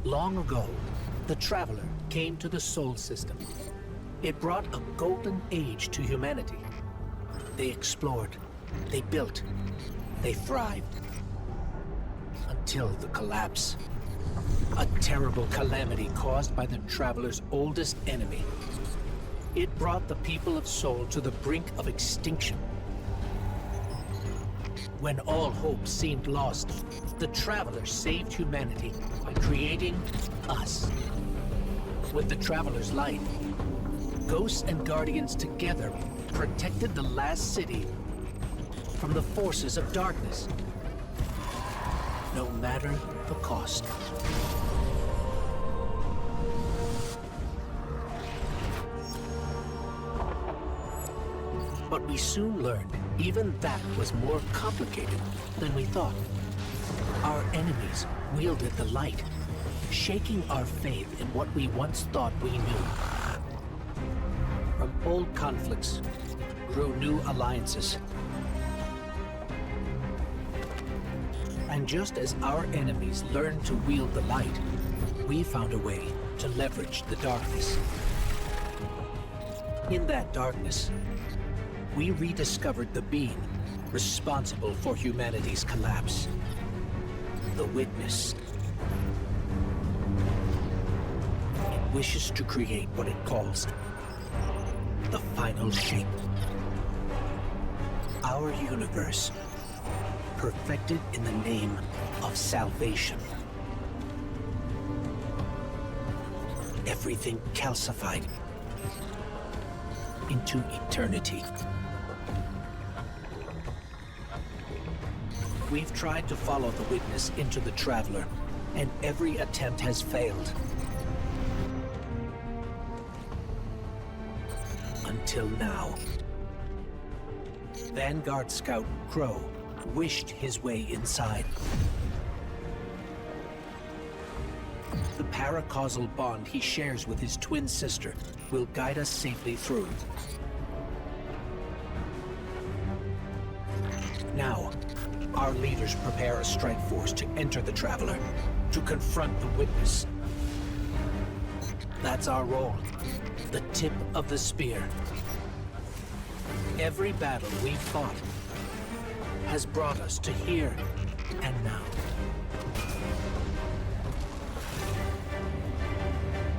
Long ago, the Traveler came to the Sol system. It brought a golden age to humanity. They explored, they built, they thrived. Until the collapse. A terrible calamity caused by the Traveler's oldest enemy. It brought the people of Sol to the brink of extinction. When all hope seemed lost, the Traveler saved humanity by creating us. With the Traveler's light, ghosts and guardians together protected the last city from the forces of darkness, no matter the cost. But we soon learned even that was more complicated than we thought. Our enemies wielded the light, shaking our faith in what we once thought we knew. From old conflicts grew new alliances. And just as our enemies learned to wield the light, we found a way to leverage the darkness. In that darkness, we rediscovered the being responsible for humanity's collapse. The Witness. It wishes to create what it calls the final shape. Our universe, perfected in the name of salvation. Everything calcified into eternity. We've tried to follow the Witness into the Traveler, and every attempt has failed. Until now. Vanguard Scout Crow wished his way inside. The paracausal bond he shares with his twin sister will guide us safely through. Now, our leaders prepare a strike force to enter the Traveler, to confront the Witness. That's our role, the tip of the spear. Every battle we've fought has brought us to here and now.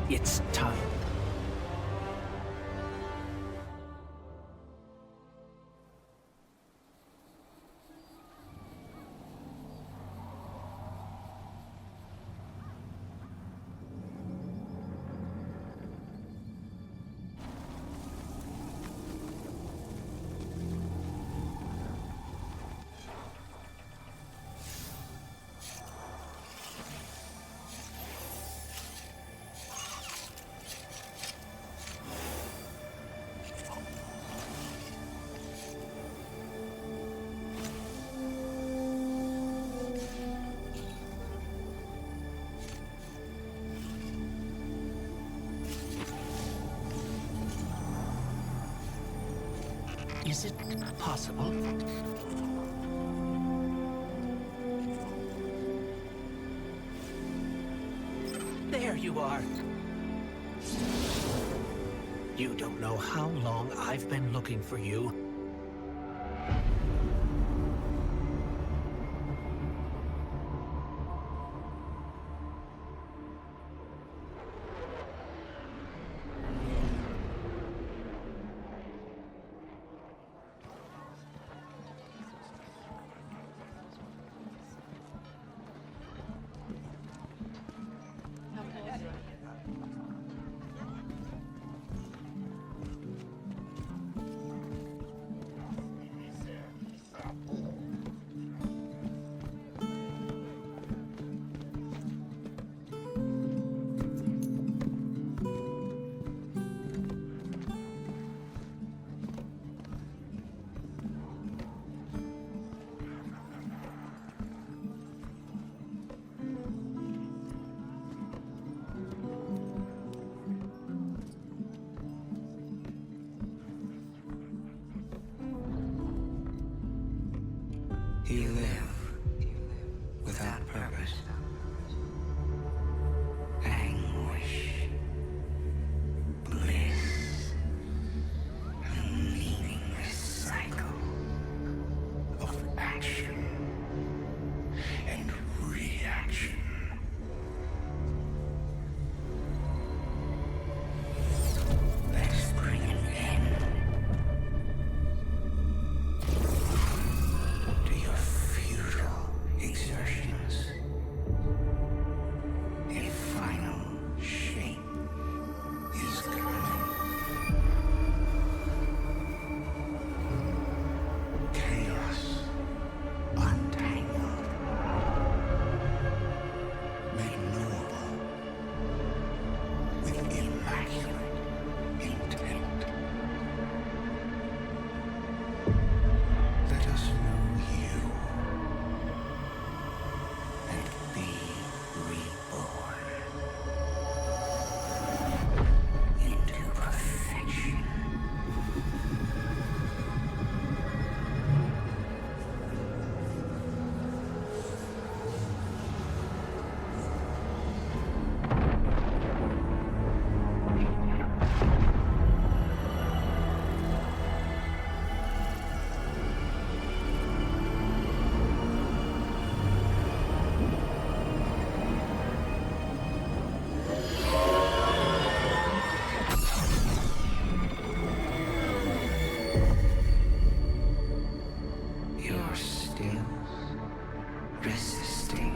It's time. Is it possible? There you are. You don't know how long I've been looking for you. intent. Let us know you and be reborn into perfection. You're still resisting.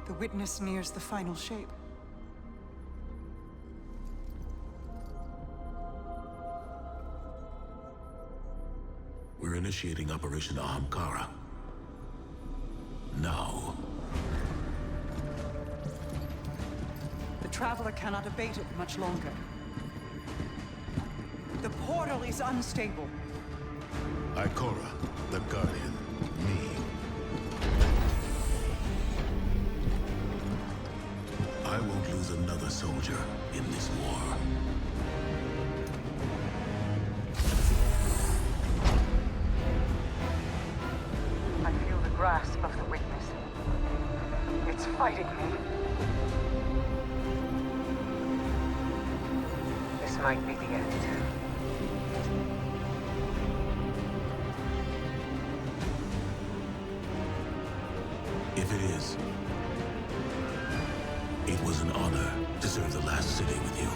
The witness nears the final shape. We're initiating Operation Ahamkara. Now. The Traveler cannot abate it much longer. The portal is unstable. Ikora, the Guardian, me. I won't lose another soldier in this war. I feel the grasp of the witness. It's fighting me. This might be the end. If it is, it was an honor to serve the last city with you.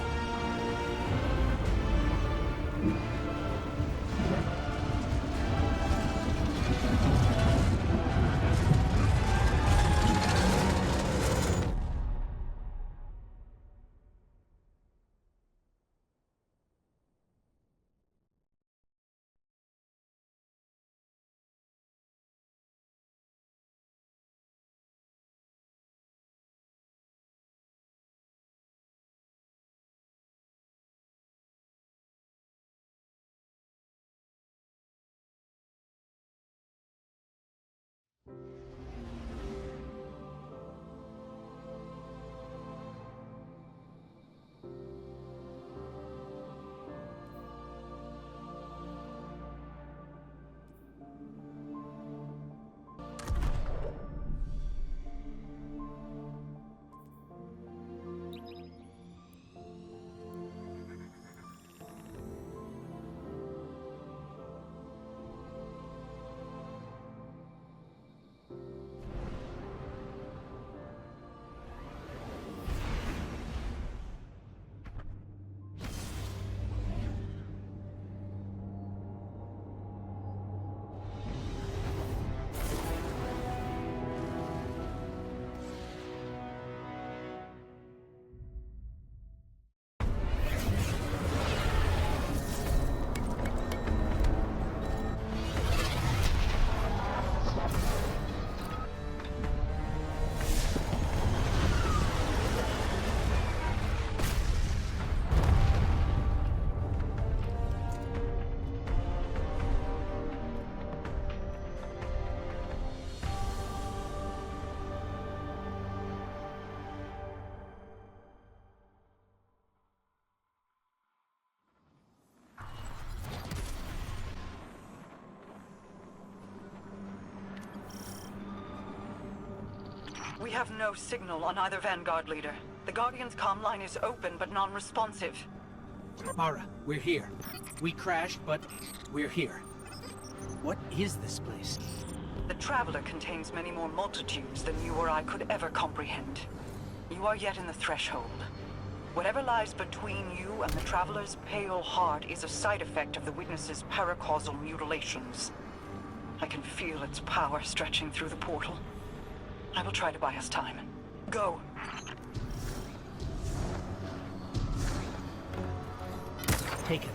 We have no signal on either Vanguard leader. The Guardian's comm line is open but non-responsive. Mara, we're here. We crashed, but we're here. What is this place? The Traveler contains many more multitudes than you or I could ever comprehend. You are yet in the threshold. Whatever lies between you and the Traveler's pale heart is a side effect of the Witness's paracausal mutilations. I can feel its power stretching through the portal. I will try to buy us time. Go! Taken.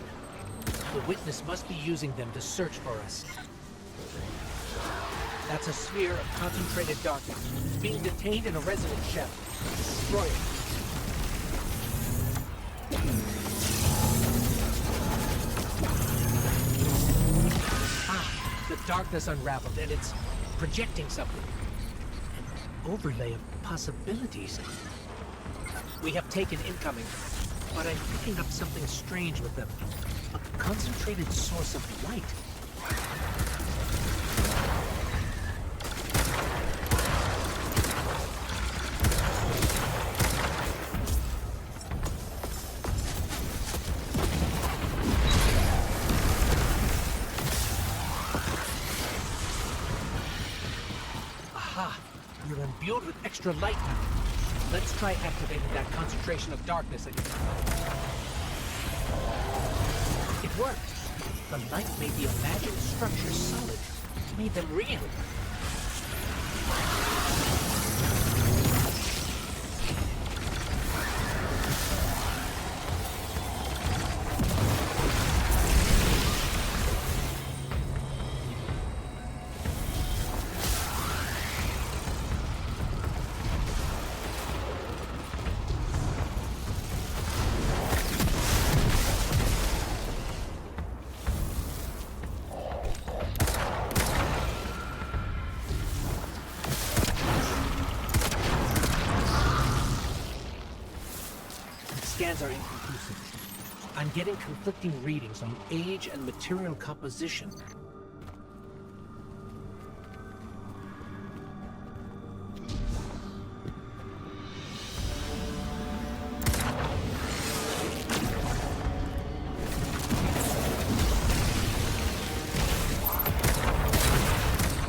The witness must be using them to search for us. That's a sphere of concentrated darkness, being detained in a resonance shell. Destroy it. The darkness unraveled, and it's projecting something. An overlay of possibilities. We have taken incoming, but I'm picking up something strange with them. A concentrated source of light. You're imbued with extra light now. Let's try activating that concentration of darkness again. It worked. The light made the imagined structures solid. Made them real. Scans are inconclusive. I'm getting conflicting readings on age and material composition.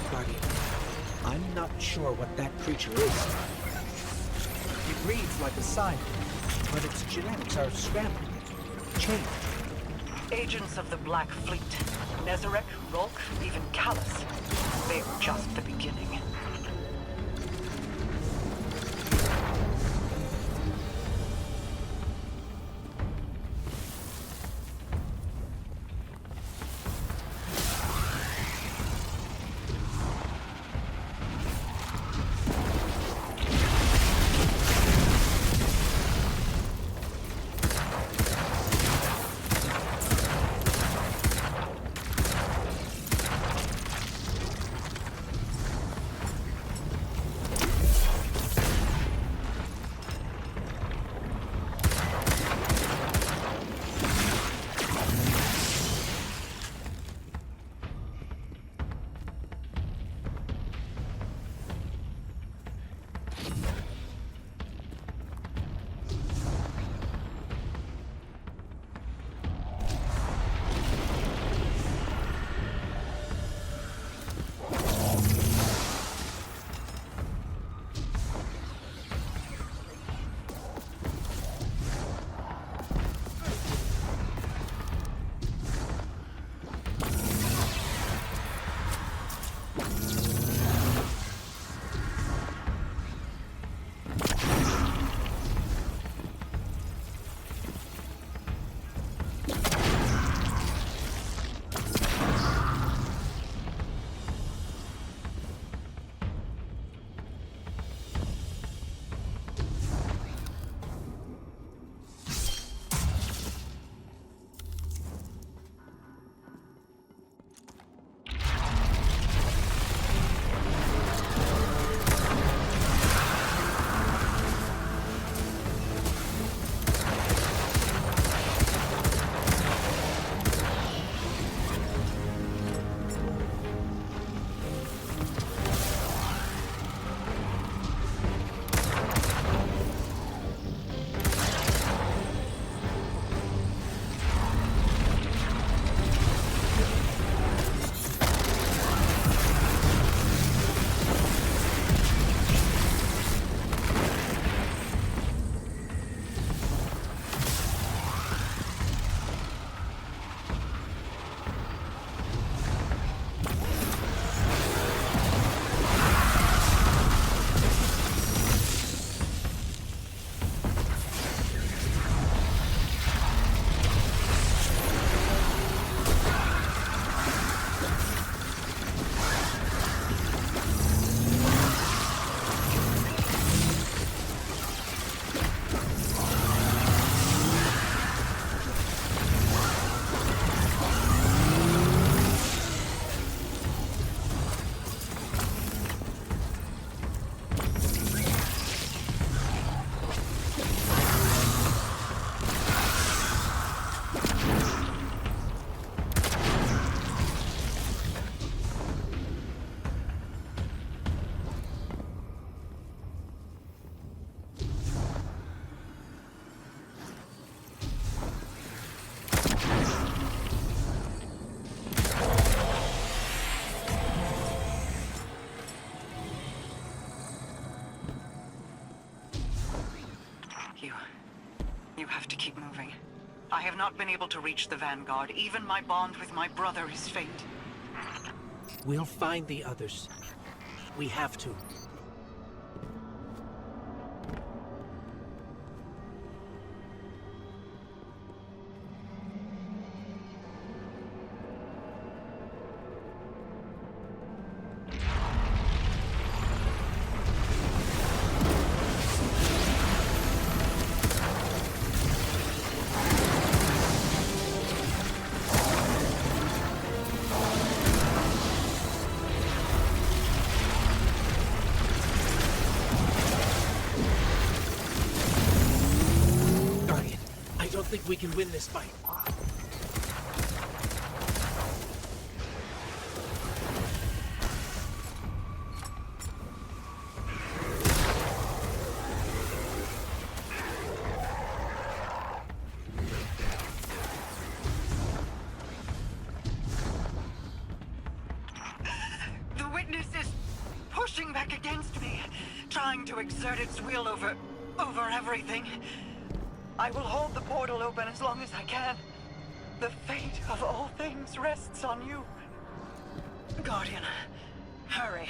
Guardian, I'm not sure what that creature is. It reads like a sign, but its genetics are scrambled, changed. Agents of the Black Fleet. Nezarec, Rolk, even Callus. They were just the beginning. I have not been able to reach the Vanguard. Even my bond with my brother is faint. We'll find the others. We have to. I don't think we can win this fight. The witness is pushing back against me, trying to exert its will over everything. I will hold the portal open as long as I can. The fate of all things rests on you. Guardian, hurry.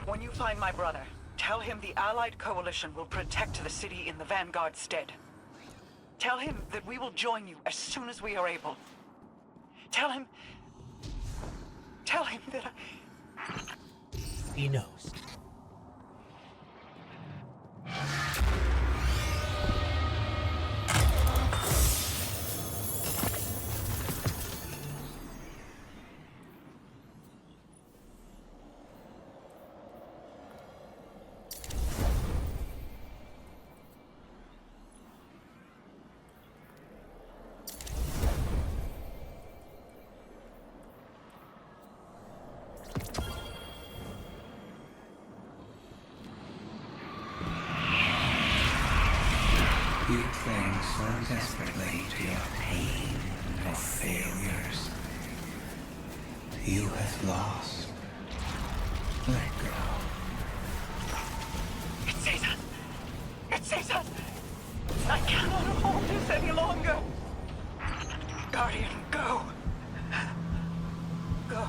When you find my brother, tell him the Allied Coalition will protect the city in the Vanguard's stead. Tell him that we will join you as soon as we are able. Tell him that He knows. You cling so desperately to your pain or failures. You have lost. Let go. It's Caesar! It's Caesar! I cannot hold this any longer! Guardian, go! Go.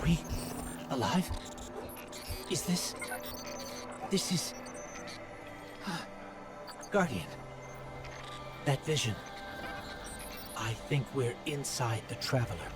we alive? Is this... This is... Guardian. That vision. I think we're inside the Traveler.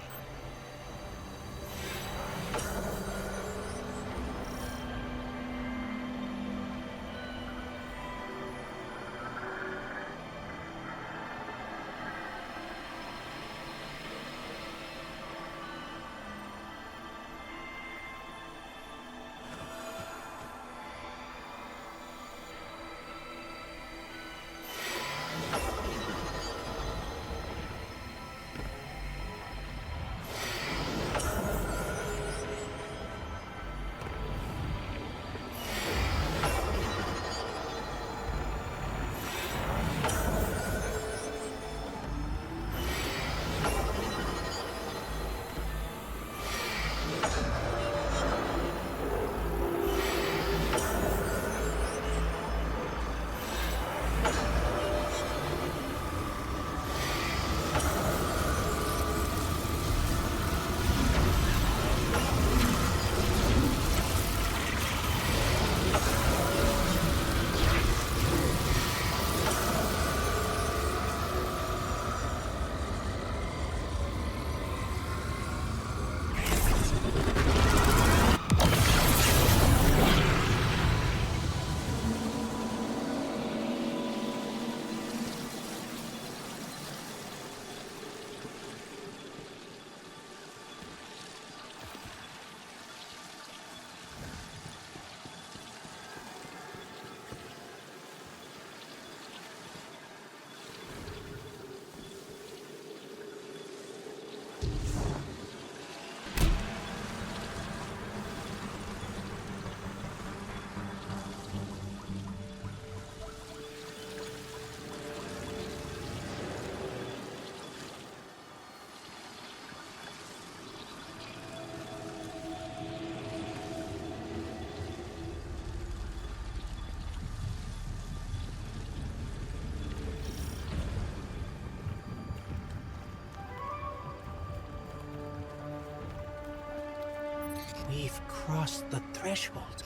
We've crossed the threshold.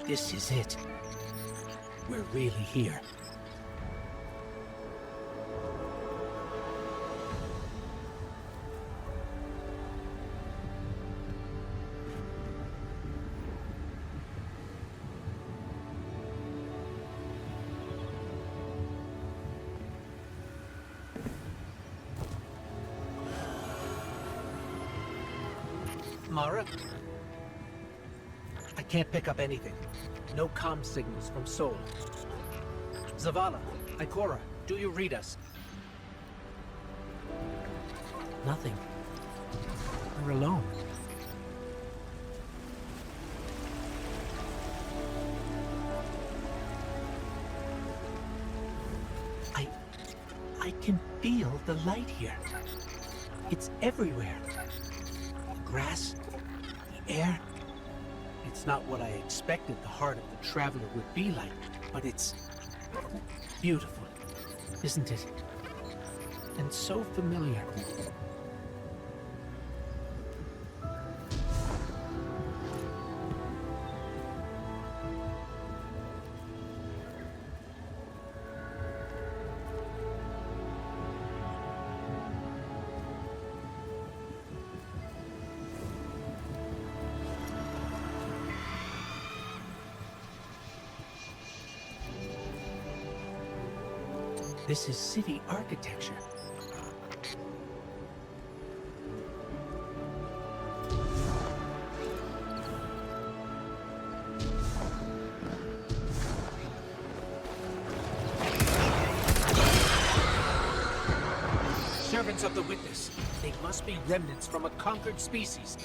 This is it. We're really here. Mara? I can't pick up anything. No comm signals from Sol. Zavala, Ikora, do you read us? Nothing. We're alone. I can feel the light here. It's everywhere. The grass, the air. It's not what I expected the heart of the Traveler would be like, but it's beautiful, isn't it? And so familiar. This is city architecture. Servants of the Witness. They must be remnants from a conquered species.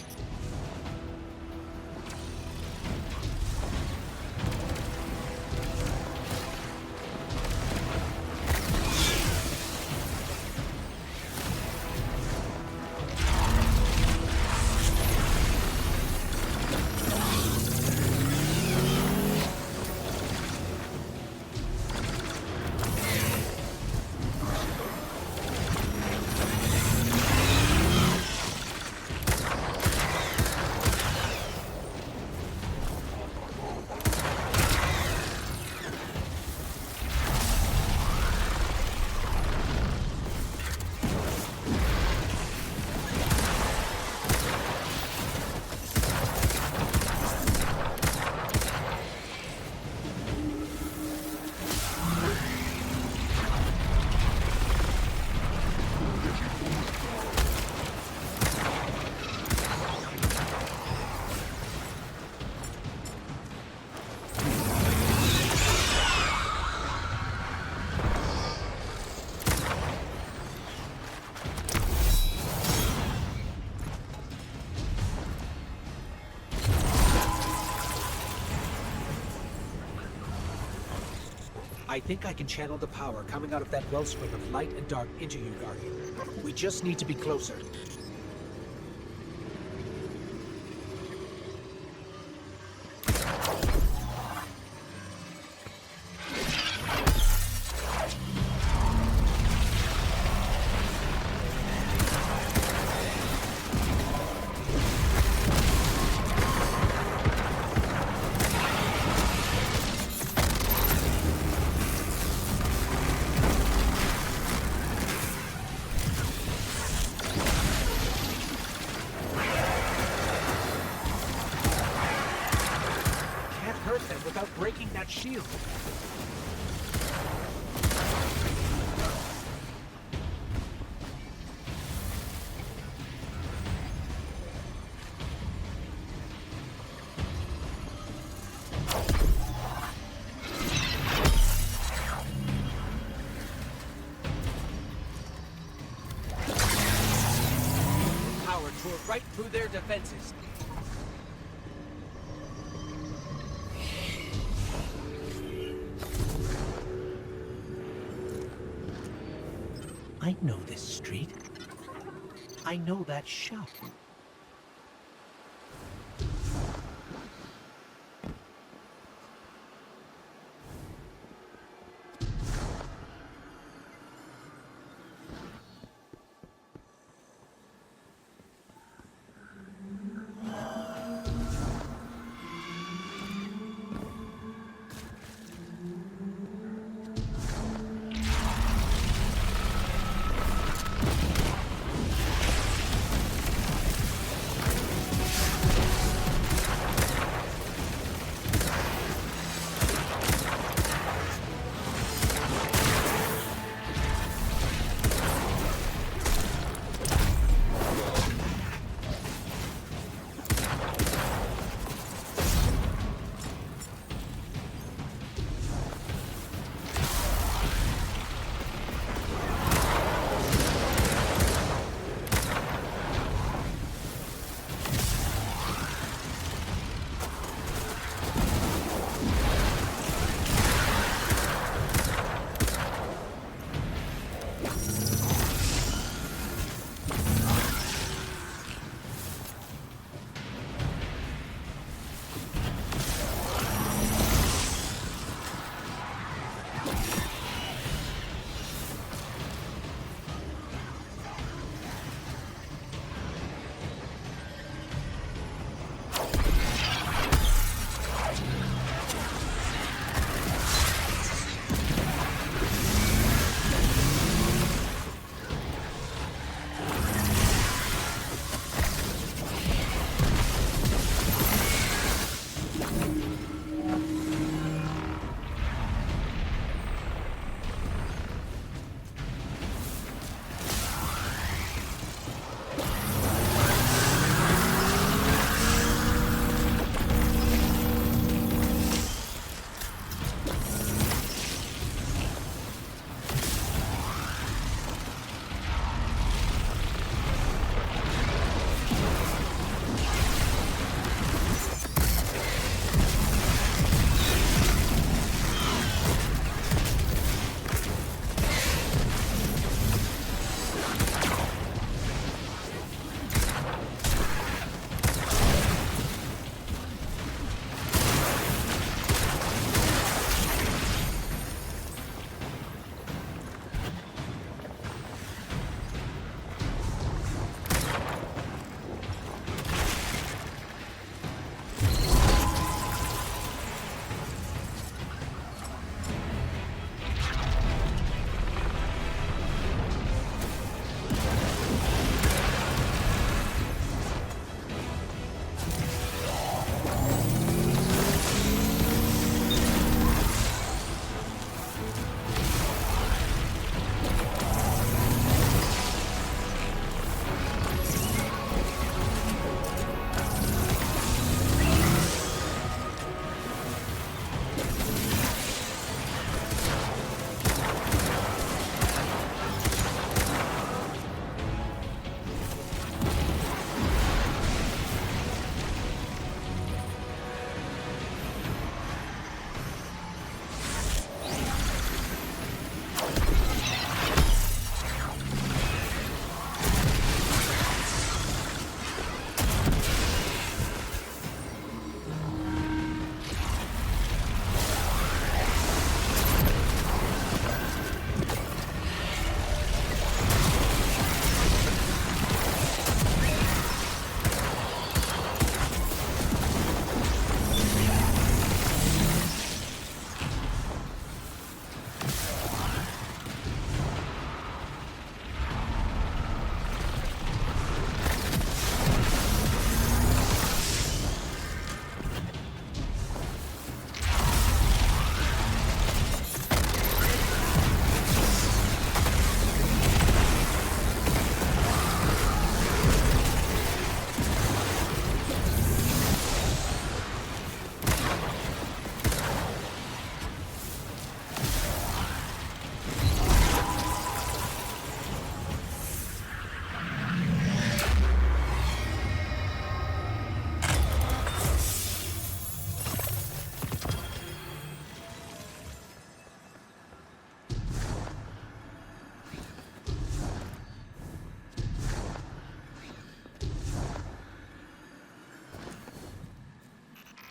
I think I can channel the power coming out of that wellspring of light and dark into you, Guardian. We just need to be closer. Hurt them without breaking that shield. Power tore right through their defenses. I know this street. I know that shop.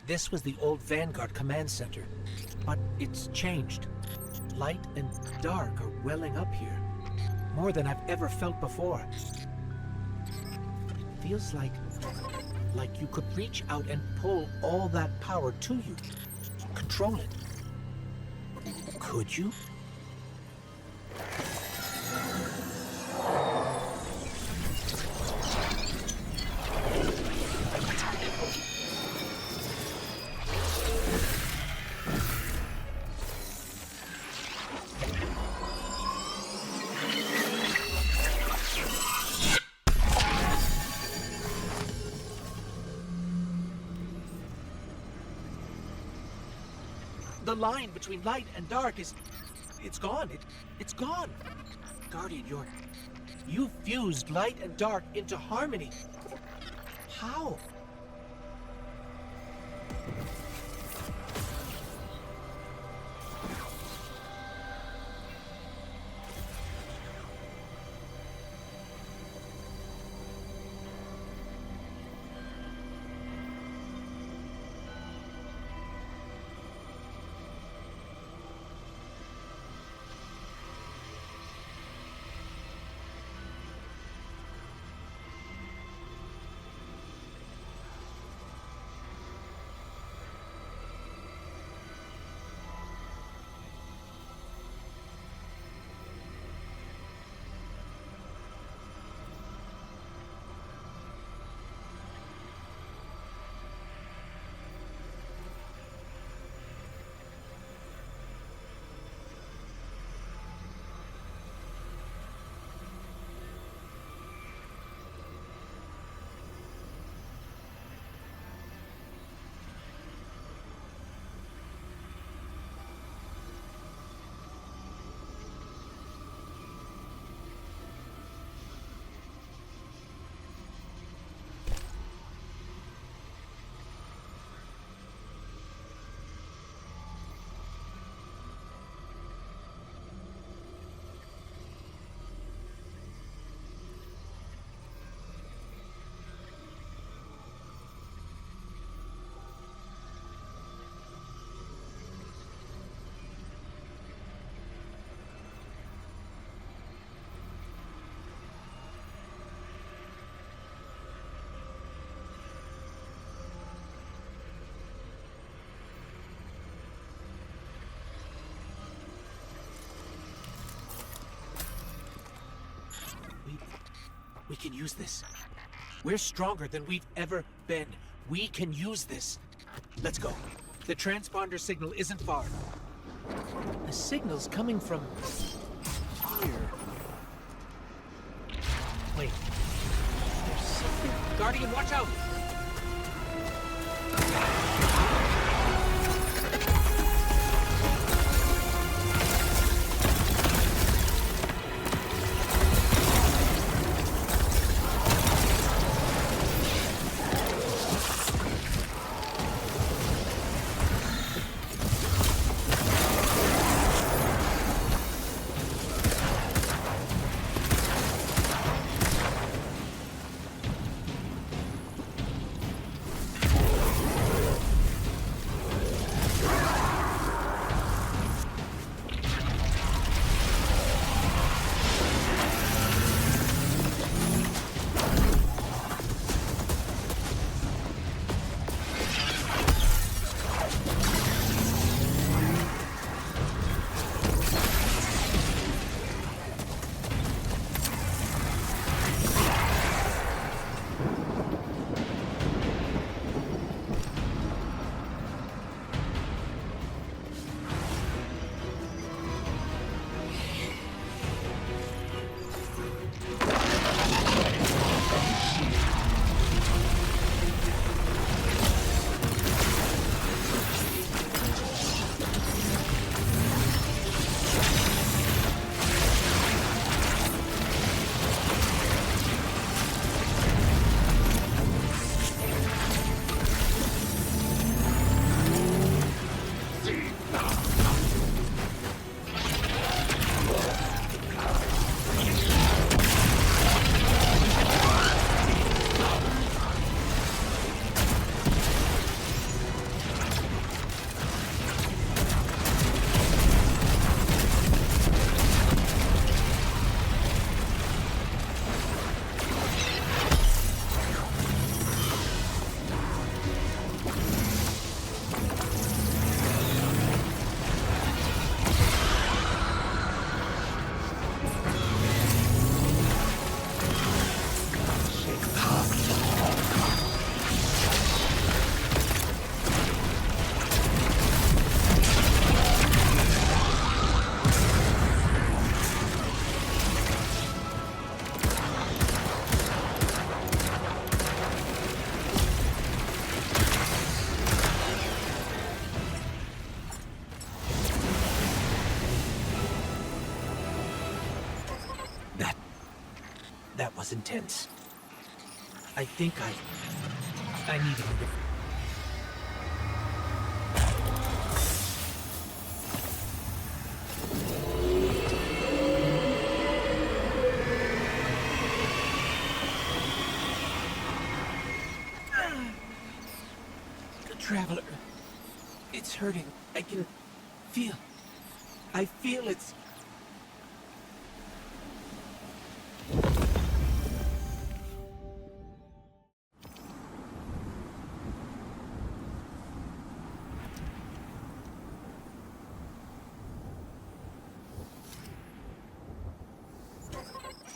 This was the old Vanguard command center, but it's changed. Light and dark are welling up here, more than I've ever felt before. It feels like you could reach out and pull all that power to you, control it. Could you? The line between light and dark is... it's gone. It's gone. Guardian, you've fused light and dark into harmony. How? We can use this. We're stronger than we've ever been. We can use this. Let's go. The transponder signal isn't far. The signal's coming from here. Wait. There's something. Guardian, watch out! was intense. I think I need a bit. The Traveler. It's hurting. I can feel. I feel it's...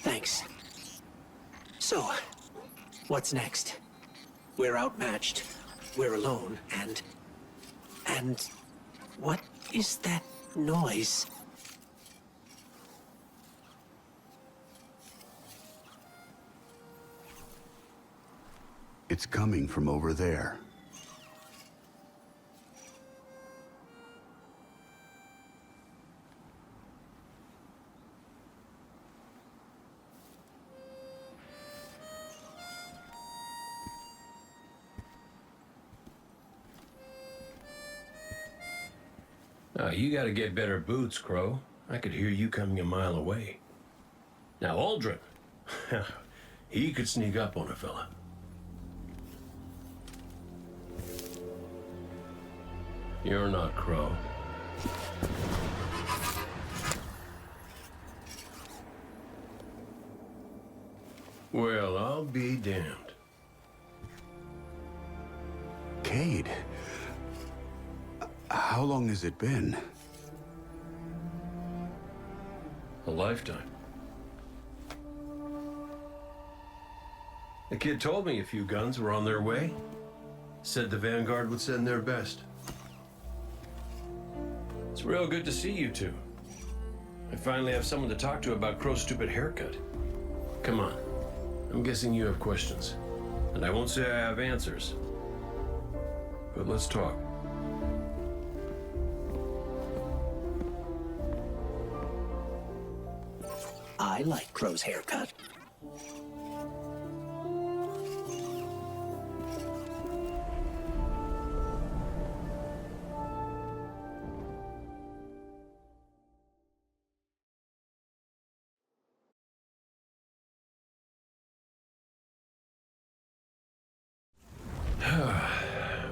Thanks. So, what's next? We're outmatched. We're alone, and what is that noise? It's coming from over there. You gotta get better boots, Crow. I could hear you coming a mile away. Now, Aldrin, he could sneak up on a fella. You're not Crow. Well, I'll be damned. Cade. How long has it been? A lifetime. The kid told me a few guns were on their way. Said the Vanguard would send their best. It's real good to see you two. I finally have someone to talk to about Crow's stupid haircut. Come on. I'm guessing you have questions. And I won't say I have answers. But let's talk. I like Crow's haircut.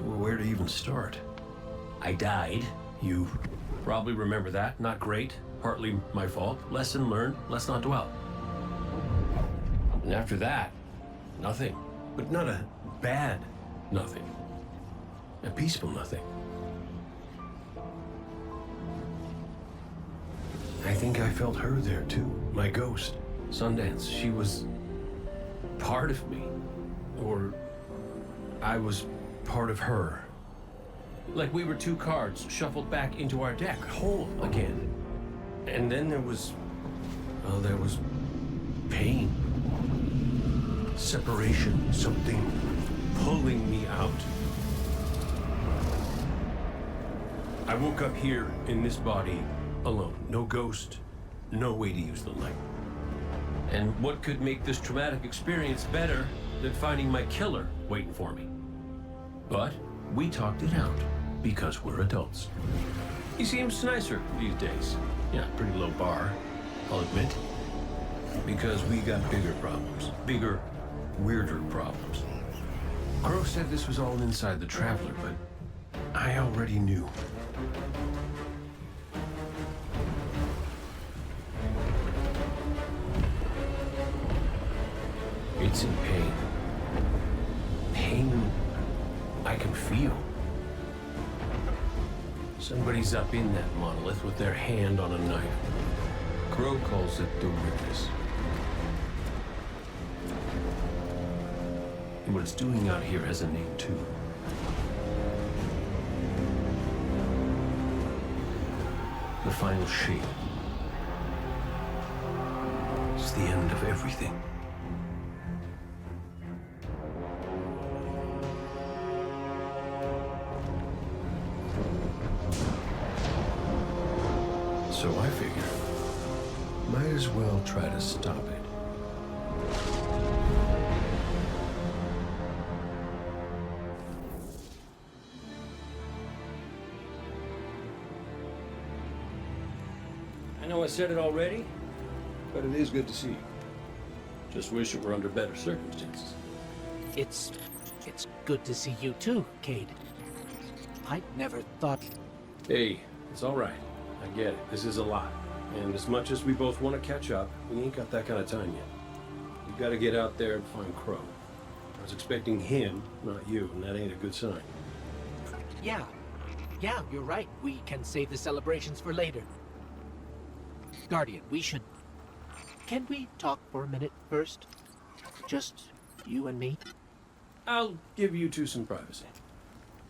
Where to even start? I died. You probably remember that. Not great. Partly my fault. Lesson learned. Let's not dwell. And after that, nothing. But not a bad nothing. A peaceful nothing. I think I felt her there too. My ghost. Sundance. She was part of me. Or I was part of her. Like we were two cards shuffled back into our deck, whole again. And then there was pain. Separation, something pulling me out. I woke up here in this body alone. No ghost, no way to use the light. And what could make this traumatic experience better than finding my killer waiting for me? But we talked it out because we're adults. He seems nicer these days. Yeah, pretty low bar, I'll admit. Because we got bigger problems. Bigger, weirder problems. Crow said this was all inside the Traveler, but I already knew. It's in pain. Pain I can feel. Somebody's up in that monolith with their hand on a knife. Crow calls it the witness. And what it's doing out here has a name too. The final shape. It's the end of everything. So I figure, might as well try to stop it. know I said it already, but it is good to see you. Just wish it were under better circumstances. It's good to see you too, Cade. I never thought... Hey, it's all right. I get it. This is a lot. And as much as we both want to catch up, we ain't got that kind of time yet. We've got to get out there and find Crow. I was expecting him, not you, and that ain't a good sign. Yeah, you're right. We can save the celebrations for later. Guardian, we should... Can we talk for a minute first? Just you and me? I'll give you two some privacy.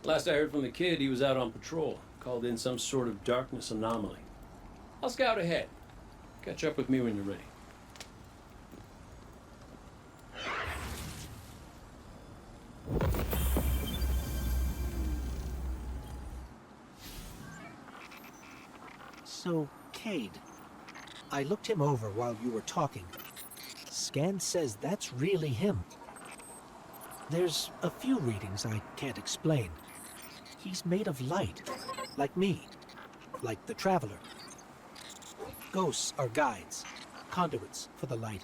Last I heard from the kid, he was out on patrol. Called in some sort of darkness anomaly. I'll scout ahead. Catch up with me when you're ready. So, Cade, I looked him over while you were talking. Scan says that's really him. There's a few readings I can't explain. He's made of light, like me, like the Traveler. Ghosts are guides, conduits for the light.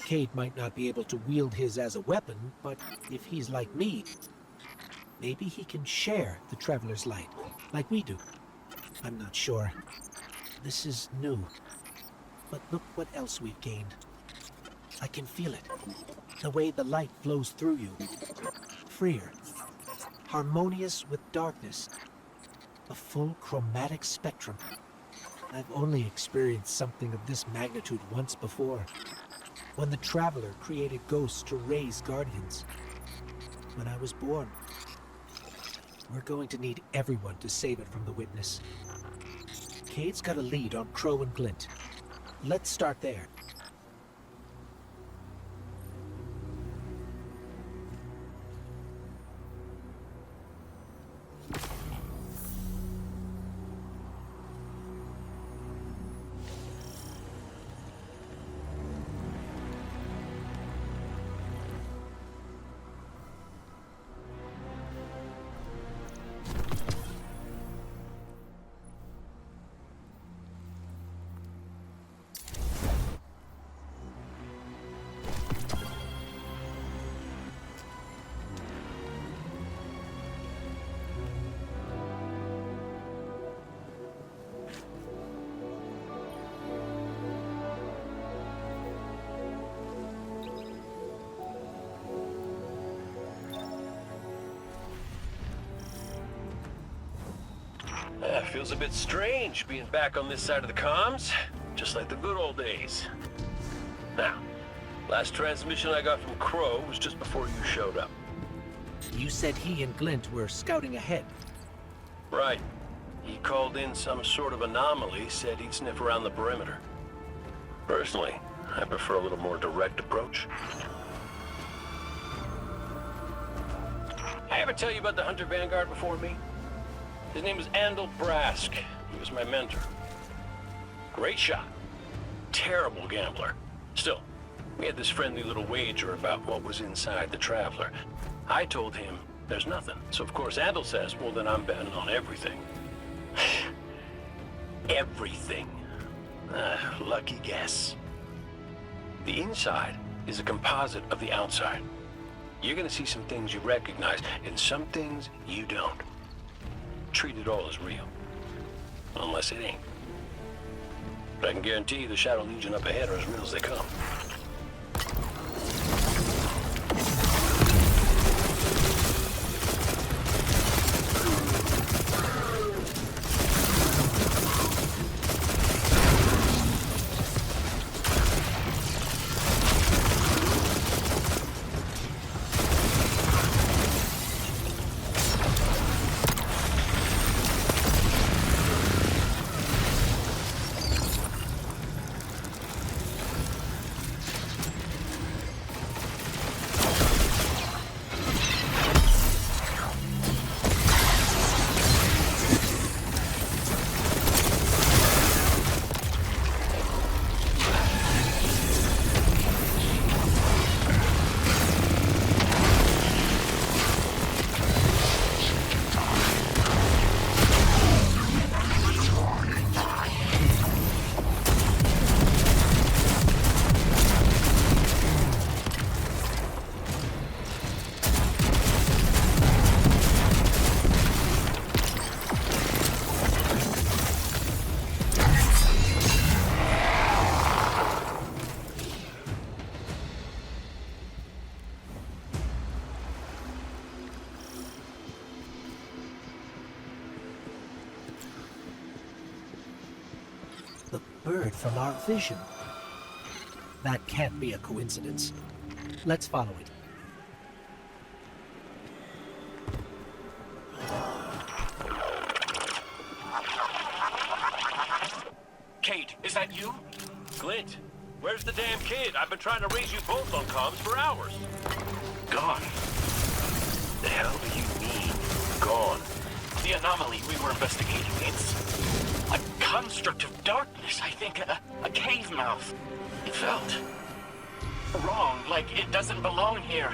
Cade might not be able to wield his as a weapon, but if he's like me, maybe he can share the Traveler's light, like we do. I'm not sure. This is new. But look what else we've gained. I can feel it. The way the light flows through you. Freer. Harmonious with darkness. A full chromatic spectrum. I've only experienced something of this magnitude once before. When the Traveler created ghosts to raise guardians. When I was born. We're going to need everyone to save it from the Witness. Cade's got a lead on Crow and Glint. Let's start there. Feels a bit strange being back on this side of the comms, just like the good old days. Now, last transmission I got from Crow was just before you showed up. You said he and Glint were scouting ahead. Right. He called in some sort of anomaly, said he'd sniff around the perimeter. Personally, I prefer a little more direct approach. I ever tell you about the Hunter Vanguard before me? His name was Andal Brask. He was my mentor. Great shot. Terrible gambler. Still, we had this friendly little wager about what was inside the Traveler. I told him there's nothing. So of course Andal says, well then I'm betting on everything. Everything. Lucky guess. The inside is a composite of the outside. You're gonna see some things you recognize, and some things you don't. Treat it all as real. Unless it ain't. But I can guarantee you the Shadow Legion up ahead are as real as they come. bird from our vision. That can't be a coincidence. Let's follow it. Kate, is that you? Clint, where's the damn kid? I've been trying to reach you both on comms for hours. Gone. The hell do you mean, gone? The anomaly we were investigating, it's a construct of darkness, I think. A cave mouth. It felt wrong, like it doesn't belong here.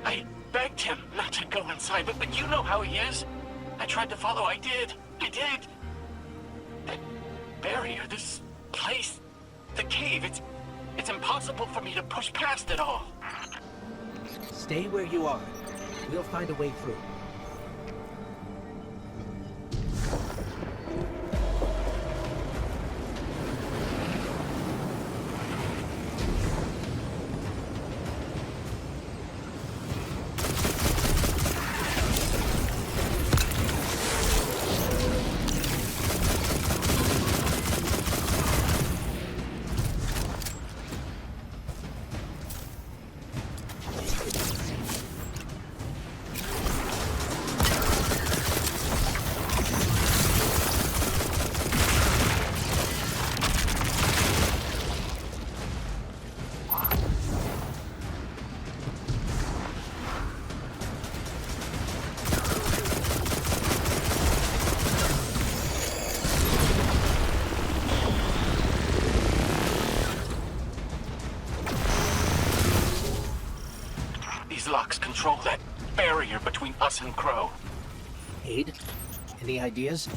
I begged him not to go inside, but you know how he is. I tried to follow, I did. That barrier, this place, the cave, it's impossible for me to push past it all. Stay where you are. We'll find a way through. These locks control that barrier between us and Crow. Aid? Any ideas?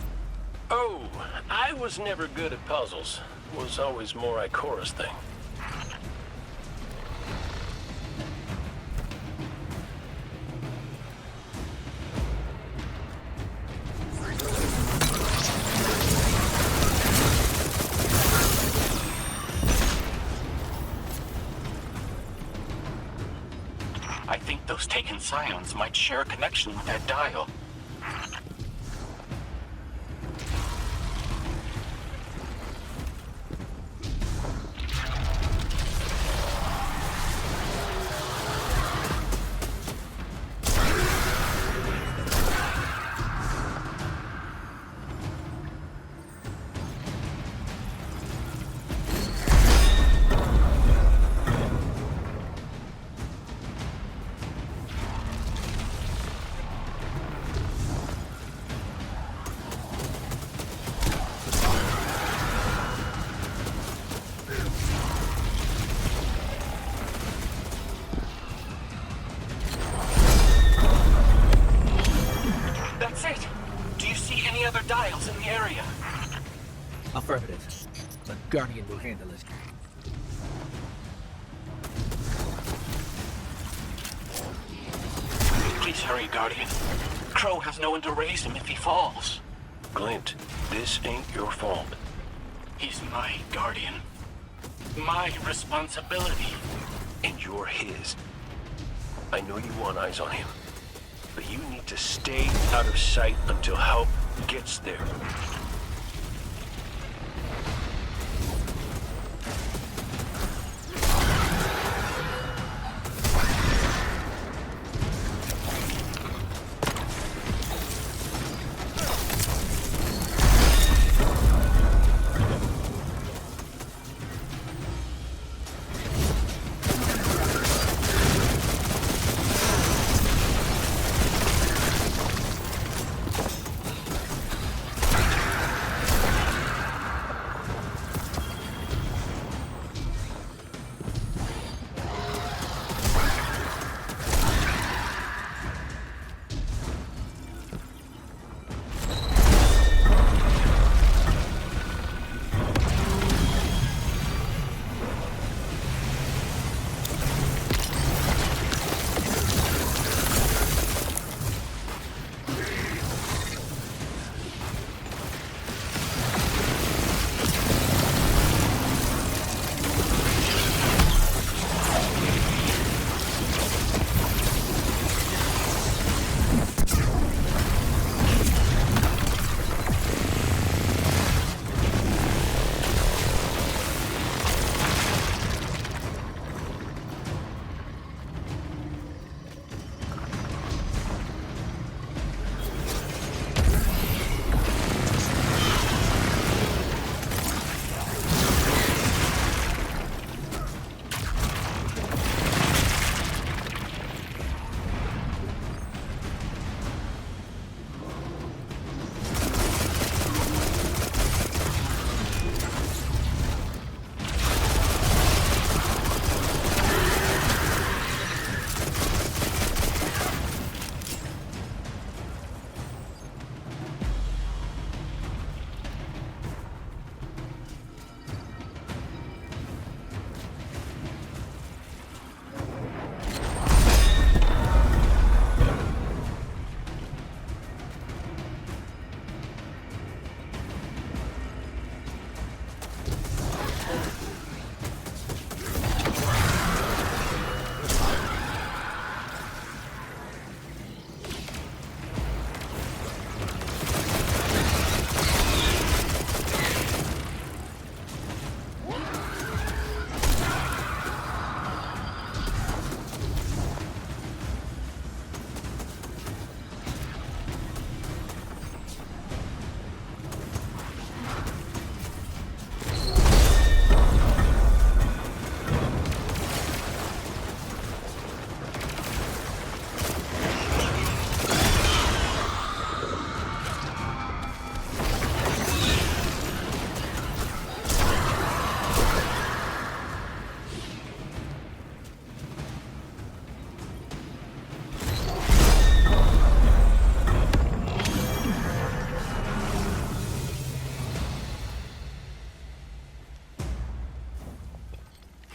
Oh, I was never good at puzzles. Was always more Ikora's thing. I think those taken scions might share a connection with that dial. That's it! Do you see any other dials in the area? Affirmative. The Guardian will handle it. Please hurry, Guardian. Crow has no one to raise him if he falls. Clint, this ain't your fault. He's my Guardian. My responsibility. And you're his. I know you want eyes on him, but you need to stay out of sight until help gets there.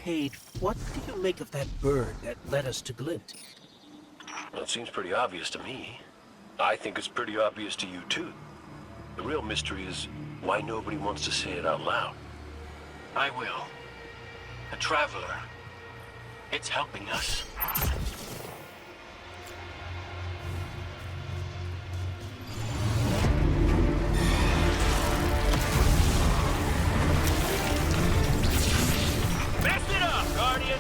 Cade, what do you make of that bird that led us to Glint? Well, it seems pretty obvious to me. I think it's pretty obvious to you, too. The real mystery is why nobody wants to say it out loud. I will. A traveler. It's helping us. Mess it up, Guardian!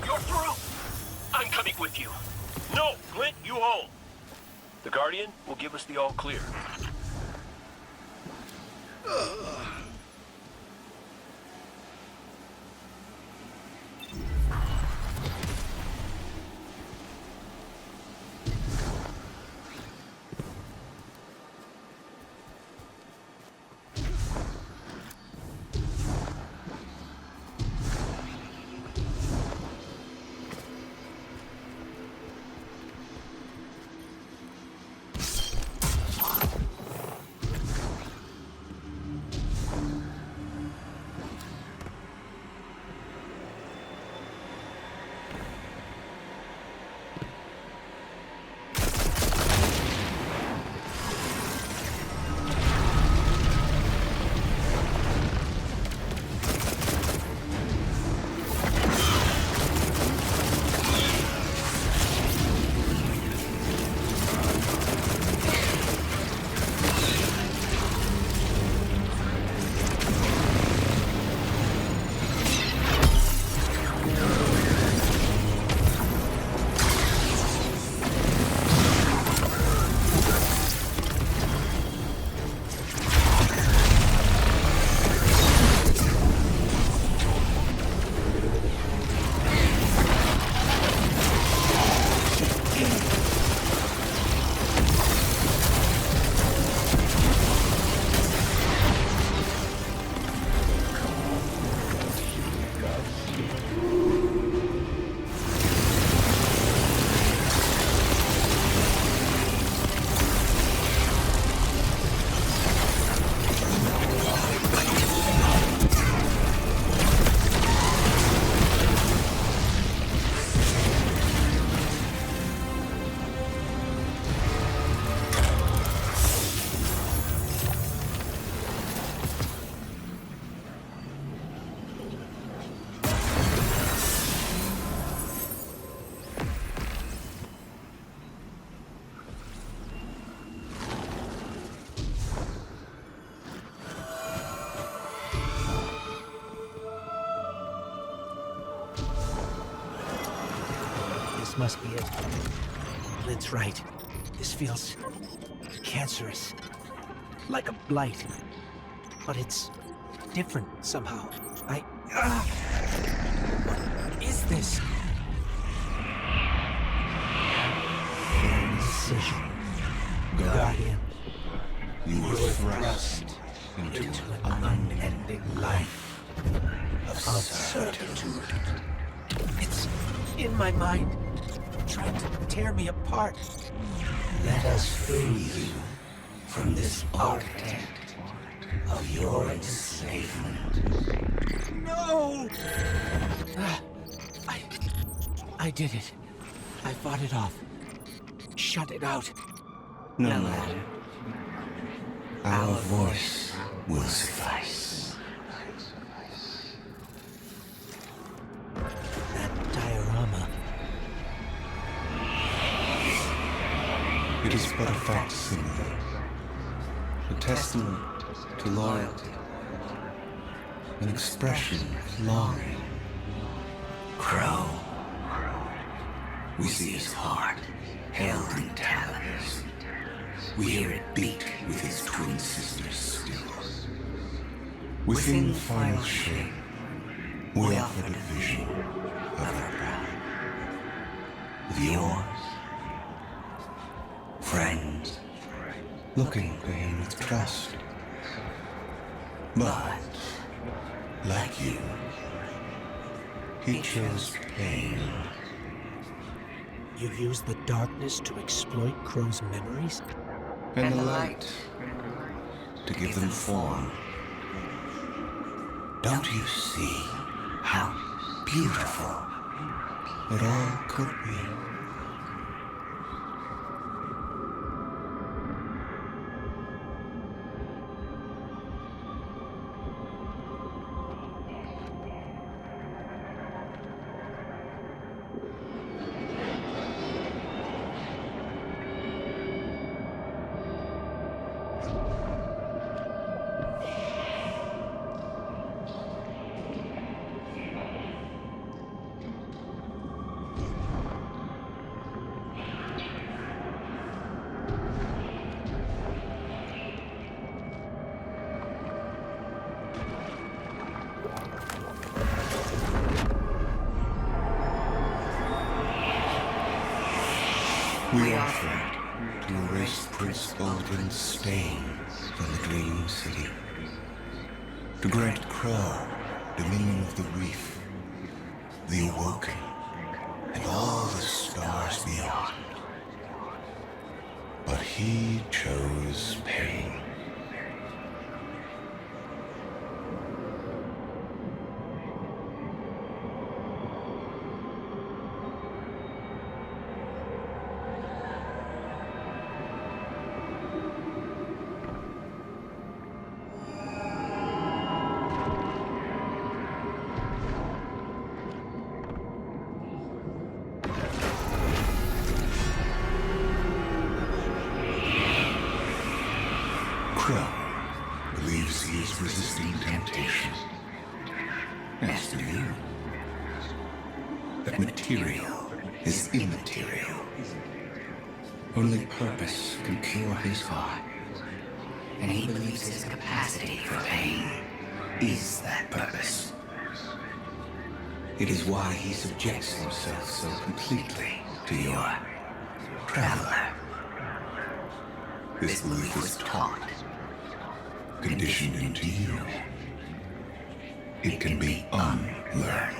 You're through! I'm coming with you. No, Glint, you hold. The Guardian will give us the all clear. This must be it. Glint's right. This feels cancerous. Like a blight. But it's different somehow. What is this? Indecision. Guardian. You were thrust into an unending life of certitude. It's in my mind, trying to tear me apart. Let us free you from this architect of your enslavement. No! I did it. I fought it off. Shut it out. No matter. Our voice will suffice. That diorama. It is but a facsimile, a testament to loyalty, an expression of longing. Crow. We see his heart held in talons. We hear it beat with his twin sisters still. Within the final shape, we offered a vision of our bride. Of yours, friends, looking to him with trust. But, like you, he chose pain. You use the darkness to exploit Crow's memories? And the light to give them form. Don't you see how beautiful it all could be? We offered to erase Prince Baldwin's stain from the Dream City, to grant Crow dominion of the reef, the Awoken, and all the stars beyond. But he chose pain. Crow believes he is resisting temptation. As do you. That material is immaterial. Only purpose can cure his heart. And he believes his capacity for pain is that purpose. It is why he subjects himself so completely to your traveler. This belief was taught, conditioned into you. It can be unlearned.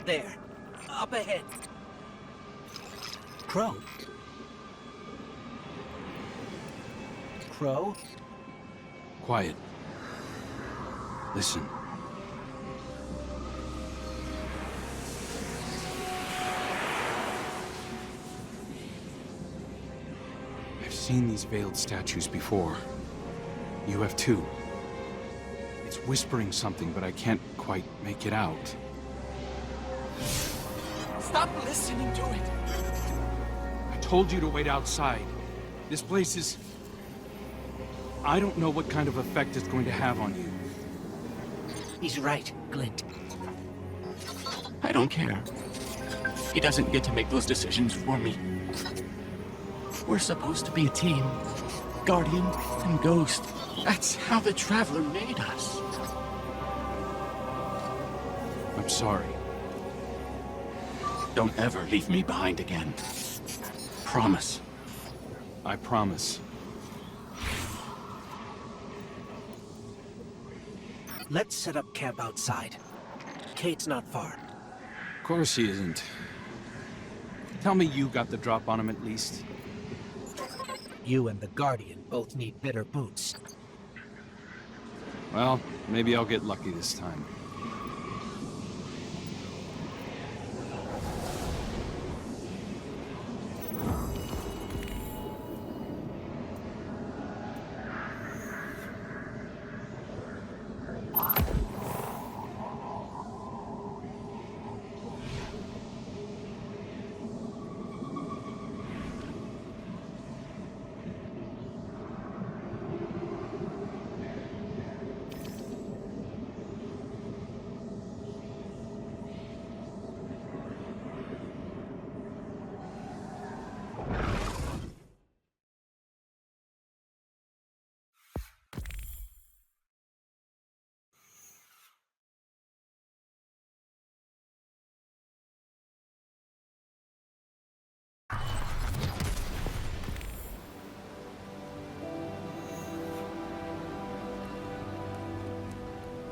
There. Up ahead. Crow. Crow? Quiet. Listen. I've seen these veiled statues before. You have too. It's whispering something, but I can't quite make it out. Stop listening to it! I told you to wait outside. This place is... I don't know what kind of effect it's going to have on you. He's right, Glint. I don't care. He doesn't get to make those decisions for me. We're supposed to be a team. Guardian and Ghost. That's how the Traveler made us. I'm sorry. Don't ever leave me behind again. Promise. I promise. Let's set up camp outside. Kate's not far. Of course he isn't. Tell me you got the drop on him at least. You and the Guardian both need better boots. Well, maybe I'll get lucky this time.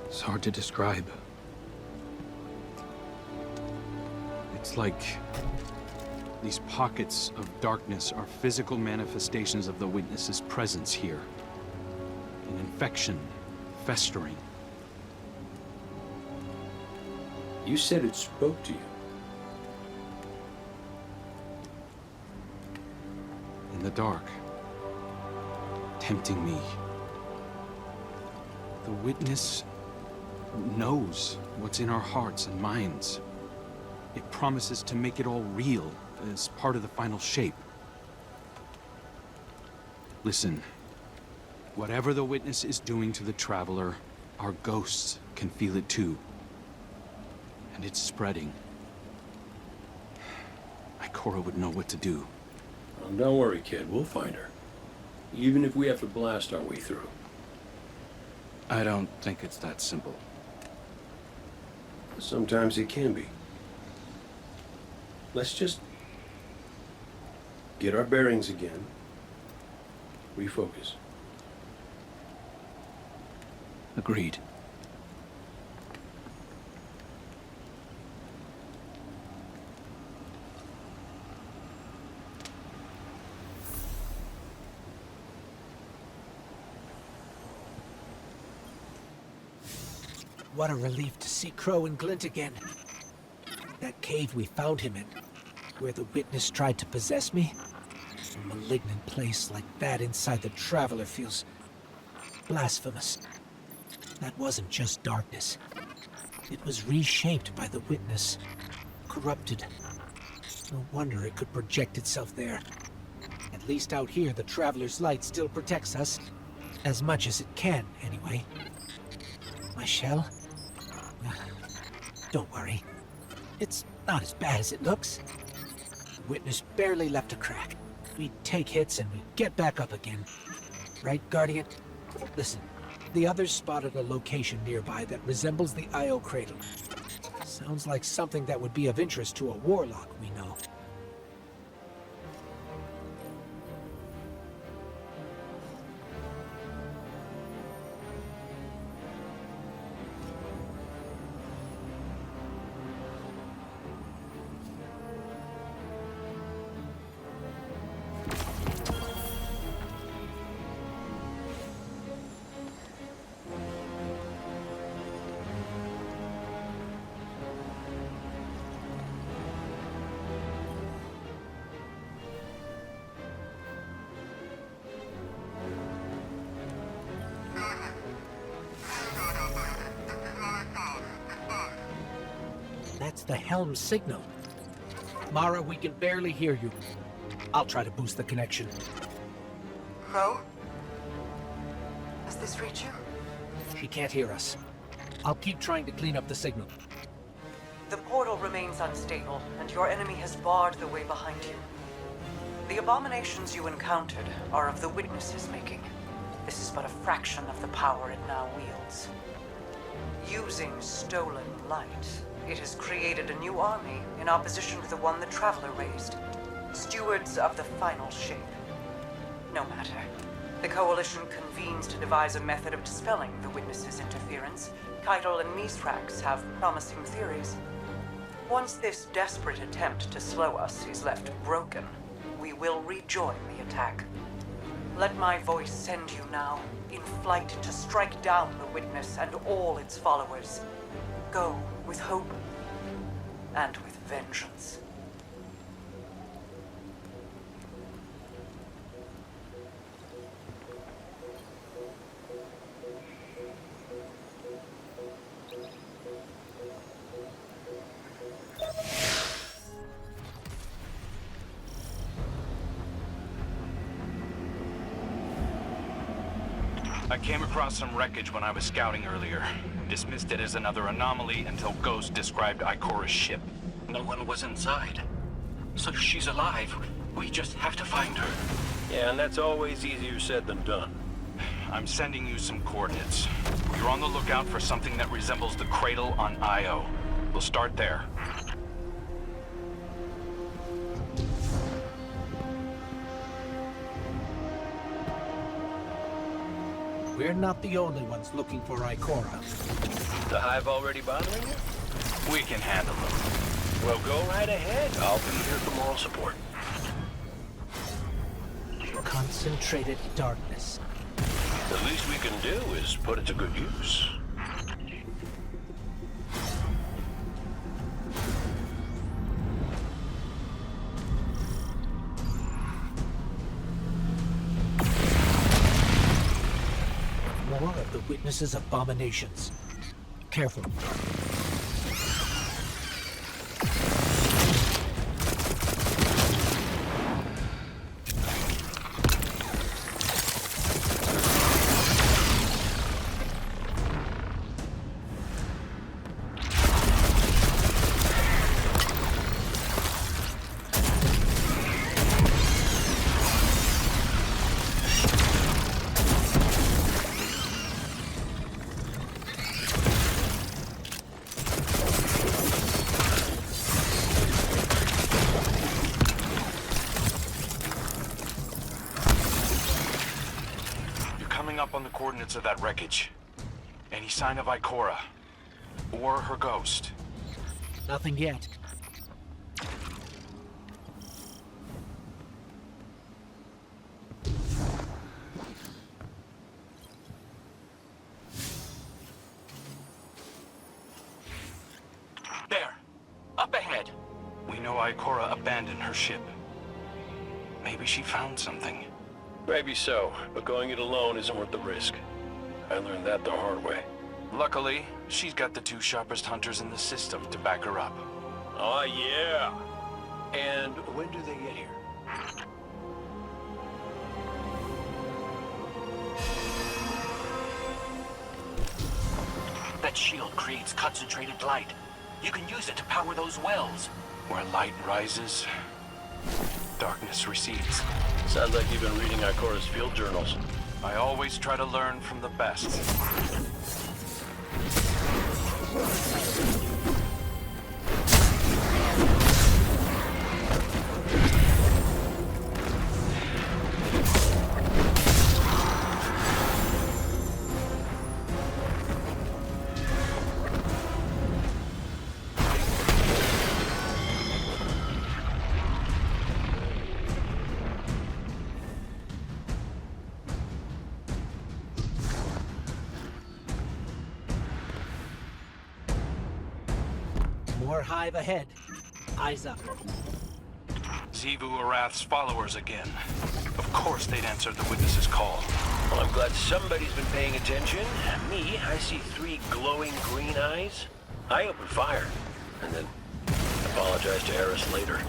It's hard to describe. It's like these pockets of darkness are physical manifestations of the Witness's presence here. An infection, festering. You said it spoke to you. In the dark, tempting me. The Witness knows what's in our hearts and minds. It promises to make it all real as part of the final shape. Listen, whatever the Witness is doing to the Traveler, our ghosts can feel it too. And it's spreading. Ikora would know what to do. Don't worry, kid. We'll find her. Even if we have to blast our way through. I don't think it's that simple. Sometimes it can be. Let's just get our bearings again. Refocus. Agreed. What a relief to see Crow and Glint again. That cave we found him in, where the Witness tried to possess me. A malignant place like that inside the Traveler feels blasphemous. That wasn't just darkness. It was reshaped by the Witness, corrupted. No wonder it could project itself there. At least out here, the Traveler's light still protects us. As much as it can, anyway. My shell? Don't worry. It's not as bad as it looks. The Witness barely left a crack. We'd take hits and we'd get back up again. Right, Guardian? Listen, the others spotted a location nearby that resembles the Io cradle. Sounds like something that would be of interest to a warlock we know. That's the helm signal. Mara, we can barely hear you. I'll try to boost the connection. Crow? Does this reach you? She can't hear us. I'll keep trying to clean up the signal. The portal remains unstable, and your enemy has barred the way behind you. The abominations you encountered are of the Witness's making. This is but a fraction of the power it now wields. Using stolen light, it has created a new army in opposition to the one the Traveler raised. Stewards of the final shape. No matter. The Coalition convenes to devise a method of dispelling the Witness's interference. Keitel and Mithrax have promising theories. Once this desperate attempt to slow us is left broken, we will rejoin the attack. Let my voice send you now, in flight, to strike down the Witness and all its followers. Go with hope and with vengeance. I came across some wreckage when I was scouting earlier. Dismissed it as another anomaly until Ghost described Ikora's ship. No one was inside. So she's alive. We just have to find her. Yeah, and that's always easier said than done. I'm sending you some coordinates. You're on the lookout for something that resembles the cradle on Io. We'll start there. We're not the only ones looking for Ikora. The hive already bothering you? We can handle them. Well, go right ahead. I'll be here for moral support. Concentrated darkness. The least we can do is put it to good use. More of the witness's abominations. Careful. Up on the coordinates of that wreckage. Any sign of Ikora? Or her ghost? Nothing yet. There! Up ahead! We know Ikora abandoned her ship. Maybe she found something. Maybe so, but going it alone isn't worth the risk. I learned that the hard way. Luckily, she's got the two sharpest hunters in the system to back her up. Oh, yeah! And when do they get here? That shield creates concentrated light. You can use it to power those wells. Where light rises, darkness recedes. Sounds like you've been reading Ikora's field journals. I always try to learn from the best. More hive ahead. Eyes up. Xivu Arath's followers again. Of course they'd answered the witness's call. Well, I'm glad somebody's been paying attention. Me, I see 3 glowing green eyes. I open fire, and then apologize to Eris later.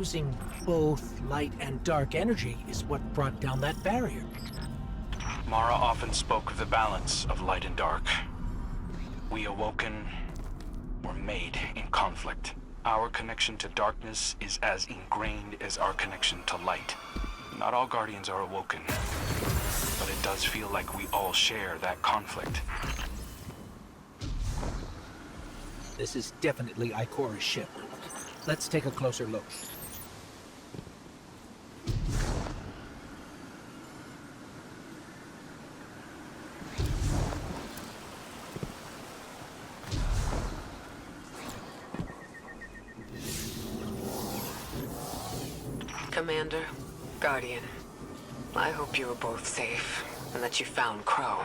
Using both light and dark energy is what brought down that barrier. Mara often spoke of the balance of light and dark. We awoken were made in conflict. Our connection to darkness is as ingrained as our connection to light. Not all Guardians are awoken, but it does feel like we all share that conflict. This is definitely Ikora's ship. Let's take a closer look. Commander, Guardian, I hope you are both safe, and that you found Crow.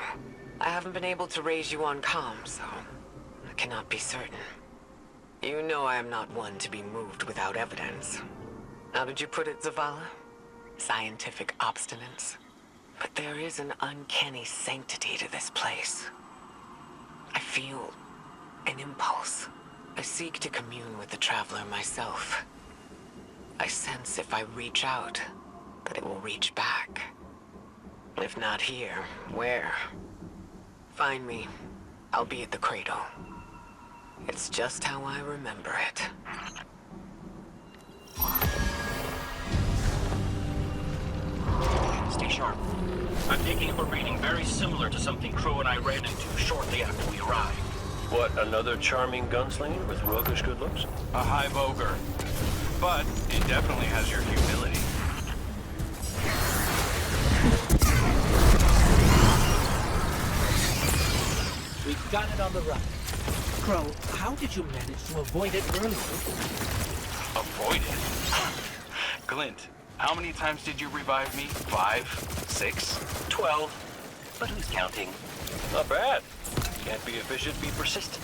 I haven't been able to raise you on comm, so I cannot be certain. You know I am not one to be moved without evidence. How did you put it, Zavala? Scientific obstinance. But there is an uncanny sanctity to this place. feel an impulse. I seek to commune with the Traveler myself. I sense if I reach out, that it will reach back. If not here, where? Find me. I'll be at the cradle. It's just how I remember it. Stay sharp. I'm taking up a reading very similar to something Crow and I ran into shortly after we arrived. What, another charming gunslinger with roguish good looks? A hive ogre. But it definitely has your humility. We've got it on the run. Crow, how did you manage to avoid it earlier? Avoid it? Glint, how many times did you revive me? 5? 6? 12. But who's counting? Not bad. Can't be efficient, be persistent.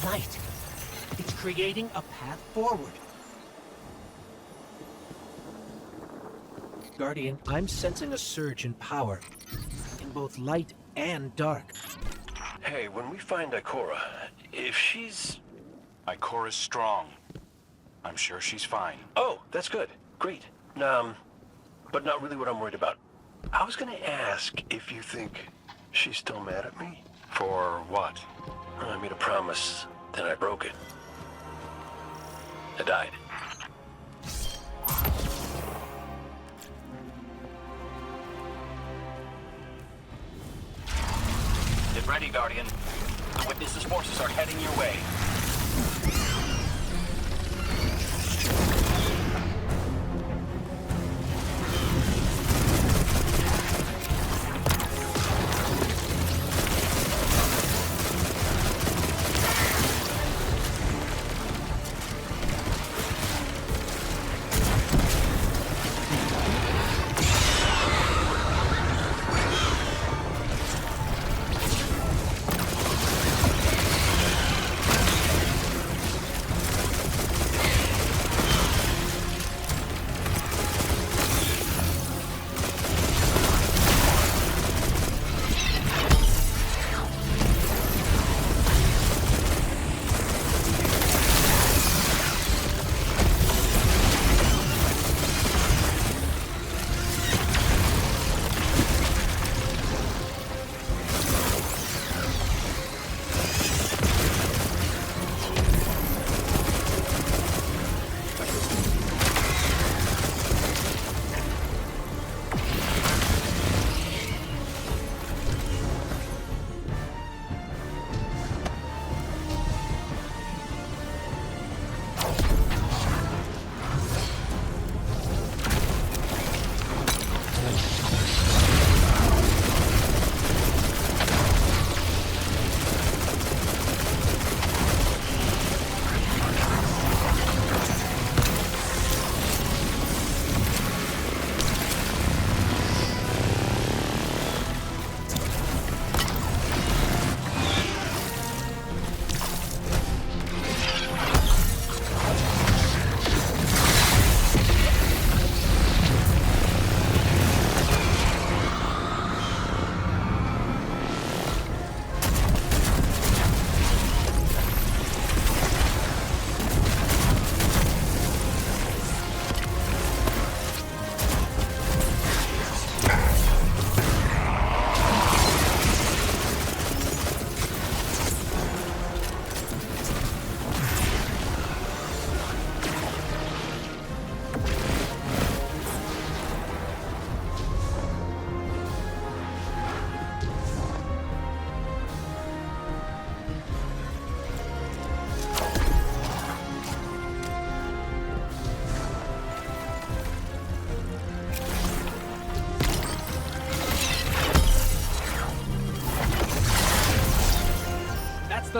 Light. It's creating a path forward. Guardian, I'm sensing a surge in power. In both light and dark. Hey, when we find Ikora, if she's... Ikora's strong. I'm sure she's fine. Oh, that's good. Great. But not really what I'm worried about. I was gonna ask if you think she's still mad at me. For what? I made a promise, then I broke it. I died. Get ready, Guardian. The Witness's forces are heading your way.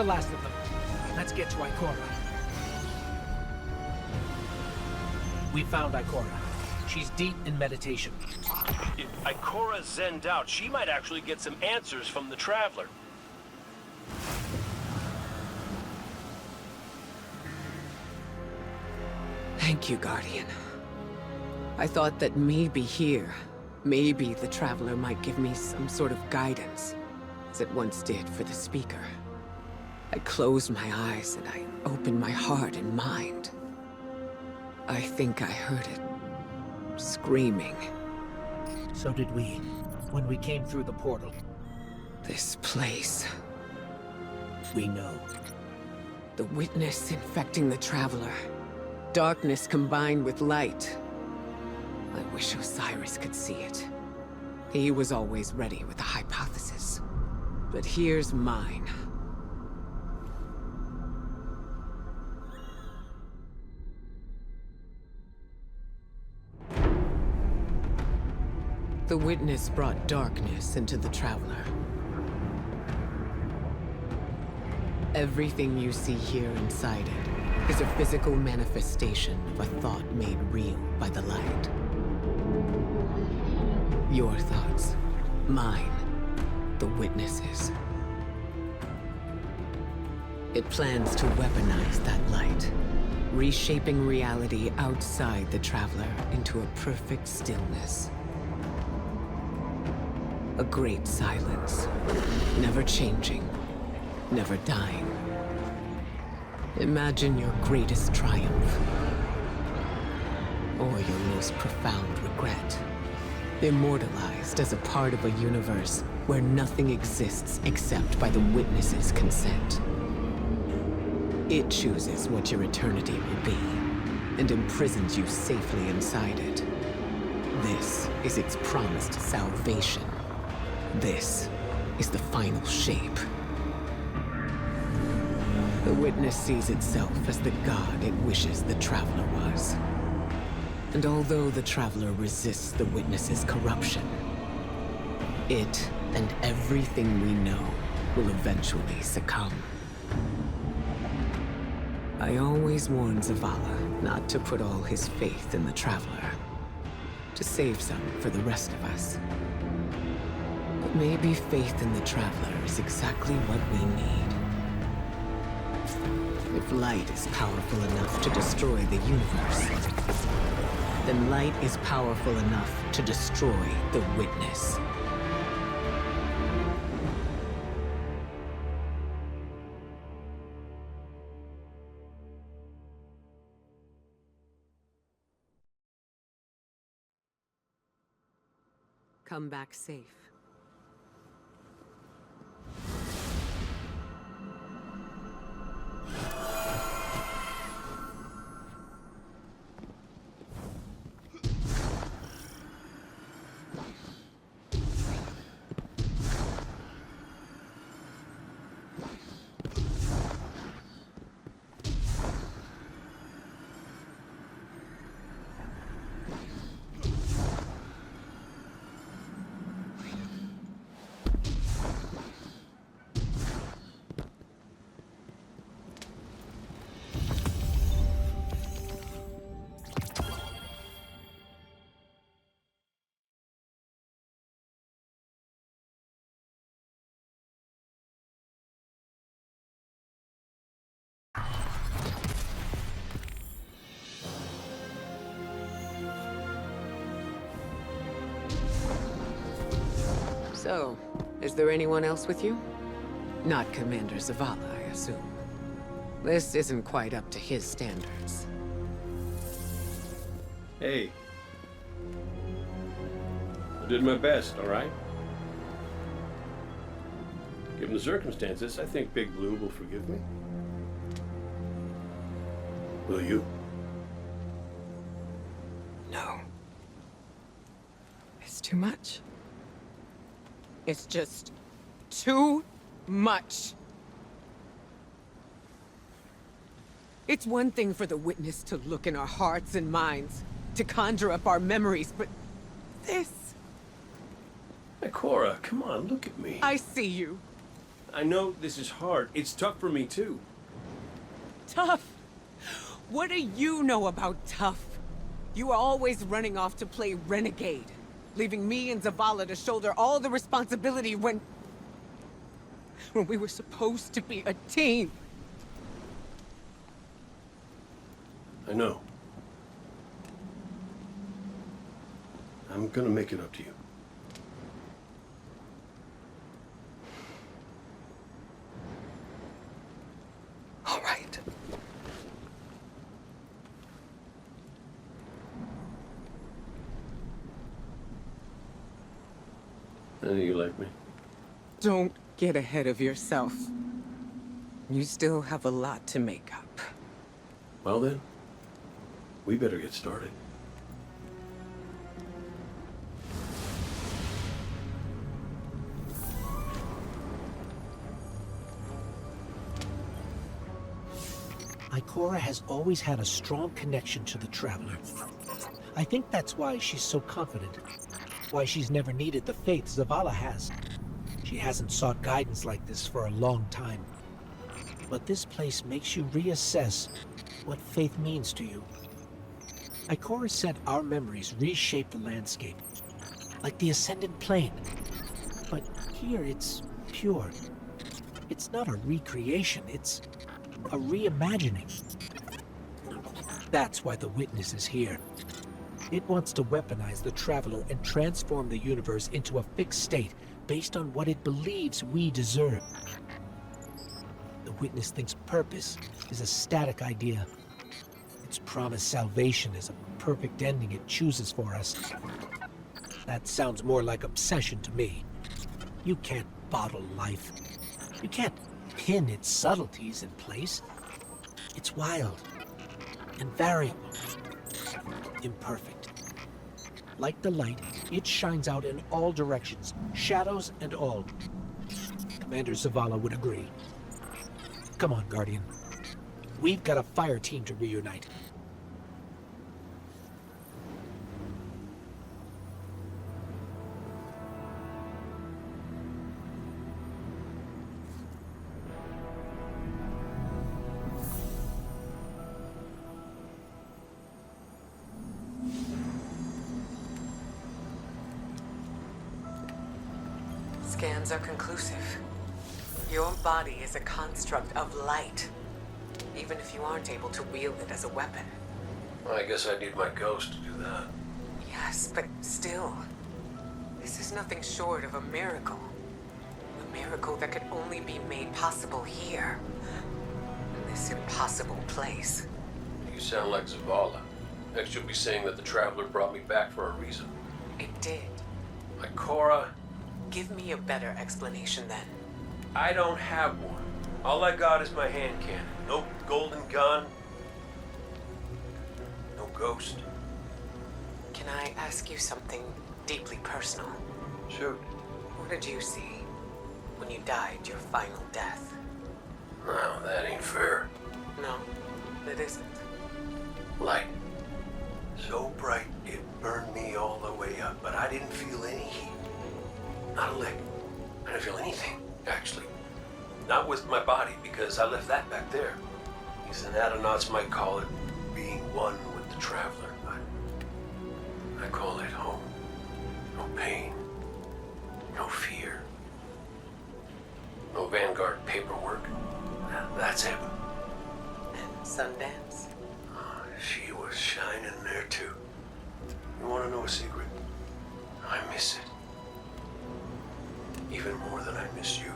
the last of them. Let's get to Ikora. We found Ikora. She's deep in meditation. If Ikora's zenned out, she might actually get some answers from the Traveler. Thank you, Guardian. I thought that maybe here, maybe the Traveler might give me some sort of guidance, as it once did for the Speaker. I closed my eyes and I opened my heart and mind. I think I heard it screaming. So did we, when we came through the portal. This place. We know. The witness infecting the Traveler. Darkness combined with light. I wish Osiris could see it. He was always ready with a hypothesis. But here's mine. The witness brought darkness into the Traveler. Everything you see here inside it is a physical manifestation of a thought made real by the light. Your thoughts, mine, the witnesses. It plans to weaponize that light, reshaping reality outside the Traveler into a perfect stillness. A great silence, never changing, never dying. Imagine your greatest triumph, or your most profound regret. Immortalized as a part of a universe where nothing exists except by the witness's consent. It chooses what your eternity will be, and imprisons you safely inside it. This is its promised salvation. This is the final shape. The witness sees itself as the god it wishes the Traveler was. And although the Traveler resists the witness's corruption, it and everything we know will eventually succumb. I always warn Zavala not to put all his faith in the Traveler, to save some for the rest of us. But maybe faith in the Traveler is exactly what we need. If light is powerful enough to destroy the universe, then light is powerful enough to destroy the witness. Come back safe. So, is there anyone else with you? Not Commander Zavala, I assume. This isn't quite up to his standards. Hey. I did my best, all right? Given the circumstances, I think Big Blue will forgive me. Will you? No. It's too much. It's just too much. It's one thing for the witness to look in our hearts and minds, to conjure up our memories, but this... Ikora, come on, look at me. I see you. I know this is hard. It's tough for me, too. Tough? What do you know about tough? You were always running off to play renegade, leaving me and Zavala to shoulder all the responsibility when we were supposed to be a team. I know. I'm gonna make it up to you. All right. I know you like me. Don't get ahead of yourself. You still have a lot to make up. Well then, we better get started. Ikora has always had a strong connection to the Traveler. I think that's why she's so confident. Why she's never needed the faith Zavala has. She hasn't sought guidance like this for a long time. But this place makes you reassess what faith means to you. Ikora said our memories reshape the landscape, like the Ascendant Plane. But here it's pure. It's not a recreation, it's a reimagining. That's why the Witness is here. It wants to weaponize the Traveler and transform the universe into a fixed state based on what it believes we deserve. The Witness thinks purpose is a static idea. Its promised salvation is a perfect ending it chooses for us. That sounds more like obsession to me. You can't bottle life. You can't pin its subtleties in place. It's wild and variable, imperfect. Like the light, it shines out in all directions, shadows and all. Commander Zavala would agree. Come on, Guardian. We've got a fire team to reunite. Scans are conclusive. Your body is a construct of light, even if you aren't able to wield it as a weapon. Well, I guess I need my ghost to do that. Yes, but still, this is nothing short of a miracle. A miracle that could only be made possible here, in this impossible place. You sound like Zavala. Next you'll be saying that the Traveler brought me back for a reason. It did. Ikora, Give me a better explanation then. I don't have one. All I got is my hand cannon. No golden gun. No ghost. Can I ask you something deeply personal? Shoot. What did you see when you died your final death? No, that ain't fair. No, it isn't. Light. So bright it burned me all the way up, but I didn't feel any heat. Not a lick. I didn't feel anything, actually. Not with my body, because I left that back there. These anatronauts might call it being one with the Traveler, but I call it home. No pain. No fear. No Vanguard paperwork. That's heaven. And Sundance? She was shining there too. You want to know a secret? I miss it. Even more than I miss you.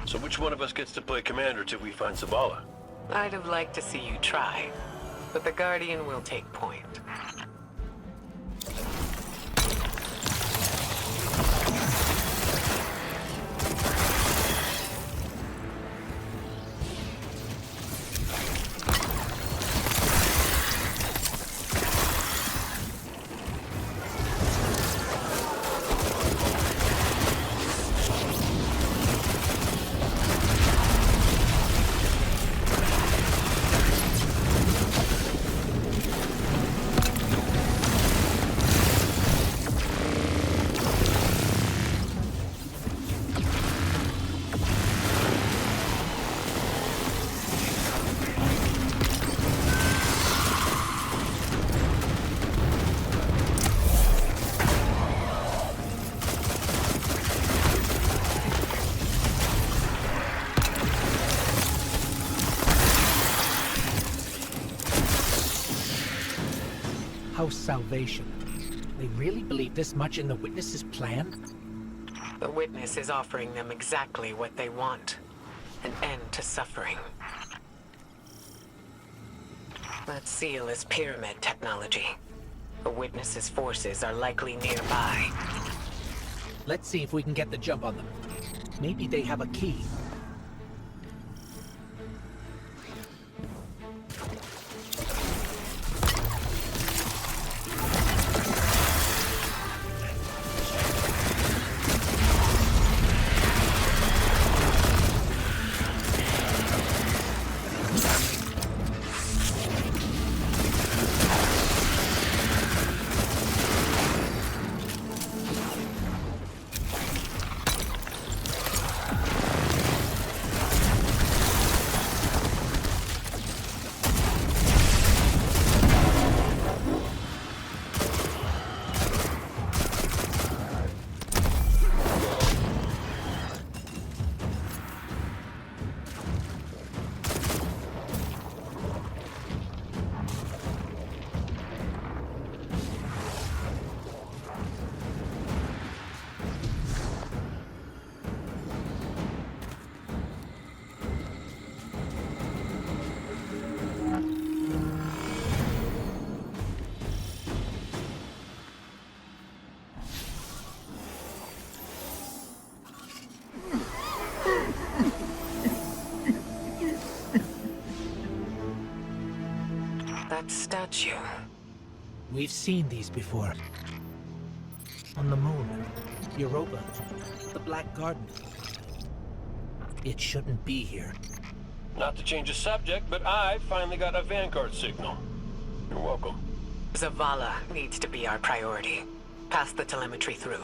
So which one of us gets to play commander till we find Zavala? I'd have liked to see you try, but the Guardian will take point. Crow's salvation. They really believe this much in the Witness's plan? The Witness is offering them exactly what they want. An end to suffering. That seal is pyramid technology. The Witness's forces are likely nearby. Let's see if we can get the jump on them. Maybe they have a key. That statue. We've seen these before. On the moon, Europa, the Black Garden. It shouldn't be here. Not to change the subject, but I finally got a Vanguard signal. You're welcome. Zavala needs to be our priority. Pass the telemetry through.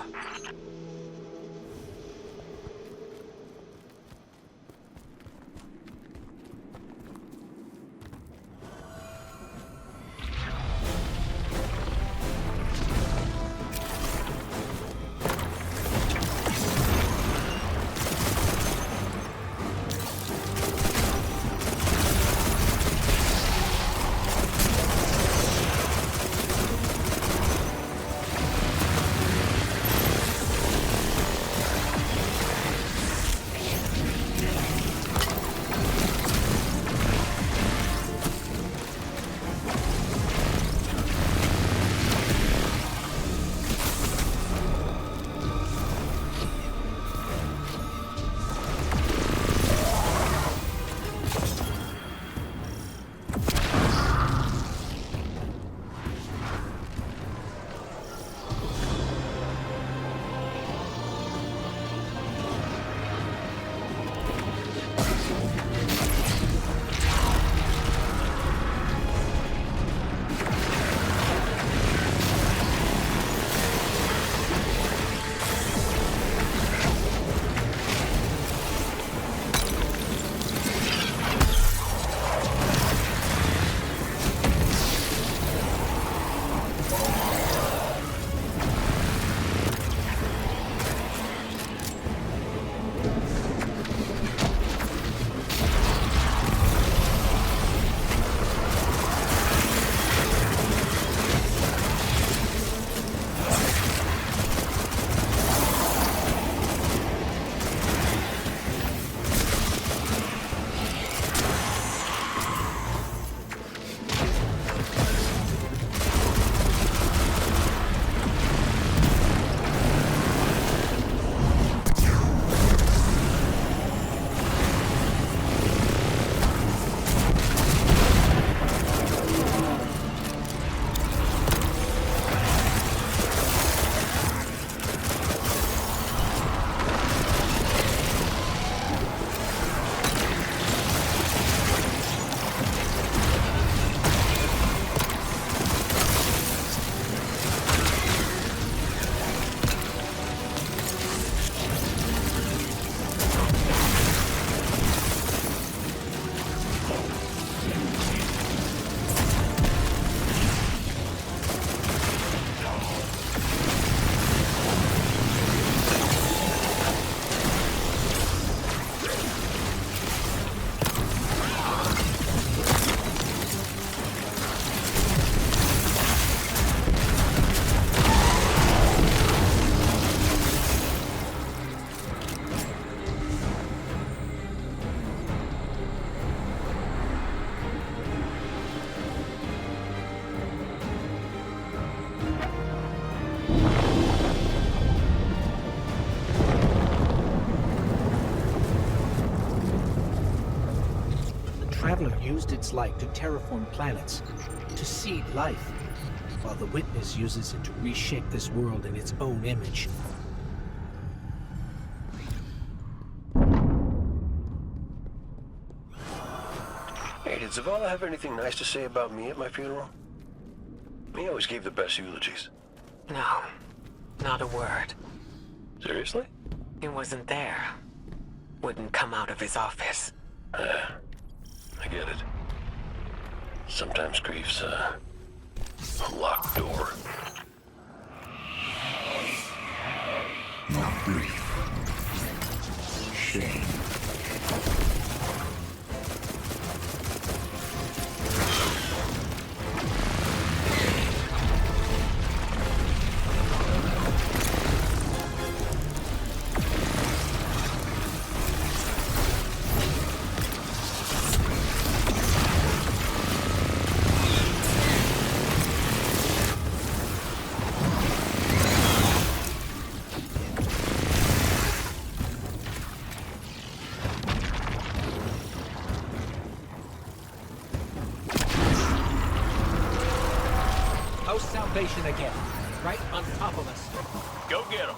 used its light to terraform planets, to seed life, while the Witness uses it to reshape this world in its own image. Hey, did Zavala have anything nice to say about me at my funeral? He always gave the best eulogies. No, not a word. Seriously? He wasn't there. Wouldn't come out of his office. I get it. Sometimes grief's a locked door. Not grief. Shame. House Salvation again, right on top of us. Go get him.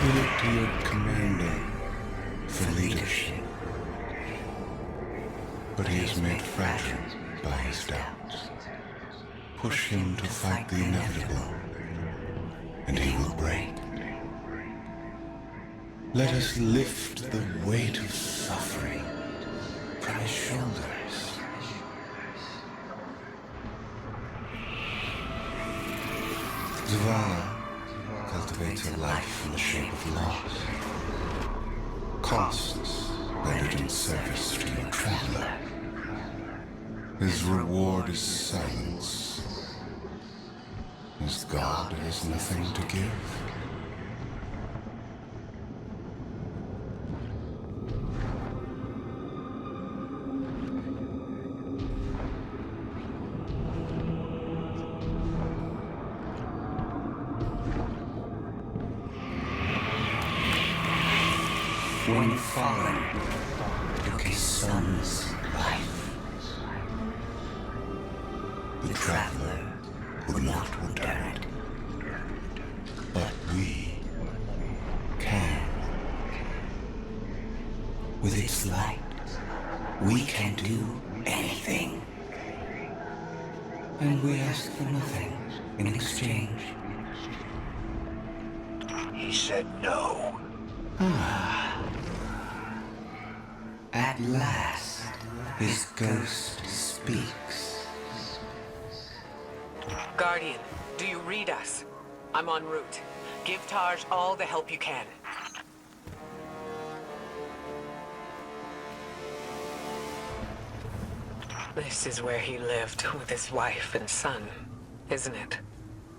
You look to your commander for leadership. But he is made fragile by his doubts. Push him to fight the inevitable, and he will break. Let us lift the weight of suffering from his shoulders. Zavala cultivates a life in the shape of loss. Costs rendered in service to your traveler. His reward is silence. His God has nothing to give. When fallen took his son's life, the traveler would not return it. But we can. With its light, we can do anything. And we ask for nothing in exchange. He said no. At last, his ghost speaks. Guardian, do you read us? I'm en route. Give Taj all the help you can. This is where he lived with his wife and son, isn't it?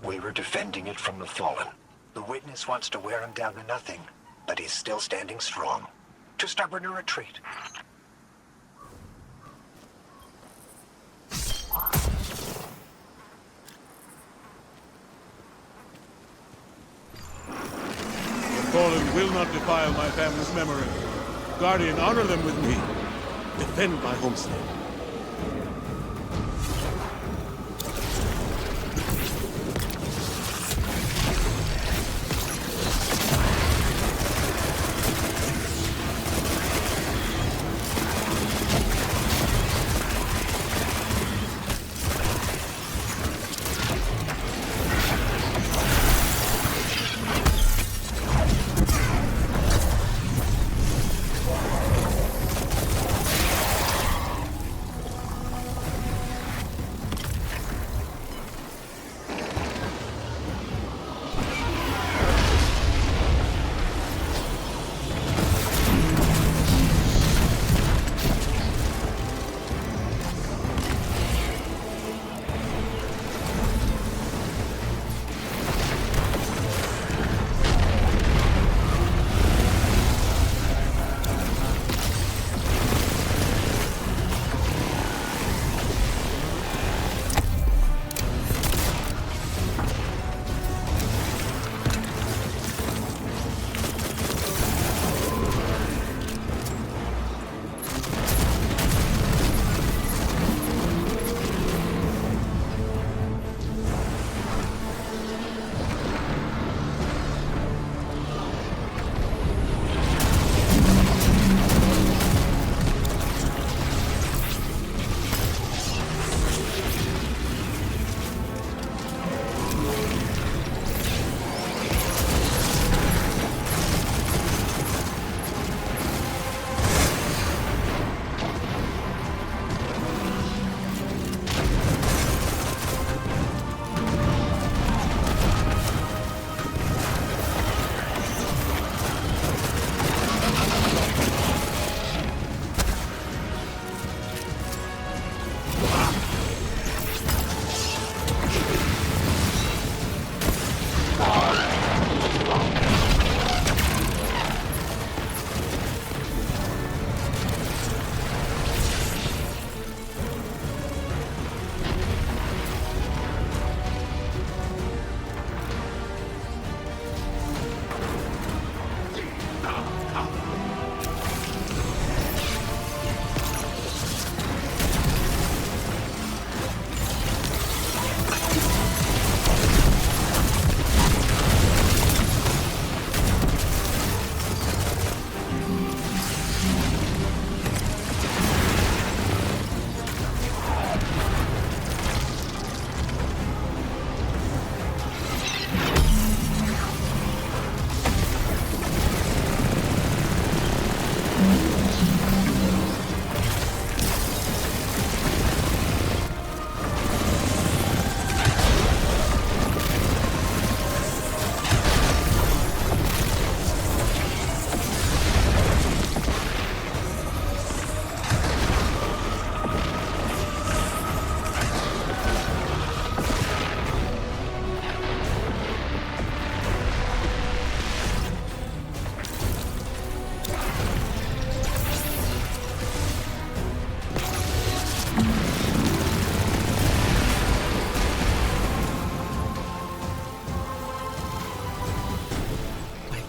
We were defending it from the fallen. The witness wants to wear him down to nothing, but he's still standing strong. Too stubborn to retreat. The fallen will not defile my family's memory. Guardian, honor them with me. Defend my homestead.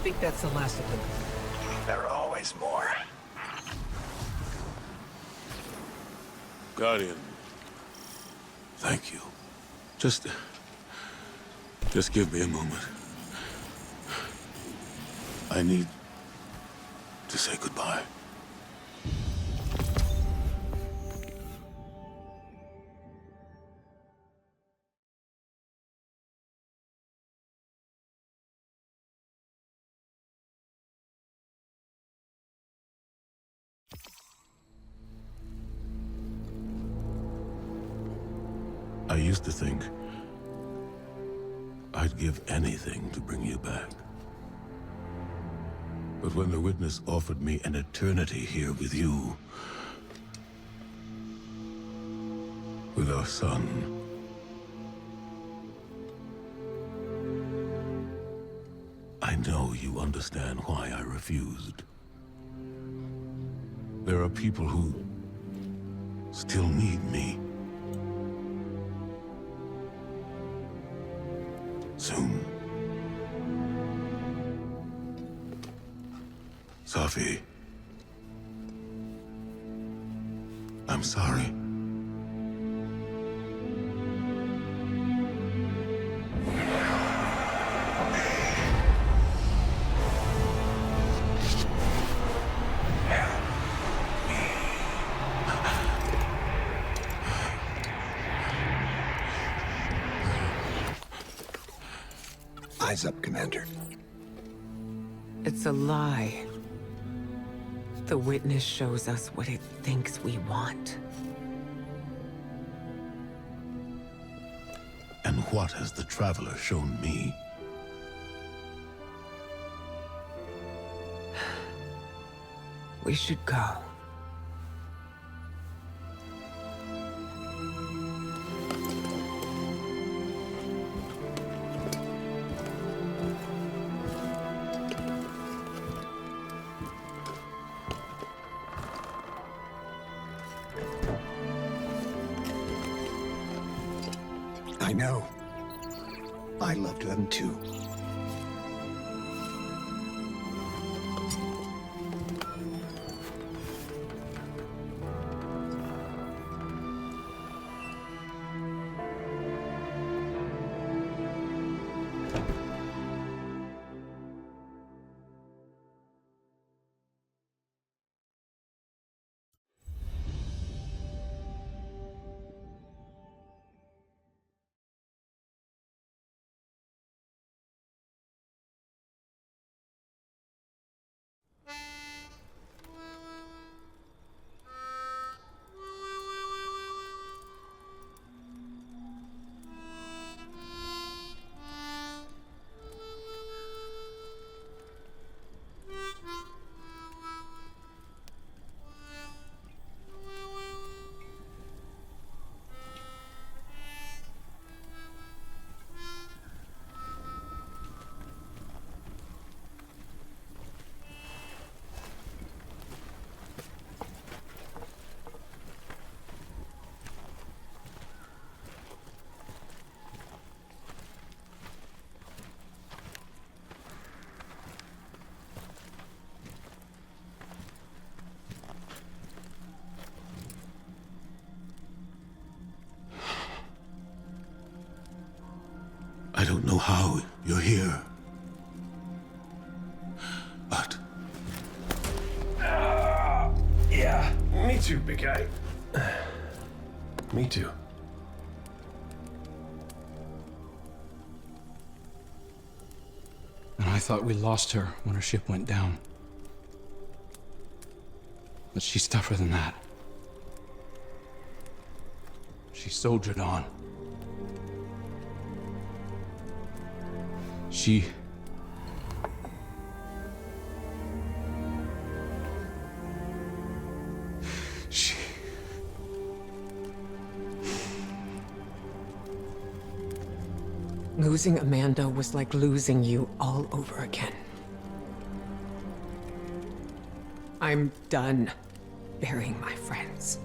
think that's the last of them. There are always more. Guardian, thank you. Just give me a moment. I need to say goodbye. I used to think I'd give anything to bring you back. But when the witness offered me an eternity here with you, with our son, I know you understand why I refused. There are people who still need me. Soon. Safi. I'm sorry. Eyes up, Commander. It's a lie. The witness shows us what it thinks we want. And what has the Traveler shown me? We should go. I know. I loved them too. I don't know how you're here, but... Yeah, me too, big guy. Me too. And I thought we lost her when her ship went down. But she's tougher than that. She soldiered on. She... Losing Amanda was like losing you all over again. I'm done burying my friends.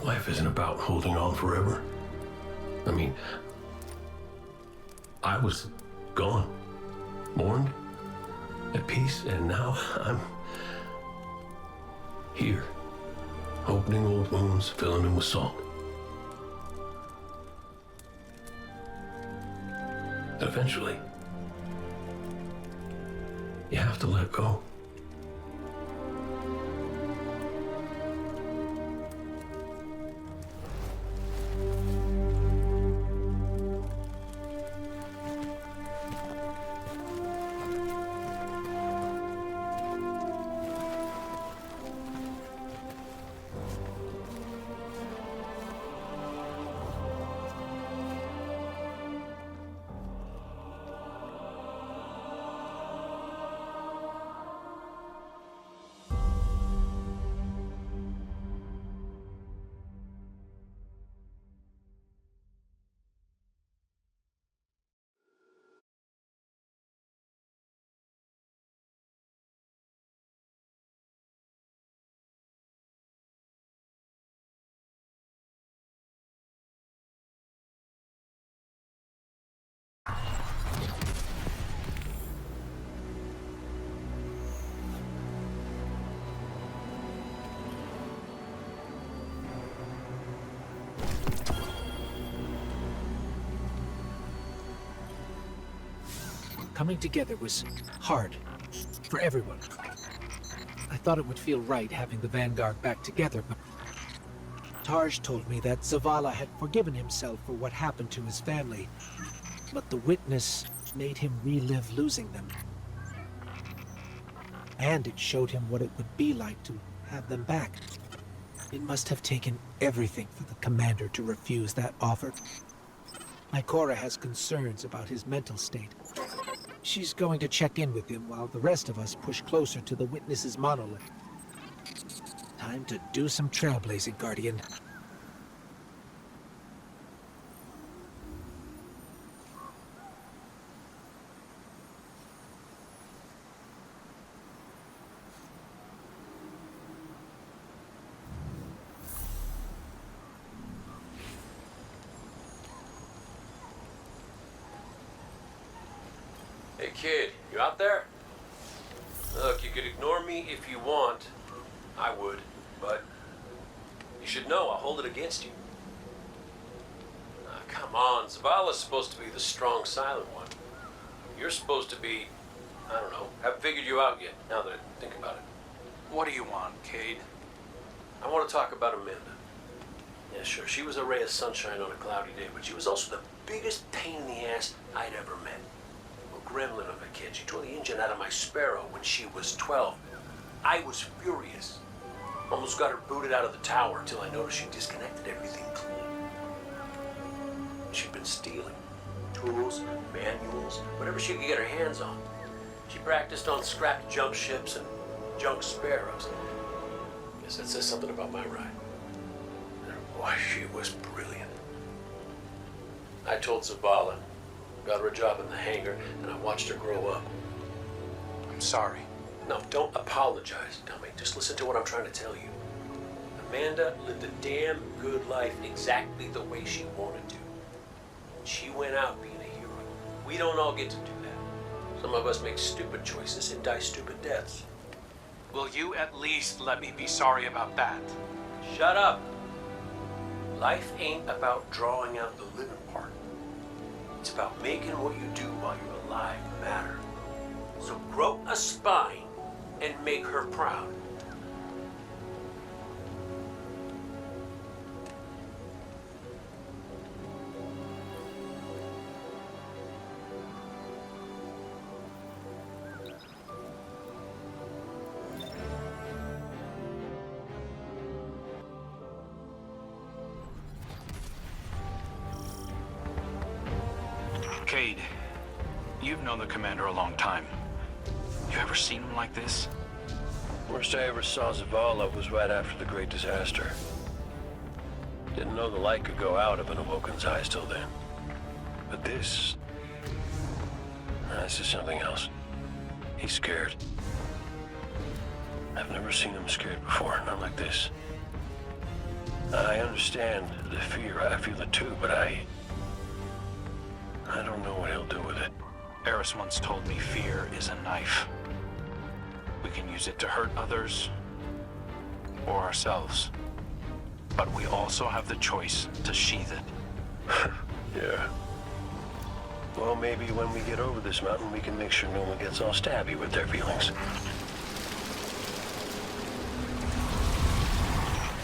Life isn't about holding on forever. I mean, I was gone, mourned, at peace, and now I'm here, opening old wounds, filling them with salt. And eventually, you have to let go. Coming together was hard for everyone. I thought it would feel right having the Vanguard back together, but Tarj told me that Zavala had forgiven himself for what happened to his family, but the witness made him relive losing them. And it showed him what it would be like to have them back. It must have taken everything for the commander to refuse that offer. My Cora has concerns about his mental state. She's going to check in with him while the rest of us push closer to the witness's monolith. Time to do some trailblazing, Guardian. Hey kid, you out there? Look, you could ignore me if you want. I would, but you should know I'll hold it against you. Come on, Zavala's supposed to be the strong, silent one. You're supposed to be, I don't know, haven't figured you out yet, now that I think about it. What do you want, Cade? I want to talk about Amanda. Yeah, sure, she was a ray of sunshine on a cloudy day, but she was also the biggest pain in the ass I'd ever met. Gremlin of a kid. She tore the engine out of my Sparrow when she was 12. I was furious. Almost got her booted out of the tower until I noticed she disconnected everything clean. She'd been stealing tools, manuals, whatever she could get her hands on. She practiced on scrapped jump ships and junk Sparrows. Guess that says something about my ride. And boy, she was brilliant. I told Zavala, got her a job in the hangar, and I watched her grow up. I'm sorry. No, don't apologize, dummy. Just listen to what I'm trying to tell you. Amanda lived a damn good life exactly the way she wanted to. She went out being a hero. We don't all get to do that. Some of us make stupid choices and die stupid deaths. Will you at least let me be sorry about that? Shut up. Life ain't about drawing out the living part. It's about making what you do while you're alive matter. So grow a spine and make her proud. Cade, you've known the commander a long time. You ever seen him like this? Worst I ever saw Zavala was right after the Great Disaster. Didn't know the light could go out of an Awoken's eyes till then. But this is something else. He's scared. I've never seen him scared before, not like this. I understand the fear, I feel it too, but I don't know what he'll do Eris once told me fear is a knife. We can use it to hurt others or ourselves. But we also have the choice to sheath it. Yeah. Well, maybe when we get over this mountain, we can make sure no one gets all stabby with their feelings.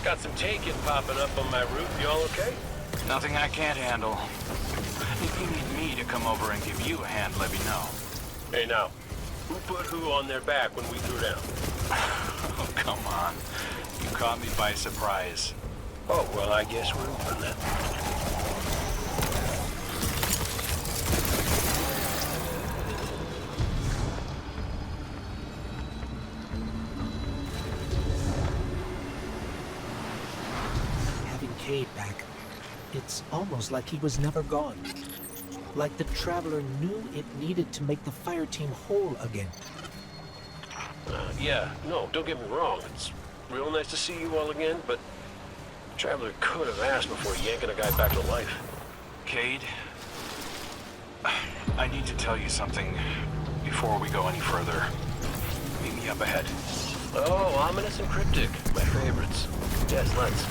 Got some taking popping up on my roof. Y'all okay? Nothing I can't handle. If you need me to come over and give you a hand, let me know. Hey, now, who put who on their back when we threw down? Oh, come on. You caught me by surprise. Oh, well, I guess we're open then. Having Cade back, it's almost like he was never gone. Like the Traveler knew it needed to make the fire team whole again. Yeah, no, don't get me wrong. It's real nice to see you all again, but Traveler could have asked before yanking a guy back to life. Cade, I need to tell you something before we go any further. Meet me up ahead. Oh, ominous and cryptic. My favorites. Yes, let's.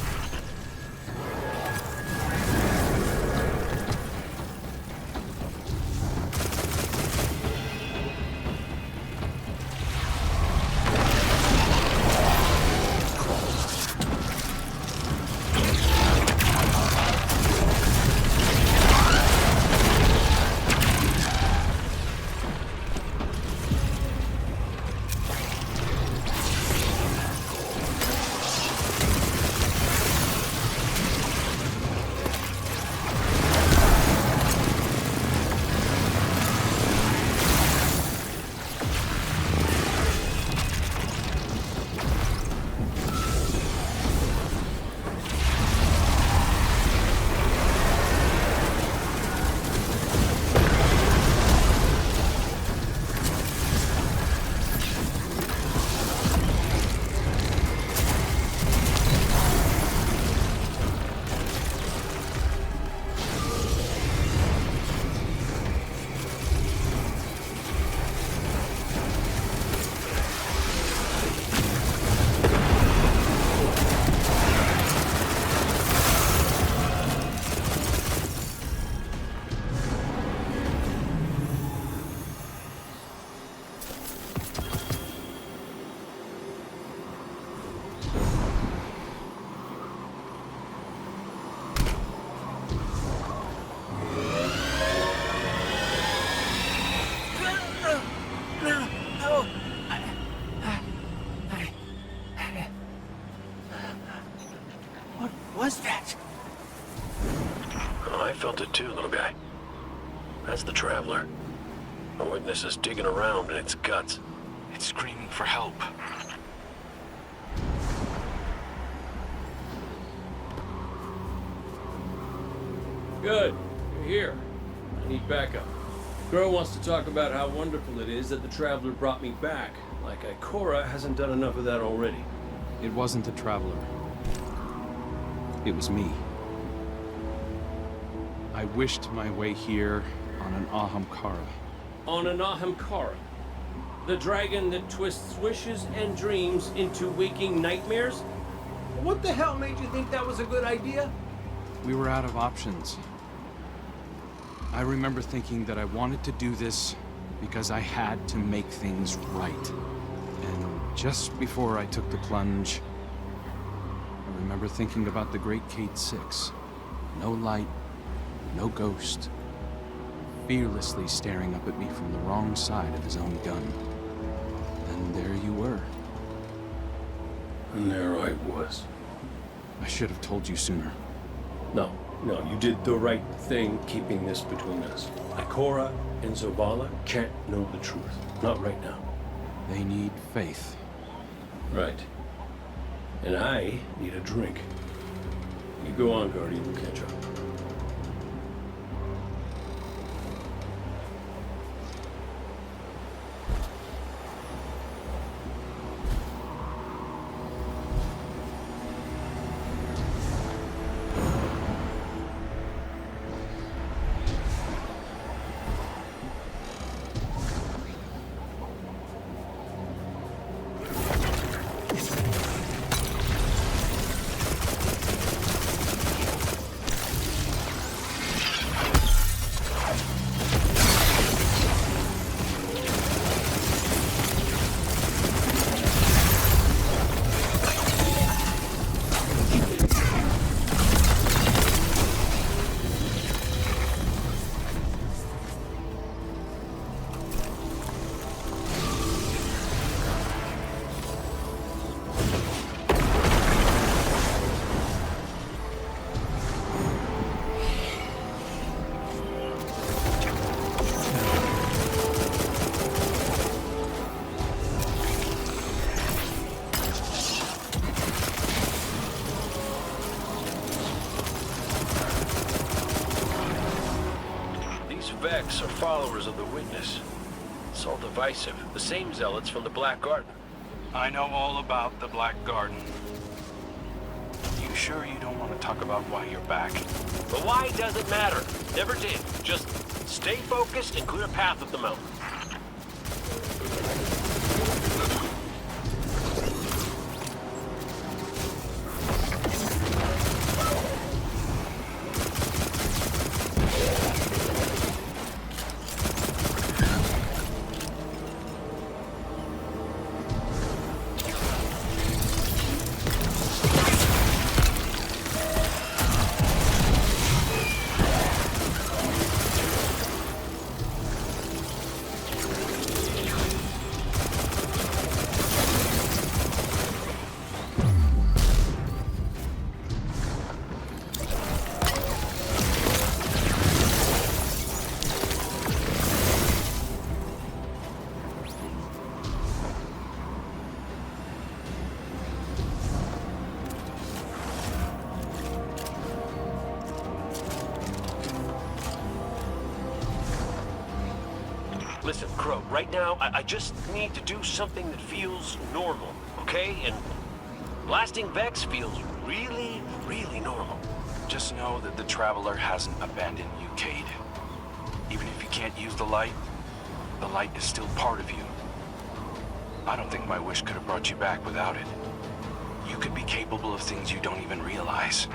Was that? Oh, I felt it too, little guy. That's the Traveler. The witness is digging around in its guts. It's screaming for help. Good. You're here. I need backup. Girl wants to talk about how wonderful it is that the Traveler brought me back. Like Ikora hasn't done enough of that already. It wasn't the Traveler. It was me. I wished my way here on an Ahamkara. On an Ahamkara, the dragon that twists wishes and dreams into waking nightmares? What the hell made you think that was a good idea? We were out of options. I remember thinking that I wanted to do this because I had to make things right. And just before I took the plunge, I remember thinking about the Great Cade 6. No light, no ghost. Fearlessly staring up at me from the wrong side of his own gun. And there you were. And there I was. I should have told you sooner. No, you did the right thing keeping this between us. Ikora and Zavala can't know the truth. Not right now. They need faith. Right. And I need a drink. You go on, Guardian, we'll catch up. These Vex are followers of the Witness. It's all divisive. The same zealots from the Black Garden. I know all about the Black Garden. You sure you don't want to talk about why you're back? The why doesn't matter. Never did. Just stay focused and clear a path up the mountain. Listen, Crow, right now, I just need to do something that feels normal, okay? And blasting Vex feels really, really normal. Just know that the Traveler hasn't abandoned you, Cade. Even if you can't use the light is still part of you. I don't think my wish could have brought you back without it. You could be capable of things you don't even realize.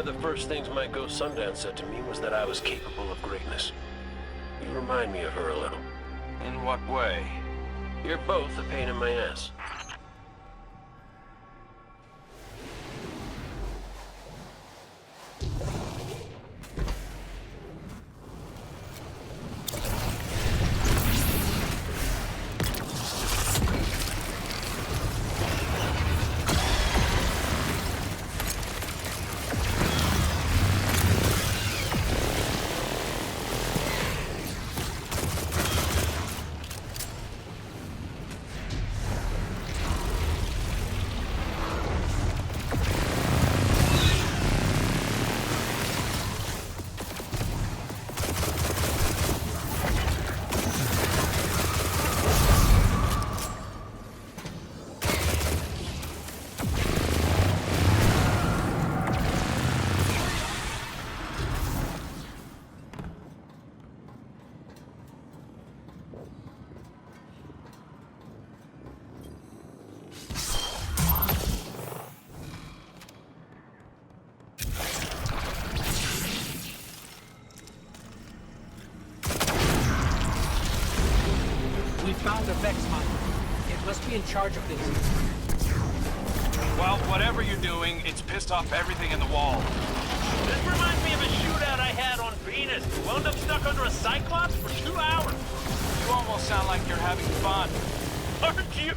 the first things my ghost Sundance said to me was that I was capable of greatness. You remind me of her a little. In what way? You're both a pain in my ass. We found a Vex mine. It must be in charge of this. Well, whatever you're doing, it's pissed off everything in the wall. This reminds me of a shootout I had on Venus. Wound up stuck under a Cyclops for 2 hours. You almost sound like you're having fun. Aren't you?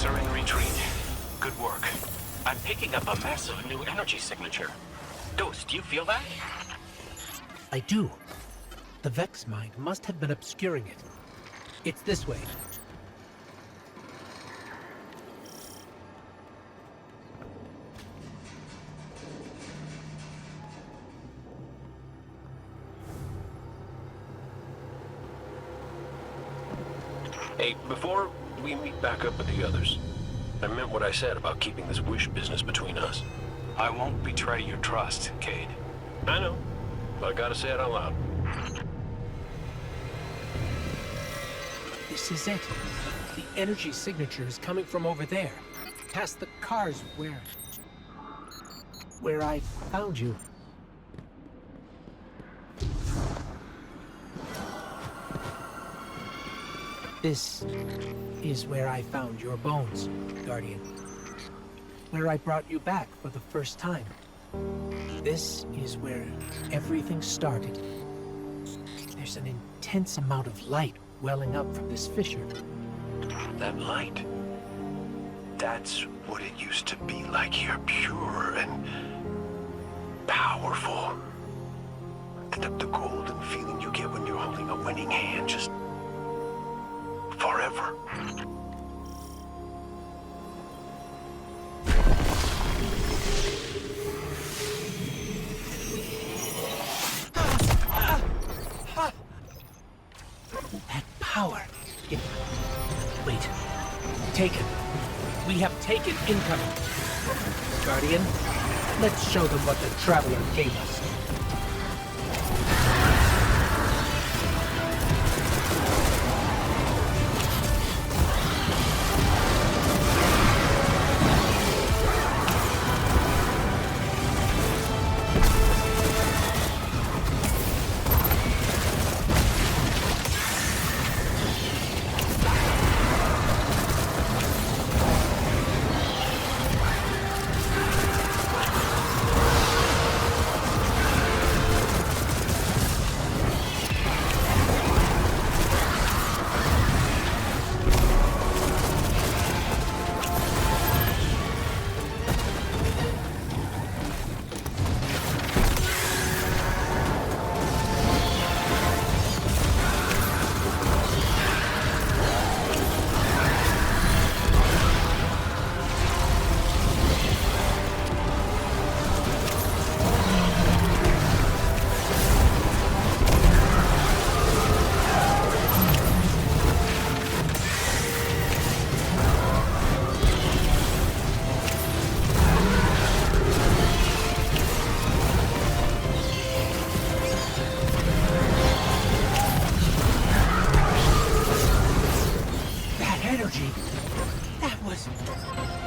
Are in retreat. Good work. I'm picking up a massive new energy signature. Ghost, you feel that? I do. The Vex mind must have been obscuring it. It's this way. Hey, before we meet back up with the others, I meant what I said about keeping this wish business between us. I won't betray your trust, Cade. I know, but I gotta say it out loud. This is it. The energy signature is coming from over there, past the cars where I found you. This is where I found your bones, Guardian. Where I brought you back for the first time. This is where everything started. There's an intense amount of light welling up from this fissure. That light. That's what it used to be like here, pure and powerful. The golden feeling you get when you're holding a winning hand, just forever. That power. Wait. Taken. We have taken incoming. Guardian, let's show them what the Traveler gave us.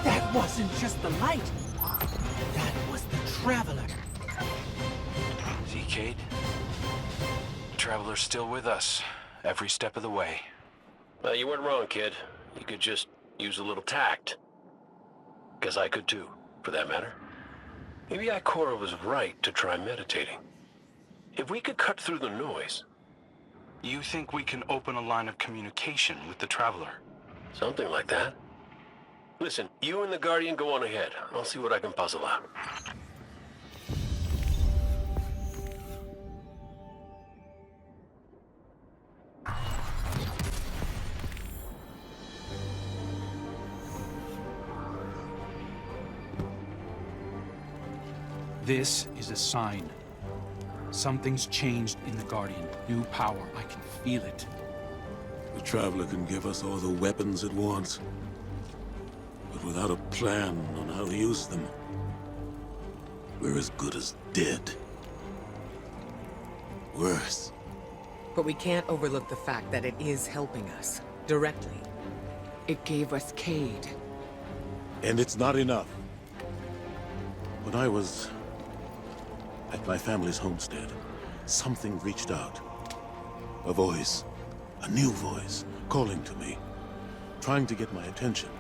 That wasn't just the light. That was the Traveler. See, Cade? The Traveler's still with us, every step of the way. Well, you weren't wrong, kid. You could just use a little tact. Guess I could too, for that matter. Maybe Ikora was right to try meditating. If we could cut through the noise... You think we can open a line of communication with the Traveler? Something like that. Listen, you and the Guardian go on ahead. I'll see what I can puzzle out. This is a sign. Something's changed in the Guardian. New power. I can feel it. The Traveler can give us all the weapons it wants. But without a plan on how to use them, we're as good as dead. Worse. But we can't overlook the fact that it is helping us. Directly. It gave us Cade. And it's not enough. When I was at my family's homestead, something reached out. A voice. A new voice. Calling to me. Trying to get my attention.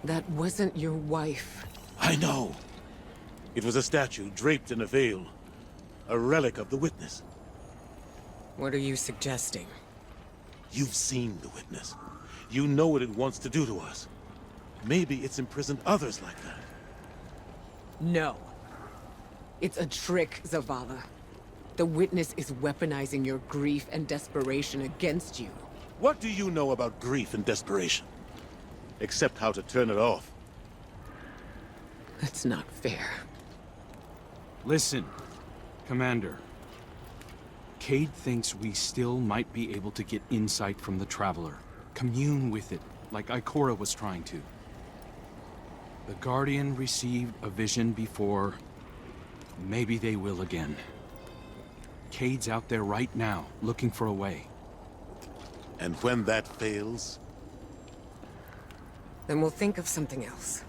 That wasn't your wife. I know. It was a statue draped in a veil. A relic of the Witness. What are you suggesting? You've seen the Witness. You know what it wants to do to us. Maybe it's imprisoned others like that. No. It's a trick, Zavala. The Witness is weaponizing your grief and desperation against you. What do you know about grief and desperation? Except how to turn it off. That's not fair. Listen, Commander. Cade thinks we still might be able to get insight from the Traveler. Commune with it, like Ikora was trying to. The Guardian received a vision before. Maybe they will again. Cade's out there right now, looking for a way. And when that fails? Then we'll think of something else.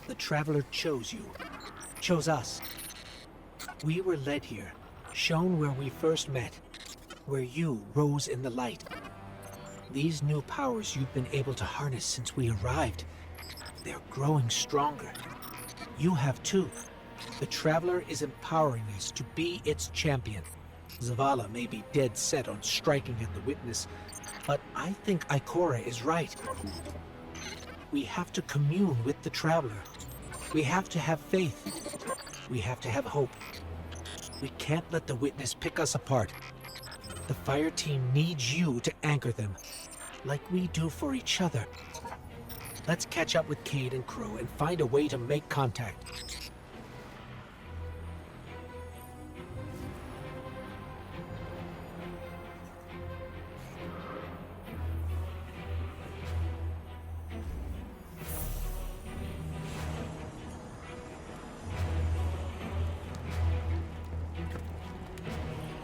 The Traveler chose you, chose us. We were led here, shown where we first met, where you rose in the light. These new powers you've been able to harness since we arrived, they're growing stronger. You have too. The Traveler is empowering us to be its champion. Zavala may be dead set on striking at the Witness, but I think Ikora is right. We have to commune with the Traveler. We have to have faith. We have to have hope. We can't let the Witness pick us apart. The fire team needs you to anchor them, like we do for each other. Let's catch up with Cade and Crow and find a way to make contact.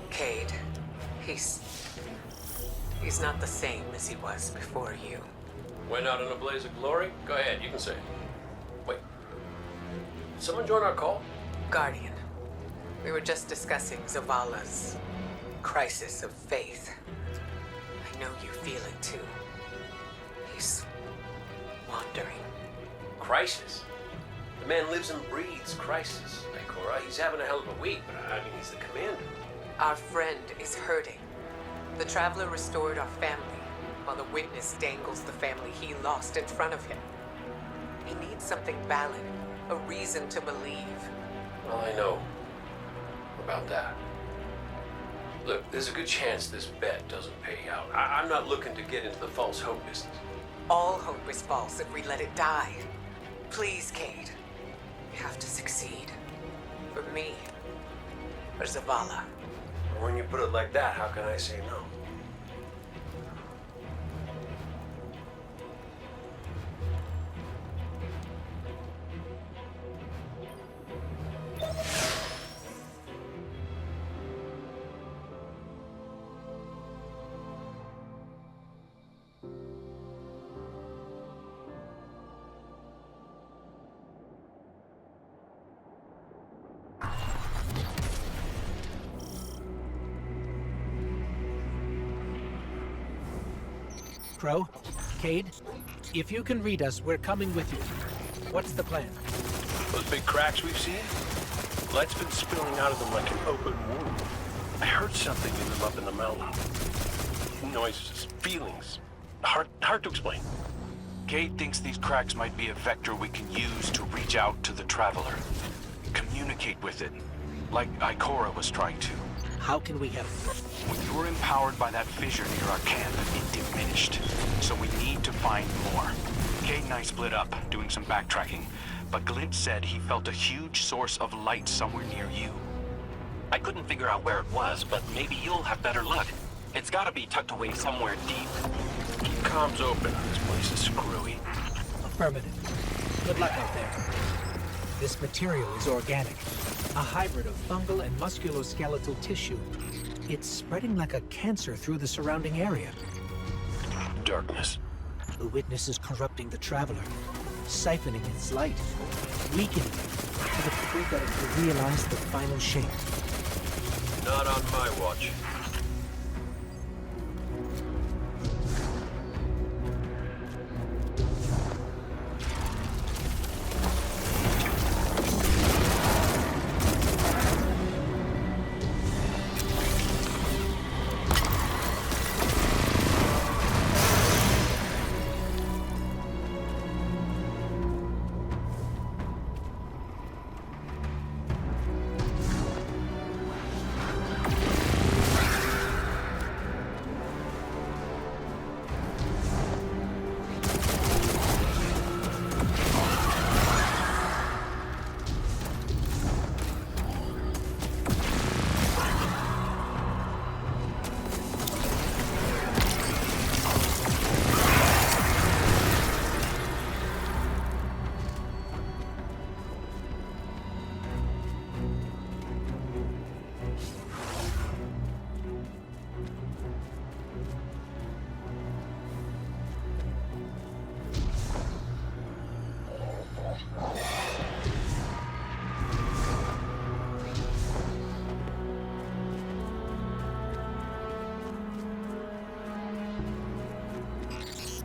Cade, he's not the same as he was before you. Went out in a blaze of glory? Go ahead, you can say it. Wait. Did someone join our call? Guardian, we were just discussing Zavala's crisis of faith. I know you feel it too. He's wandering. Crisis? The man lives and breathes crisis, Ikora. He's having a hell of a week, but I mean, he's the commander. Our friend is hurting. The Traveler restored our family, while the Witness dangles the family he lost in front of him. He needs something valid, a reason to believe. Well, I know about that. Look, there's a good chance this bet doesn't pay out. I'm not looking to get into the false hope business. All hope is false if we let it die. Please, Cade. We have to succeed. For me. For Zavala. When you put it like that, how can I say no? Crow, Cade, if you can read us, we're coming with you. What's the plan? Those big cracks we've seen? Light's been spilling out of them like an open wound. I heard something in them up in the mountain. Noises, feelings. Hard to explain. Cade thinks these cracks might be a vector we can use to reach out to the Traveler. Communicate with it, like Ikora was trying to. How can we help? When you were empowered by that fissure near our camp, it diminished. So we need to find more. Cade and I split up, doing some backtracking, but Glint said he felt a huge source of light somewhere near you. I couldn't figure out where it was, but maybe you'll have better luck. It's gotta be tucked away somewhere deep. Keep comms open. This place is screwy. Affirmative. Good luck out there. This material is organic. A hybrid of fungal and musculoskeletal tissue. It's spreading like a cancer through the surrounding area. Darkness. The Witness is corrupting the Traveler, siphoning its light, weakening it, to the point that it will realize the final shape. Not on my watch.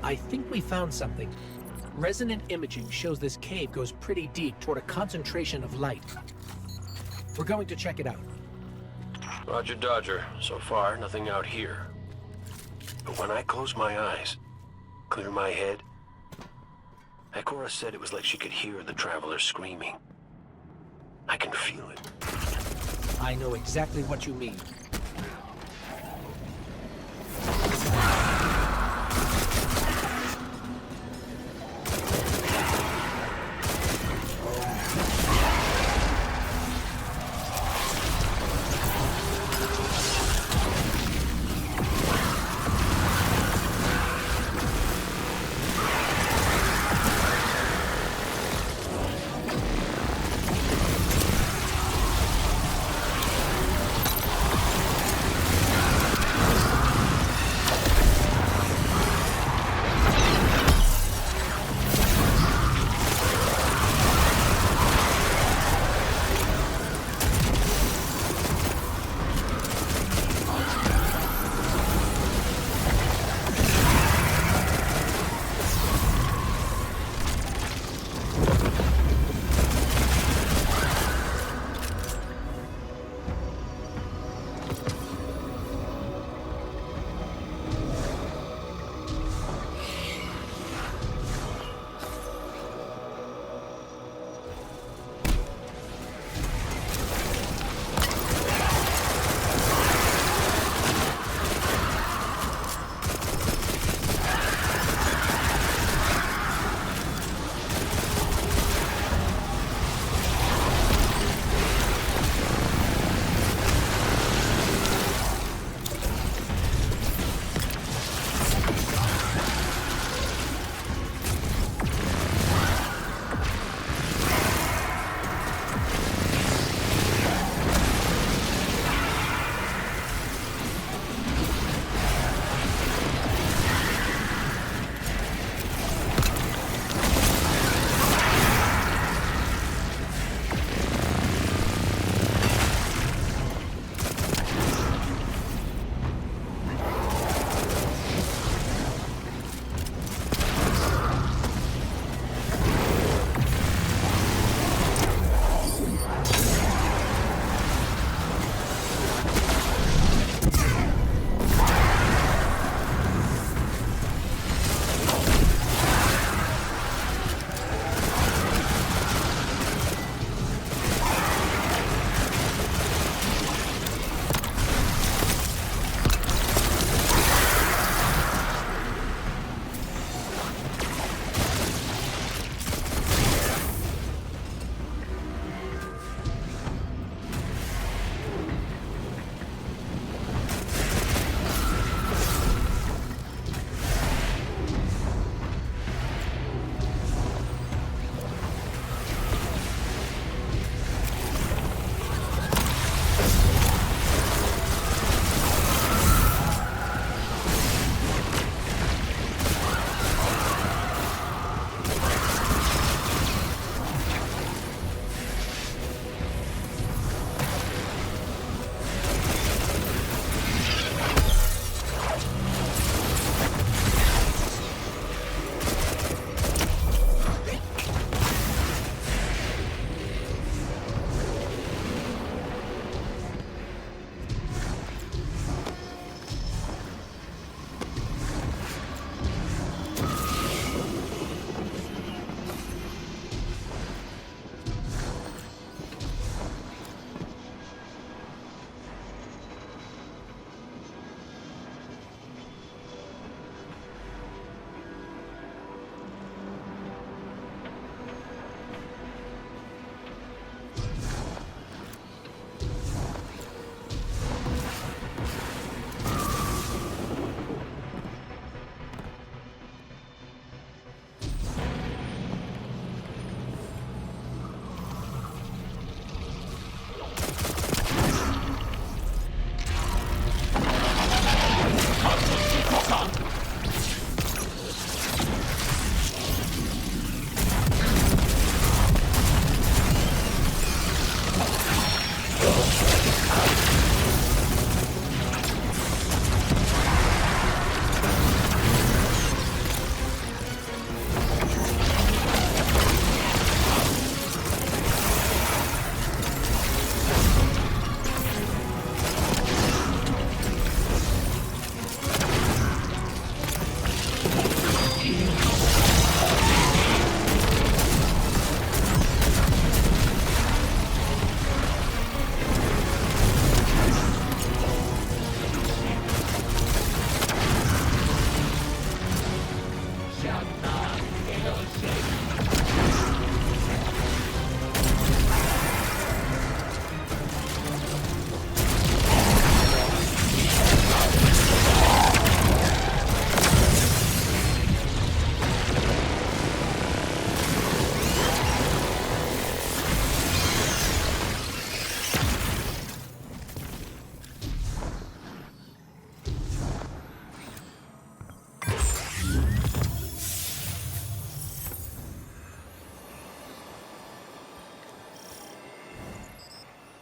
I think we found something. Resonant imaging shows this cave goes pretty deep toward a concentration of light. We're going to check it out. Roger Dodger. So far, nothing out here. But when I close my eyes, clear my head, Ikora said it was like she could hear the Traveler screaming. I can feel it. I know exactly what you mean.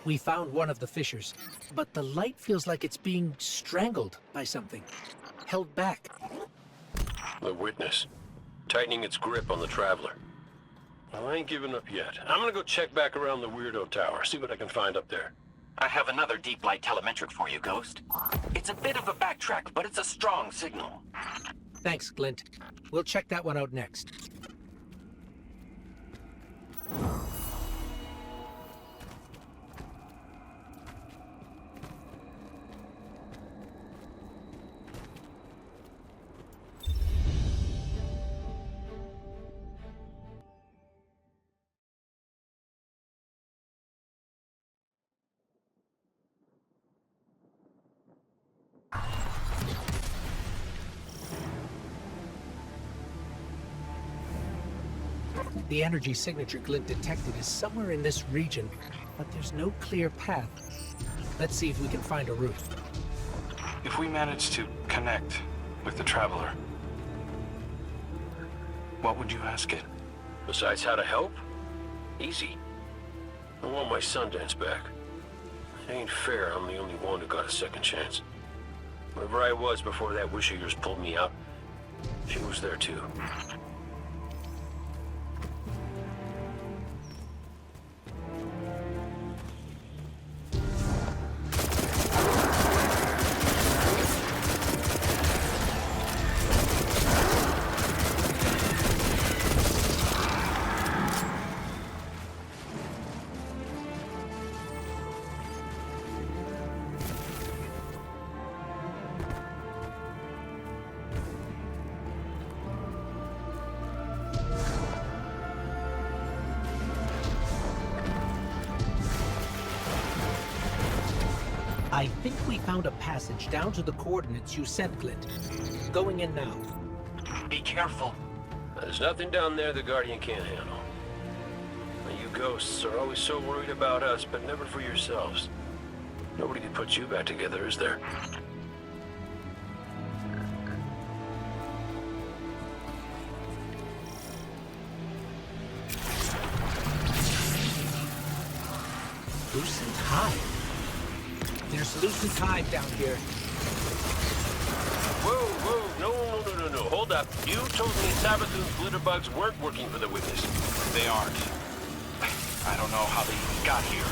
We found one of the fissures, but the light feels like it's being strangled by something. Held back. The witness. Tightening its grip on the Traveler. Well, I ain't giving up yet. I'm gonna go check back around the Weirdo Tower, see what I can find up there. I have another deep light telemetric for you, Ghost. It's a bit of a backtrack, but it's a strong signal. Thanks, Glint. We'll check that one out next. The energy signature Glint detected is somewhere in this region, but there's no clear path. Let's see if we can find a route. If we manage to connect with the Traveler, what would you ask it? Besides how to help? Easy. I want my Sundance back. It ain't fair I'm the only one who got a second chance. Wherever I was before that wish of yours pulled me out, she was there too. I think we found a passage down to the coordinates you sent, Glint. Going in now. Be careful. There's nothing down there the Guardian can't handle. You ghosts are always so worried about us, but never for yourselves. Nobody can put you back together, is there? Lucent Hive. There's Lucent Hive down here. Whoa, no. Hold up. You told me Sabathun's glitterbugs weren't working for the witness. They aren't. I don't know how they even got here.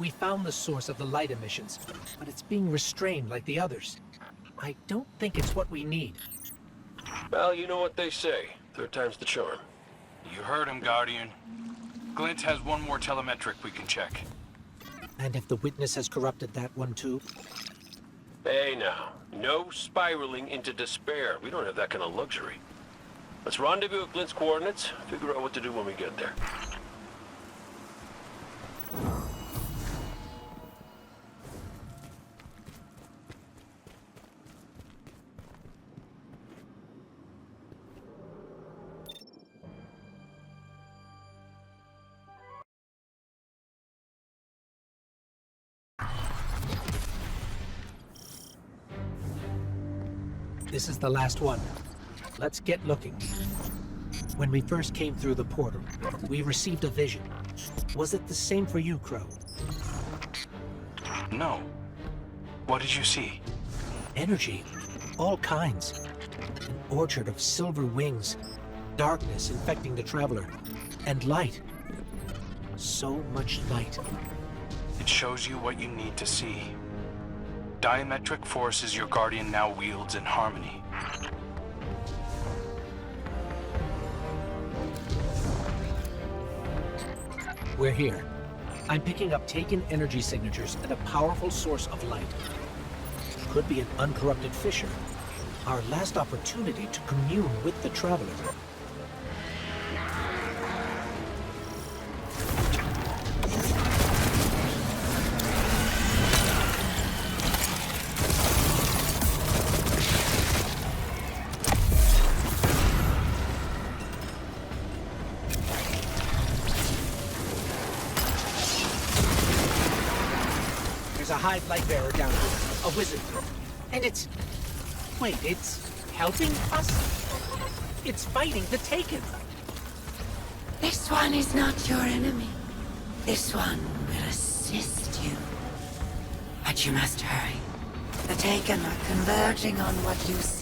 We found the source of the light emissions, but it's being restrained like the others. I don't think it's what we need. Well, you know what they say. Third time's the charm. You heard him, Guardian. Glint has one more telemetric we can check. And if the witness has corrupted that one too? Hey now, no spiraling into despair. We don't have that kind of luxury. Let's rendezvous at Glint's coordinates, figure out what to do when we get there. This is the last one. Let's get looking. When we first came through the portal, we received a vision. Was it the same for you, Crow? No. What did you see? Energy. All kinds. An orchard of silver wings. Darkness infecting the traveler. And light. So much light. It shows you what you need to see. Diametric forces your Guardian now wields in harmony. We're here. I'm picking up taken energy signatures and a powerful source of light. Could be an uncorrupted fissure. Our last opportunity to commune with the traveler. There's a Hive light bearer down here, a wizard. And it's... Wait, it's helping us? It's fighting the Taken. This one is not your enemy. This one will assist you. But you must hurry. The Taken are converging on what you seek.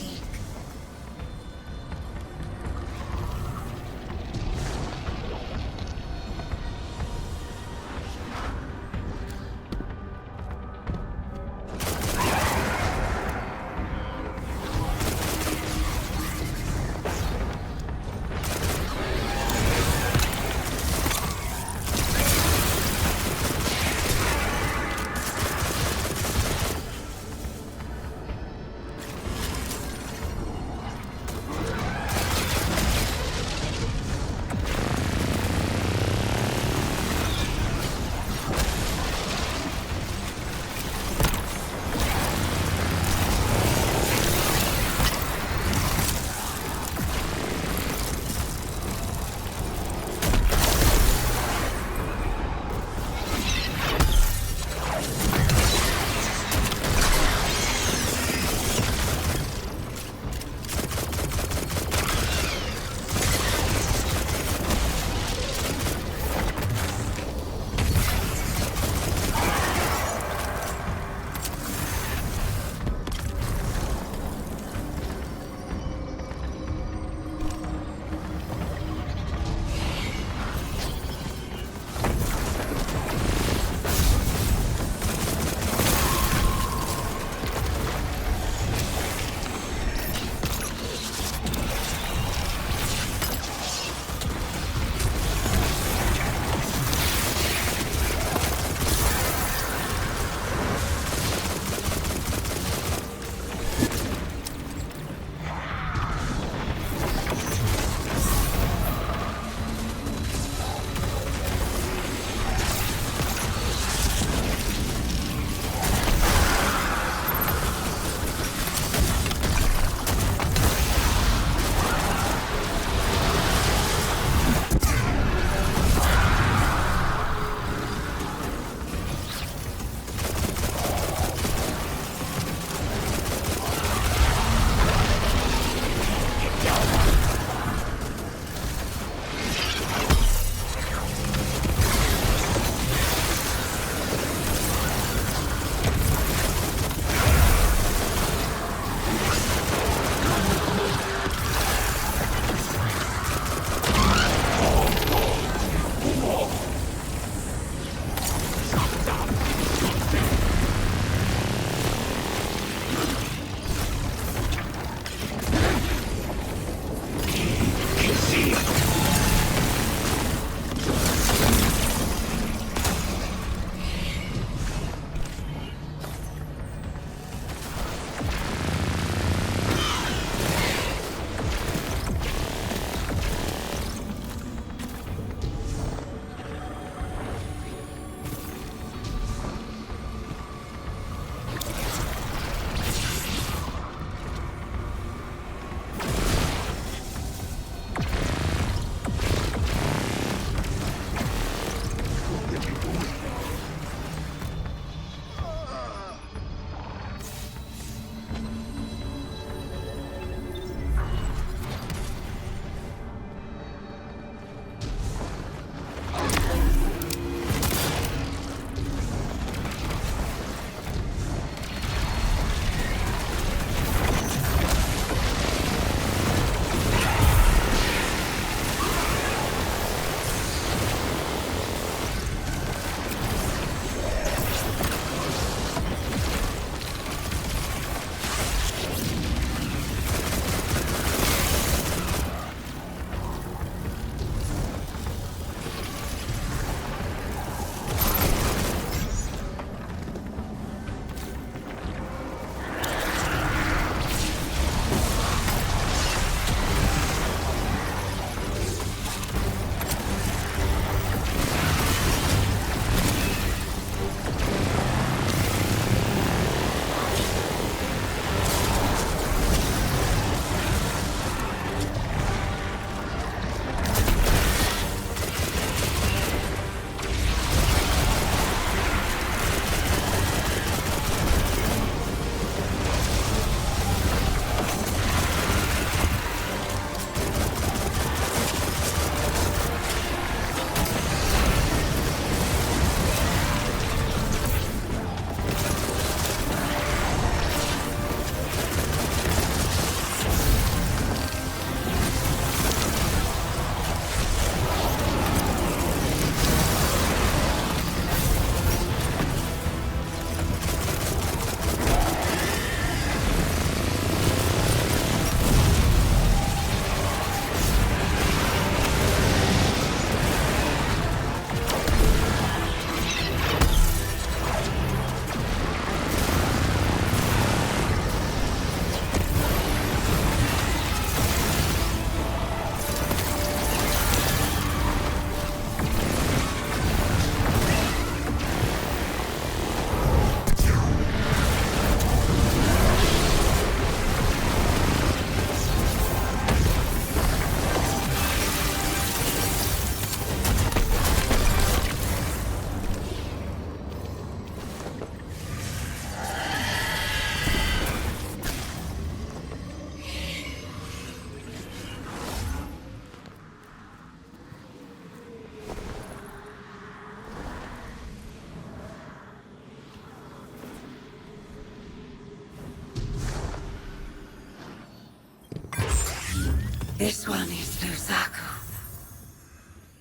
This one is Lusaku.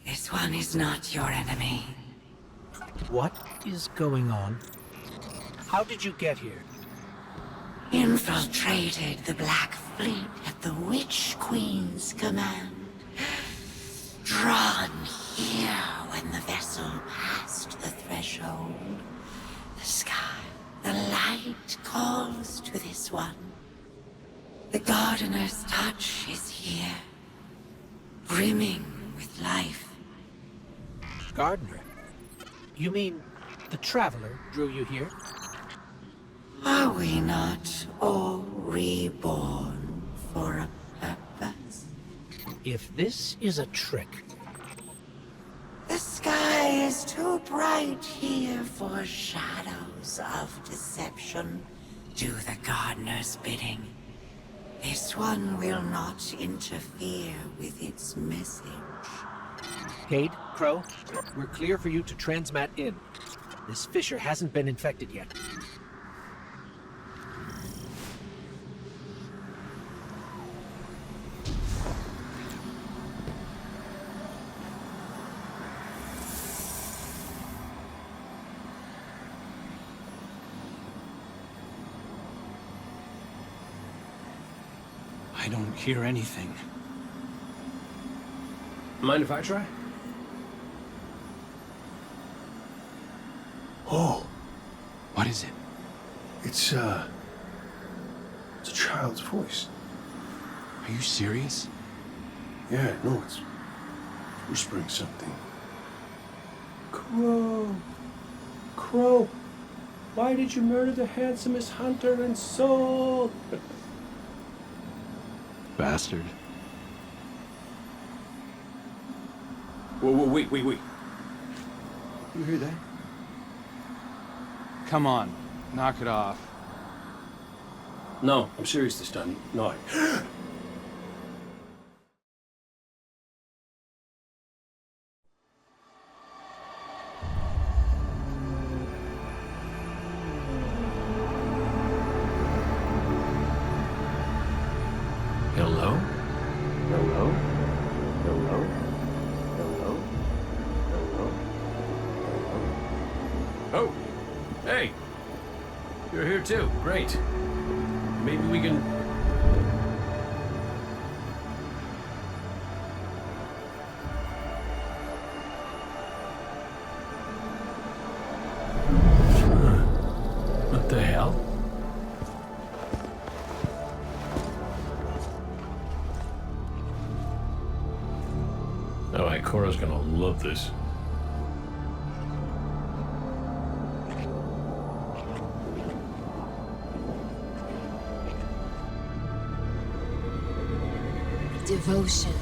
This one is not your enemy. What is going on? How did you get here? Infiltrated the Black Fleet at the Witch Queen's command. Drawn here when the vessel passed the threshold. The sky, the light calls to this one. The gardener's touch is here, brimming with life. Gardener? You mean the Traveler drew you here? Are we not all reborn for a purpose? If this is a trick... The sky is too bright here for shadows of deception. Do the gardener's bidding. This one will not interfere with its message. Cade, Crow, we're clear for you to transmat in. This fissure hasn't been infected yet. I don't hear anything. Mind if I try? Oh, What is it? it's a child's voice. Are you serious? Yeah, no, it's whispering something. Crow! Crow! Why did you murder the handsomest hunter in Seoul? Bastard. Whoa, wait. You hear that? Come on, knock it off. No, I'm serious this time. No, Hello? Hello? Hello? Hello? Hello? Oh! Hey! You're here too. Great. Maybe we can... What the hell? Oh, Ikora's gonna love this. Devotion.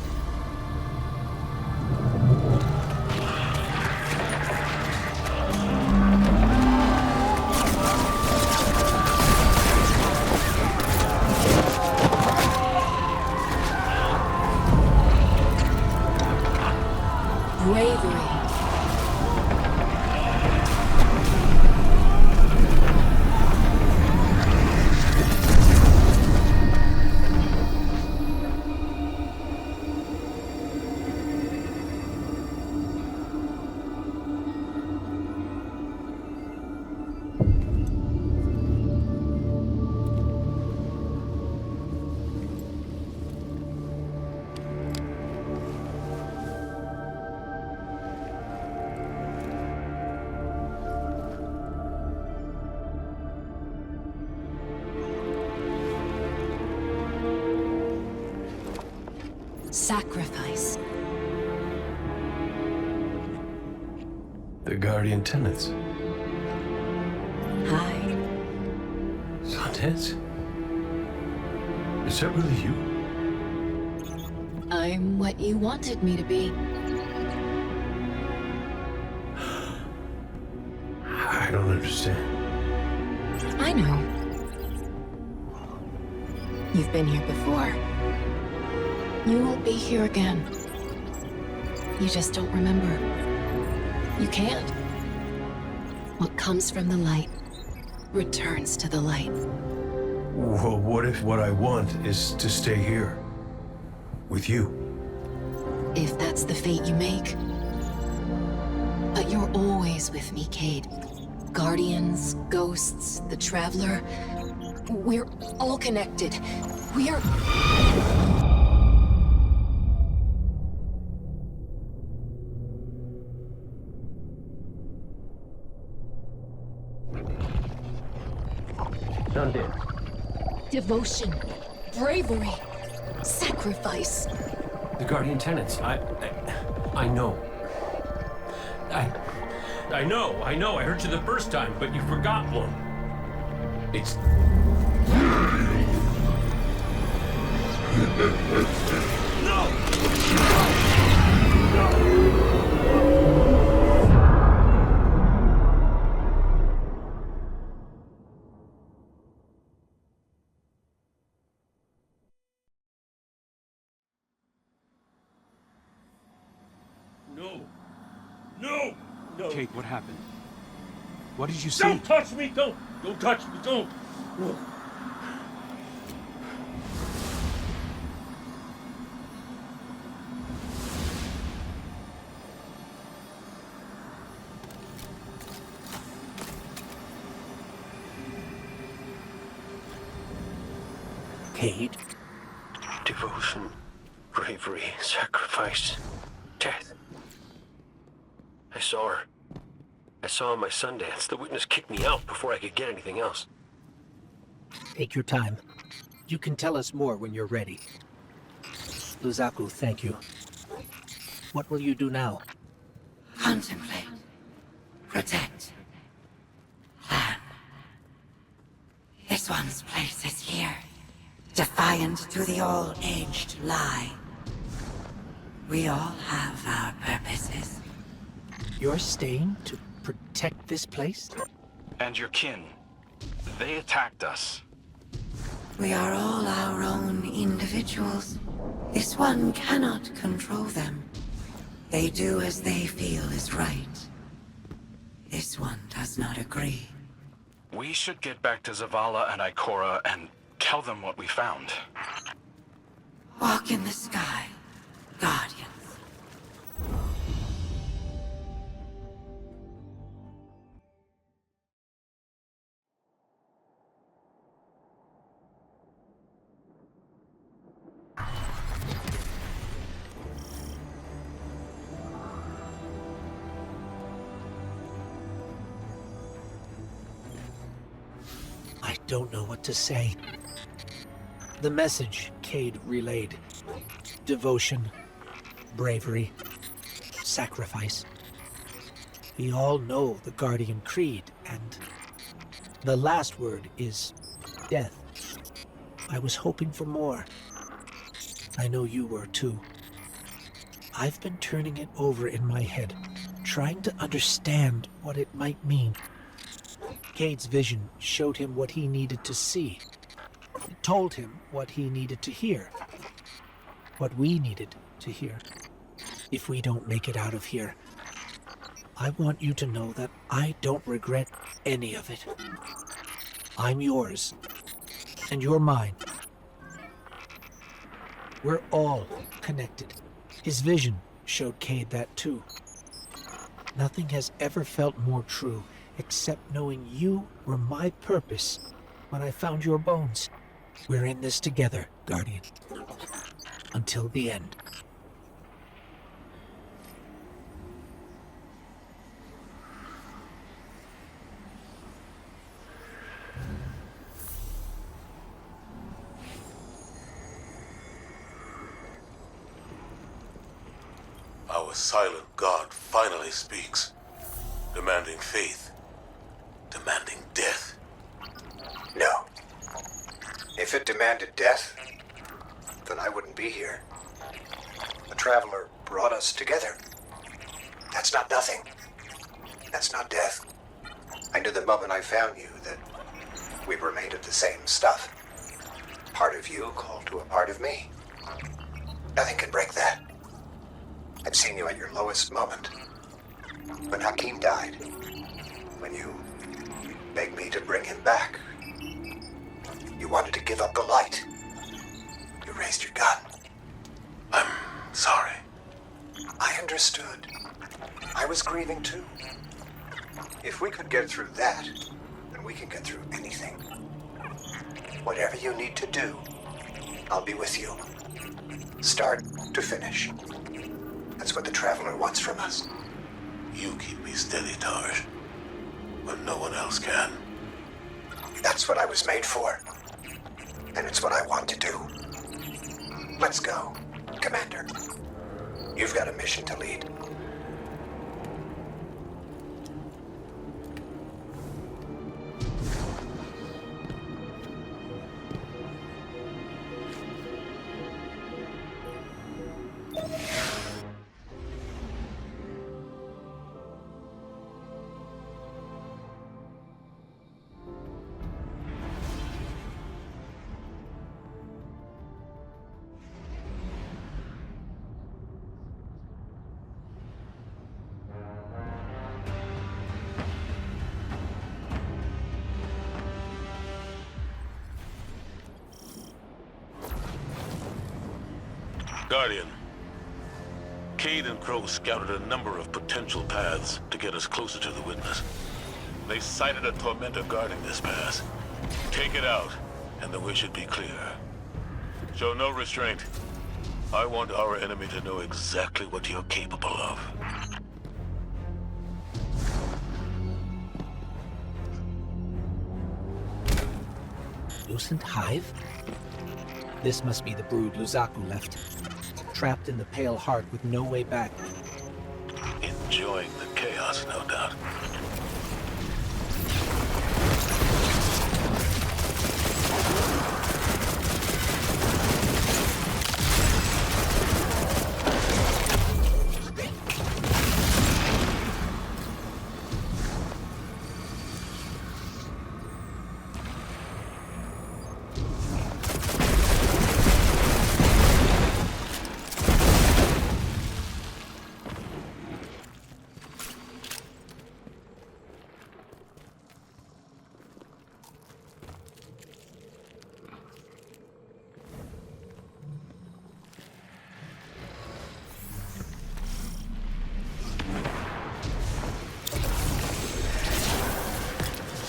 Bravery. Sacrifice. The Guardian tenants. Hi. Sundance? Is that really you? I'm what you wanted me to be. I don't understand. I know. You've been here before. You will be here again. You just don't remember. You can't. What comes from the light returns to the light. Well, what if what I want is to stay here? with you. If that's the fate you make. But you're always with me, Cade. Guardians, ghosts, the Traveler. We're all connected. We're... Sundance. Devotion, bravery, sacrifice. The Guardian tenants. I know. I know. I heard you the first time, but you forgot one. It's... No! No! Kate, what happened? What did you see? Don't touch me! Don't touch me! Don't! No. Cade? Devotion, bravery, sacrifice, death. I saw her. I saw my Sundance. The witness kicked me out before I could get anything else. Take your time. You can tell us more when you're ready. Luzaku, thank you. What will you do now? Contemplate. Protect. Plan. This one's place is here. Defiant to the all-aged lie. We all have our purposes. You're staying to protect this place? And your kin. They attacked us. We are all our own individuals. This one cannot control them. They do as they feel is right. This one does not agree. We should get back to Zavala and Ikora and tell them what we found. Walk in the sky, Guardians. I don't know what to say. The message Cade relayed. Devotion, bravery, sacrifice. We all know the Guardian Creed, and the last word is death. I was hoping for more. I know you were too. I've been turning it over in my head, trying to understand what it might mean. Cade's vision showed him what he needed to see, told him what he needed to hear, what we needed to hear. If we don't make it out of here, I want you to know that I don't regret any of it. I'm yours, and you're mine. We're all connected. His vision showed Cade that too. Nothing has ever felt more true, except knowing you were my purpose when I found your bones. We're in this together, Guardian. Until the end. Our silent God finally speaks, demanding faith, demanding death. No. If it demanded death, then I wouldn't be here. The Traveler brought us together. That's not nothing. That's not death. I knew the moment I found you that we were made of the same stuff. Part of you called to a part of me. Nothing can break that. I've seen you at your lowest moment. When Hakim died, when you begged me to bring him back, you wanted to give up the light. You raised your gun. I understood. I was grieving too. If we could get through that, then we can get through anything. Whatever you need to do, I'll be with you. Start to finish. That's what the Traveler wants from us. You keep me steady, Tarj, when no one else can. That's what I was made for. And it's what I want to do. Let's go, Commander. You've got a mission to lead. Guardian, Cade and Crow scouted a number of potential paths to get us closer to the Witness. They sighted a Tormentor guarding this pass. Take it out, and the way should be clear. Show no restraint. I want our enemy to know exactly what you're capable of. Lucent Hive? This must be the brood Luzaku left. Trapped in the Pale Heart with no way back. Enjoying the chaos, no doubt.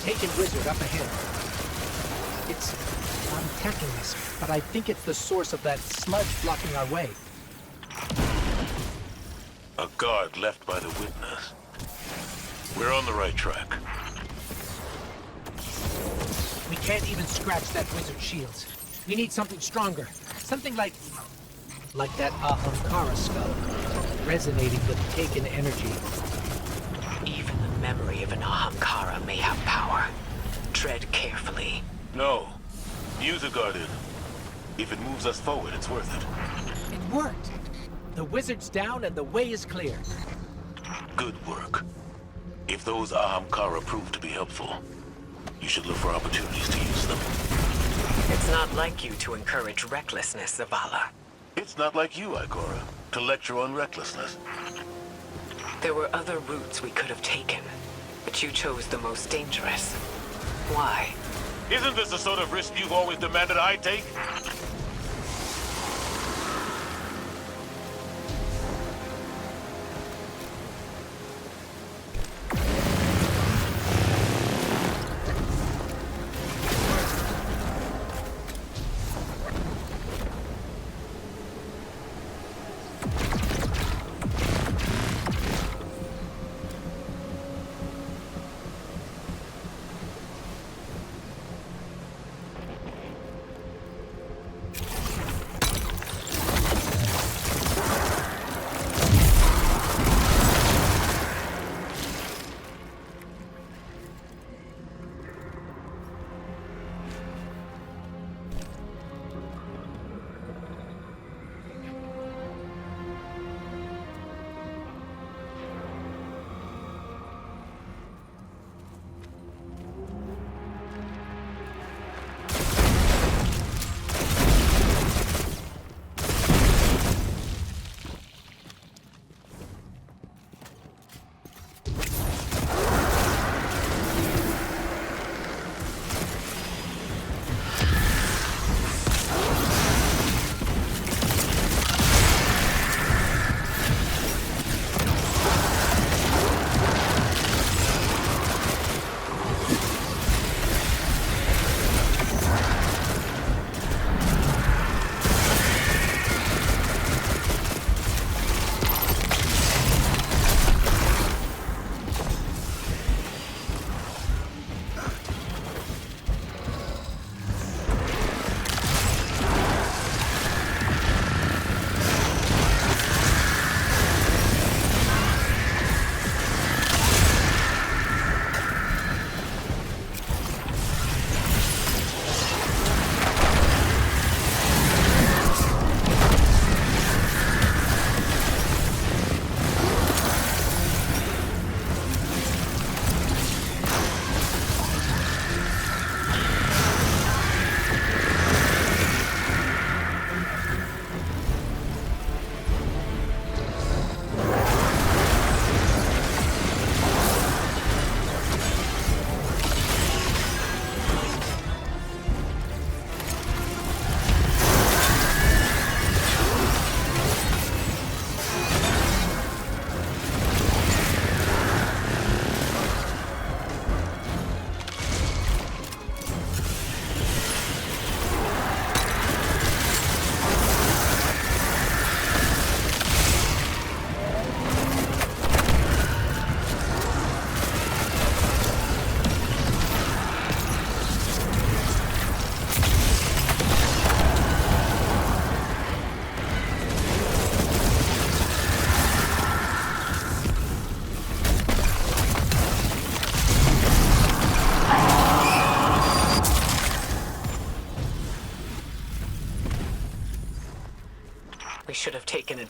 Taken wizard up ahead. It's attacking us, but I think it's the source of that sludge blocking our way. A guard left by the Witness. We're on the right track. We can't even scratch that wizard's shields. We need something stronger. Something like that Ahamkara skull, resonating with taken energy. Even the memory of an Ahamkara may have power. Tread carefully. No. Use it, Guardian. If it moves us forward, it's worth it. It worked. The wizard's down and the way is clear. Good work. If those Ahamkara prove to be helpful, you should look for opportunities to use them. It's not like you to encourage recklessness, Zavala. It's not like you, Ikora, to lecture on recklessness. There were other routes we could have taken, but you chose the most dangerous. Why? Isn't this the sort of risk you've always demanded I take?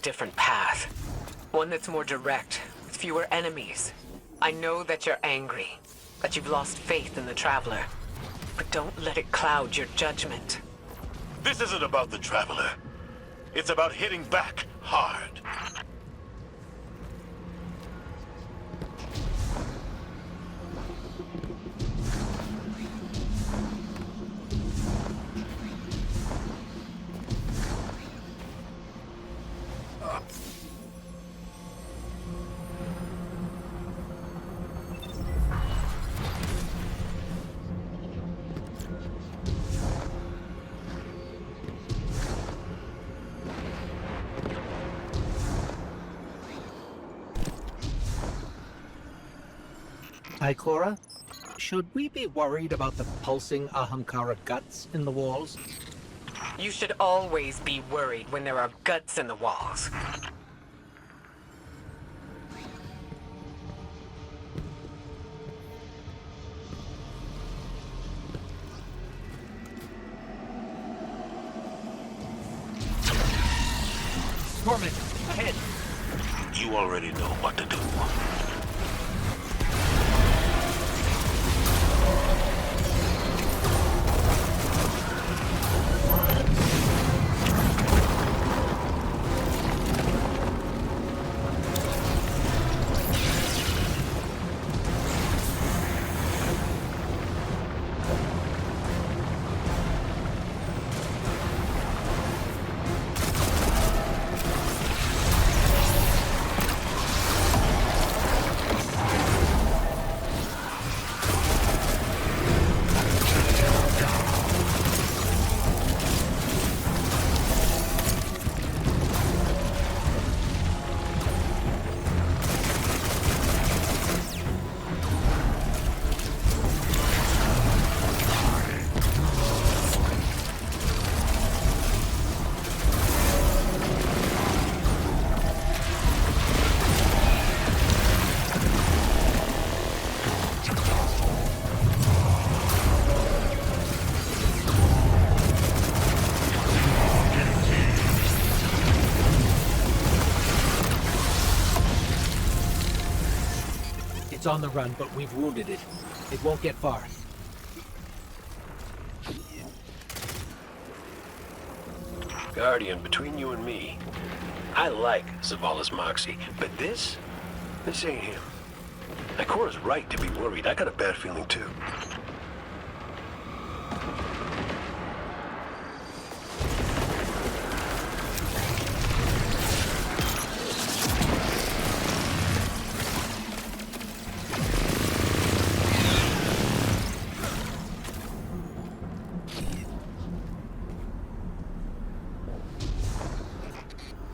different path. One that's more direct, with fewer enemies. I know that you're angry, that you've lost faith in the Traveler. But don't let it cloud your judgment. This isn't about the Traveler. It's about hitting back hard. Ikora, should we be worried about the pulsing Ahamkara guts in the walls? You should always be worried when there are guts in the walls. Torment, ahead! You already know what to do. It's on the run, but we've wounded it. It won't get far. Guardian, between you and me, I like Zavala's moxie, but this ain't him. Ikora's right to be worried. I got a bad feeling too.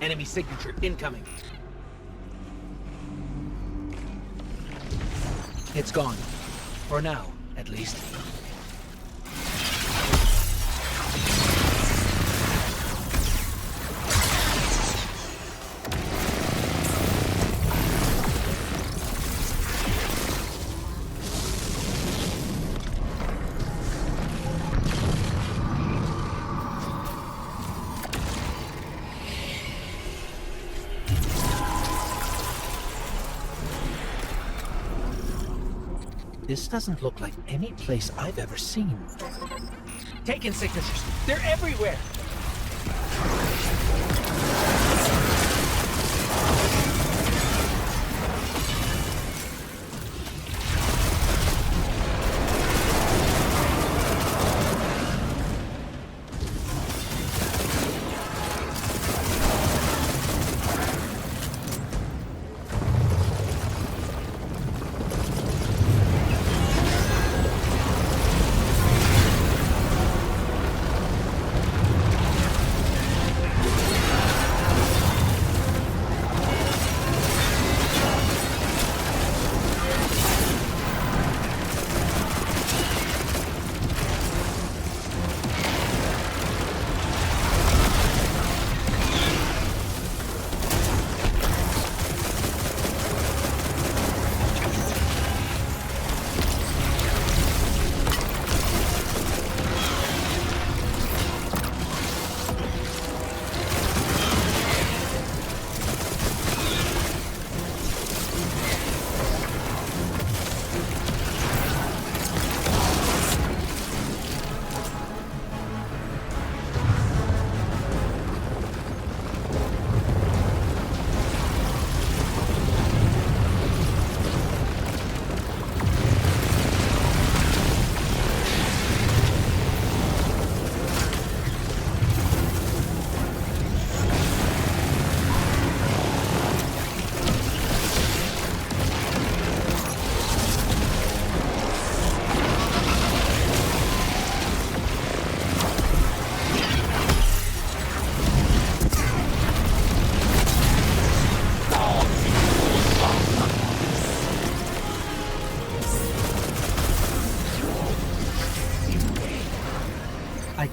Enemy signature incoming. It's gone. For now, at least. This doesn't look like any place I've ever seen. Taken signatures. They're everywhere.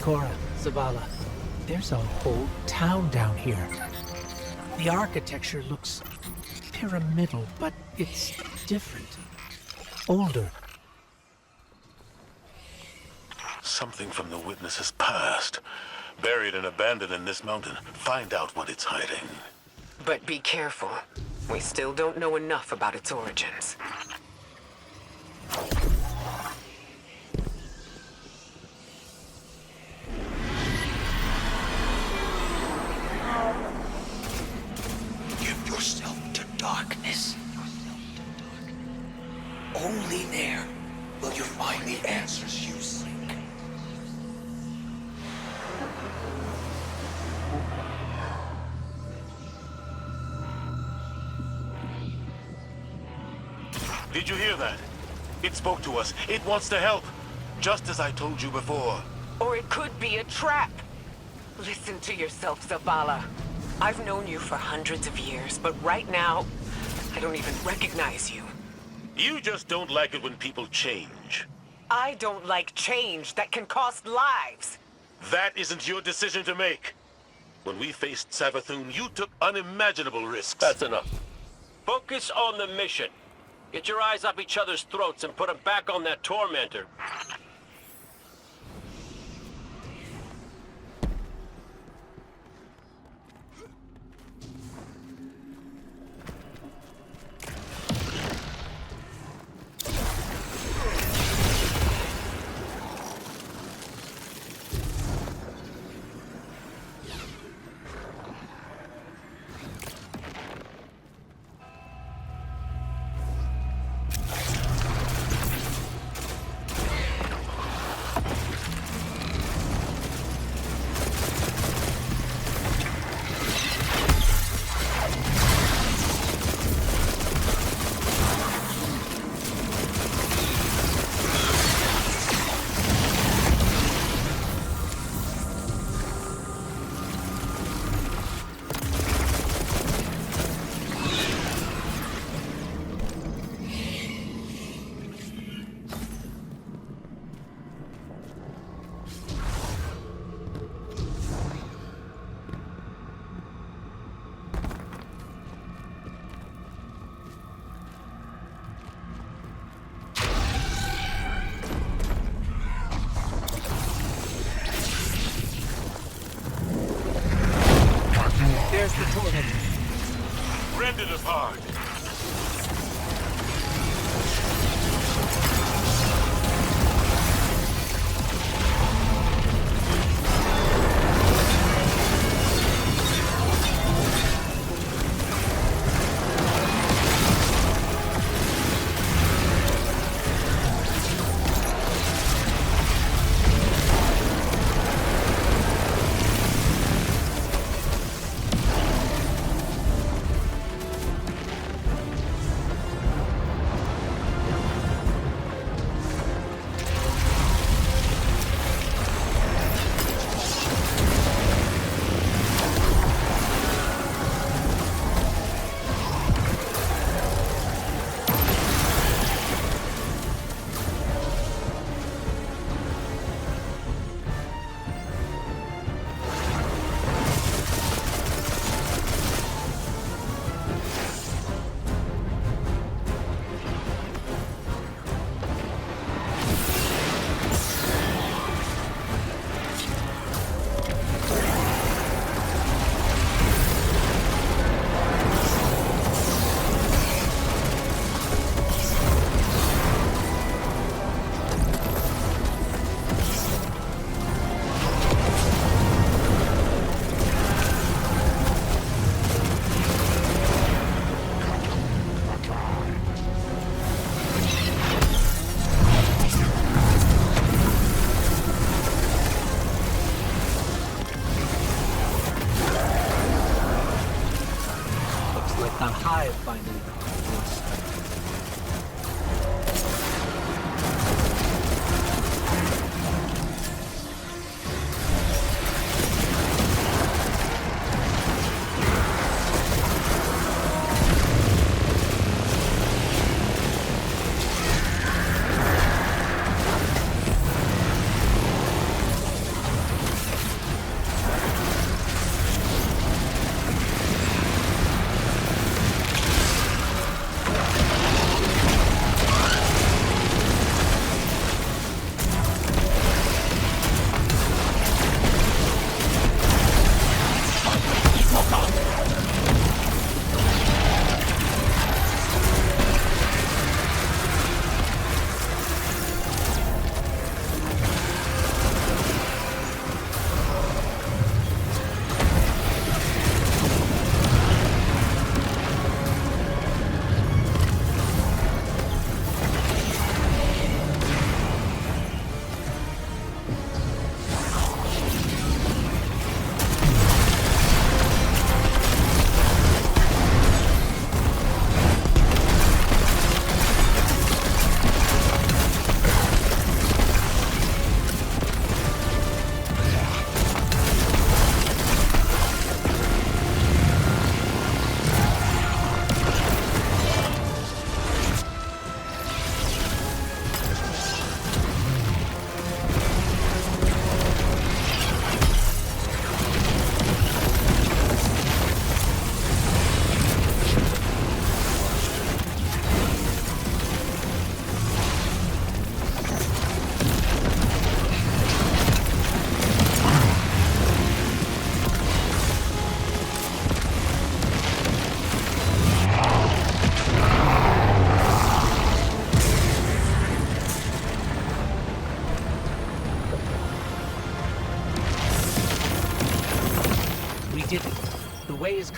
Cora, Zavala, there's a whole town down here. The architecture looks pyramidal, but it's different. Older. Something from the witness's past. Buried and abandoned in this mountain. Find out what it's hiding. But be careful. We still don't know enough about its origins. Give yourself to darkness. Only there will you find the answers you seek. Did you hear that? It spoke to us. It wants to help. Just as I told you before. Or it could be a trap. Listen to yourself, Zavala. I've known you for hundreds of years, but right now, I don't even recognize you. You just don't like it when people change. I don't like change that can cost lives. That isn't your decision to make. When we faced Savathun, you took unimaginable risks. That's enough. Focus on the mission. Get your eyes up each other's throats and put them back on that tormentor. There's the tormentor. Rend it apart. The hive finally.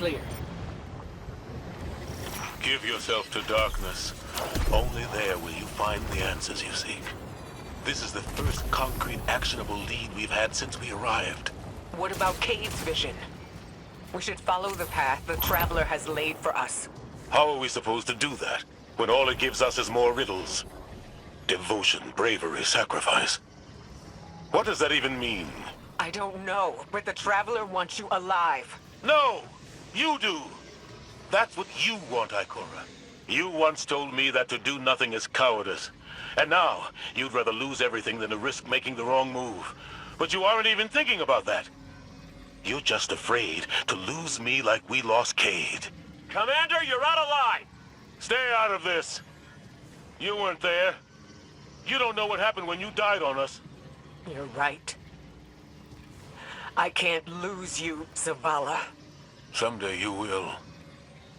clear. Give yourself to darkness. Only there will you find the answers you seek. This is the first concrete, actionable lead we've had since we arrived. What about Cade's vision? We should follow the path the Traveler has laid for us. How are we supposed to do that, when all it gives us is more riddles? Devotion, bravery, sacrifice. What does that even mean? I don't know, but the Traveler wants you alive. No! You do! That's what you want, Ikora. You once told me that to do nothing is cowardice. And now, you'd rather lose everything than to risk making the wrong move. But you aren't even thinking about that. You're just afraid to lose me like we lost Cade. Commander, you're out of line! Stay out of this. You weren't there. You don't know what happened when you died on us. You're right. I can't lose you, Zavala. Someday you will.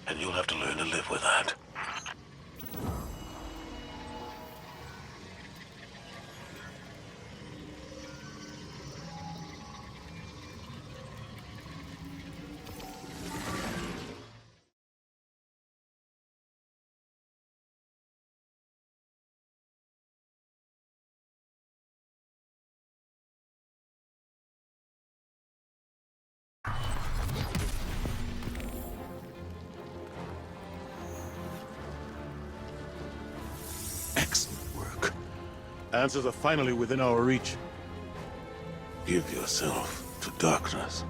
And you'll have to learn to live with that. Excellent work. Answers are finally within our reach. Give yourself to darkness.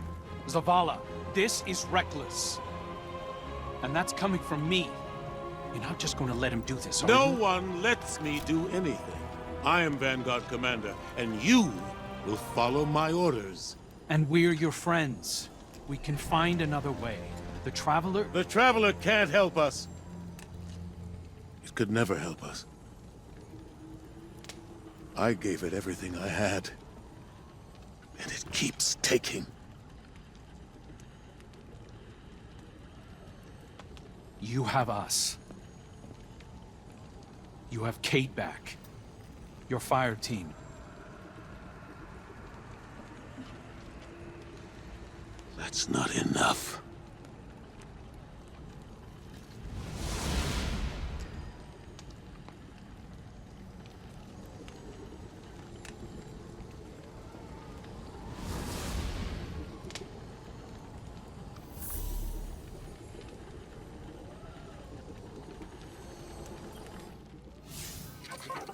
Zavala, this is reckless. And that's coming from me. You're not just going to let him do this, are No you? one lets me do anything. I am Vanguard Commander, and you will follow my orders. And we're your friends. We can find another way. The Traveler... The Traveler can't help us. It could never help us. I gave it everything I had. And it keeps taking. You have us. You have Cade back. Your fire team. That's not enough.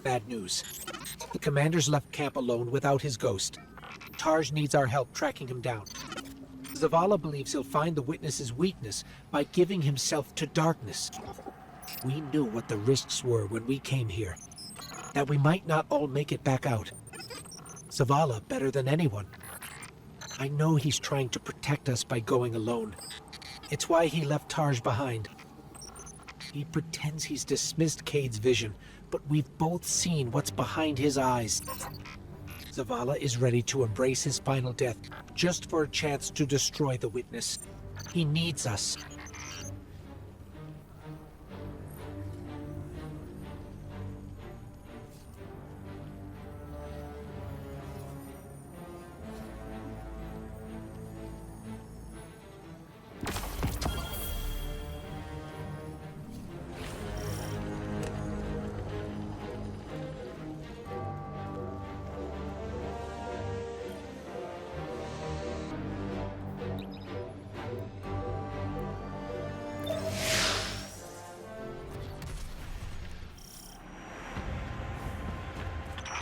Bad news. The commander's left camp alone without his ghost. Tarj needs our help tracking him down. Zavala believes he'll find the witness's weakness by giving himself to darkness. We knew what the risks were when we came here. That we might not all make it back out. Zavala better than anyone. I know he's trying to protect us by going alone. It's why he left Tarj behind. He pretends he's dismissed Cade's vision, but we've both seen what's behind his eyes. Zavala is ready to embrace his final death, just for a chance to destroy the witness. He needs us.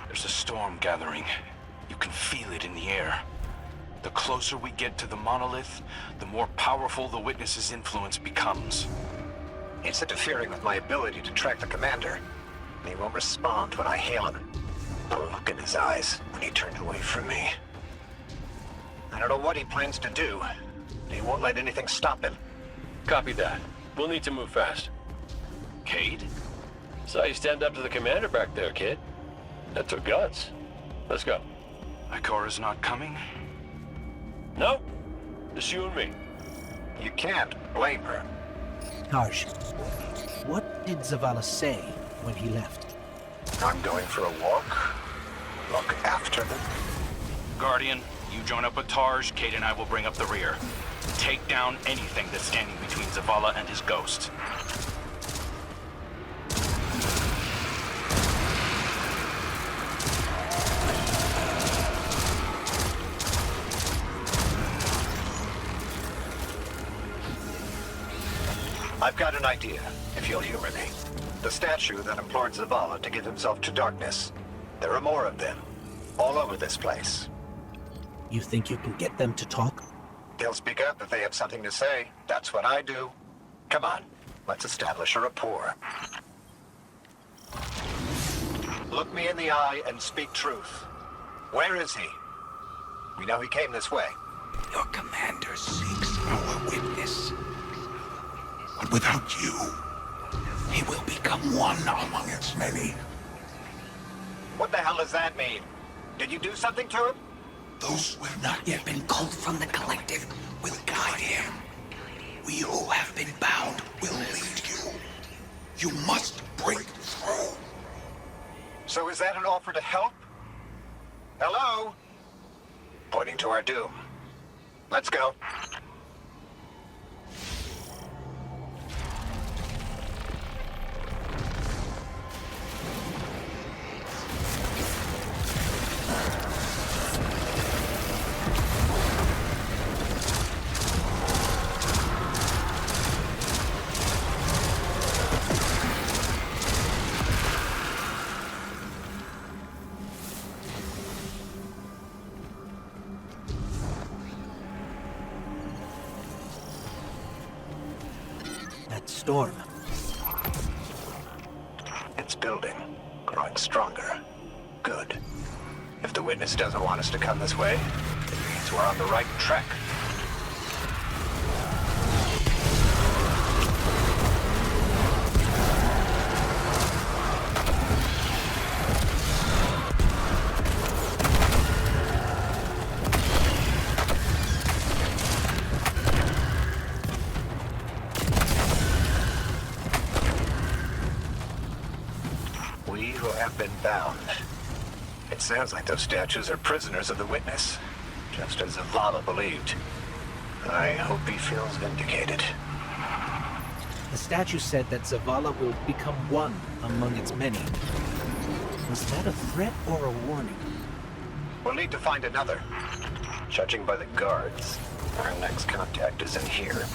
There's a storm gathering. You can feel it in the air. The closer we get to the monolith, the more powerful the witness's influence becomes. It's interfering with my ability to track the commander. He won't respond when I hail him. The look in his eyes when he turned away from me. I don't know what he plans to do, but he won't let anything stop him. Copy that. We'll need to move fast. Cade? Saw you stand up to the commander back there, kid. That took guts. Let's go. Ikora's not coming? No. Just you and me. You can't blame her. Tarj, what did Zavala say when he left? I'm going for a walk. Look after them. Guardian, you join up with Tarj, Cade and I will bring up the rear. Take down anything that's standing between Zavala and his ghost. I've got an idea, if you'll humor me. The statue that implored Zavala to give himself to darkness. There are more of them, all over this place. You think you can get them to talk? They'll speak up if they have something to say. That's what I do. Come on, let's establish a rapport. Look me in the eye and speak truth. Where is he? We know he came this way. Your commander seeks our witness. But without you, he will become one among its many. What the hell does that mean? Did you do something to him? Those who have not yet been culled from the collective will guide him. We who have been bound will lead you. You must break through. So is that an offer to help? Hello? Pointing to our doom. Let's go. Storm. It's building, growing stronger. Good. If the witness doesn't want us to come this way, it means we're on the right track. Been bound. It sounds like those statues are prisoners of the witness, just as Zavala believed. I hope he feels vindicated. The statue said that Zavala will become one among its many. Was that a threat or a warning? We'll need to find another. Judging by the guards, our next contact is in here.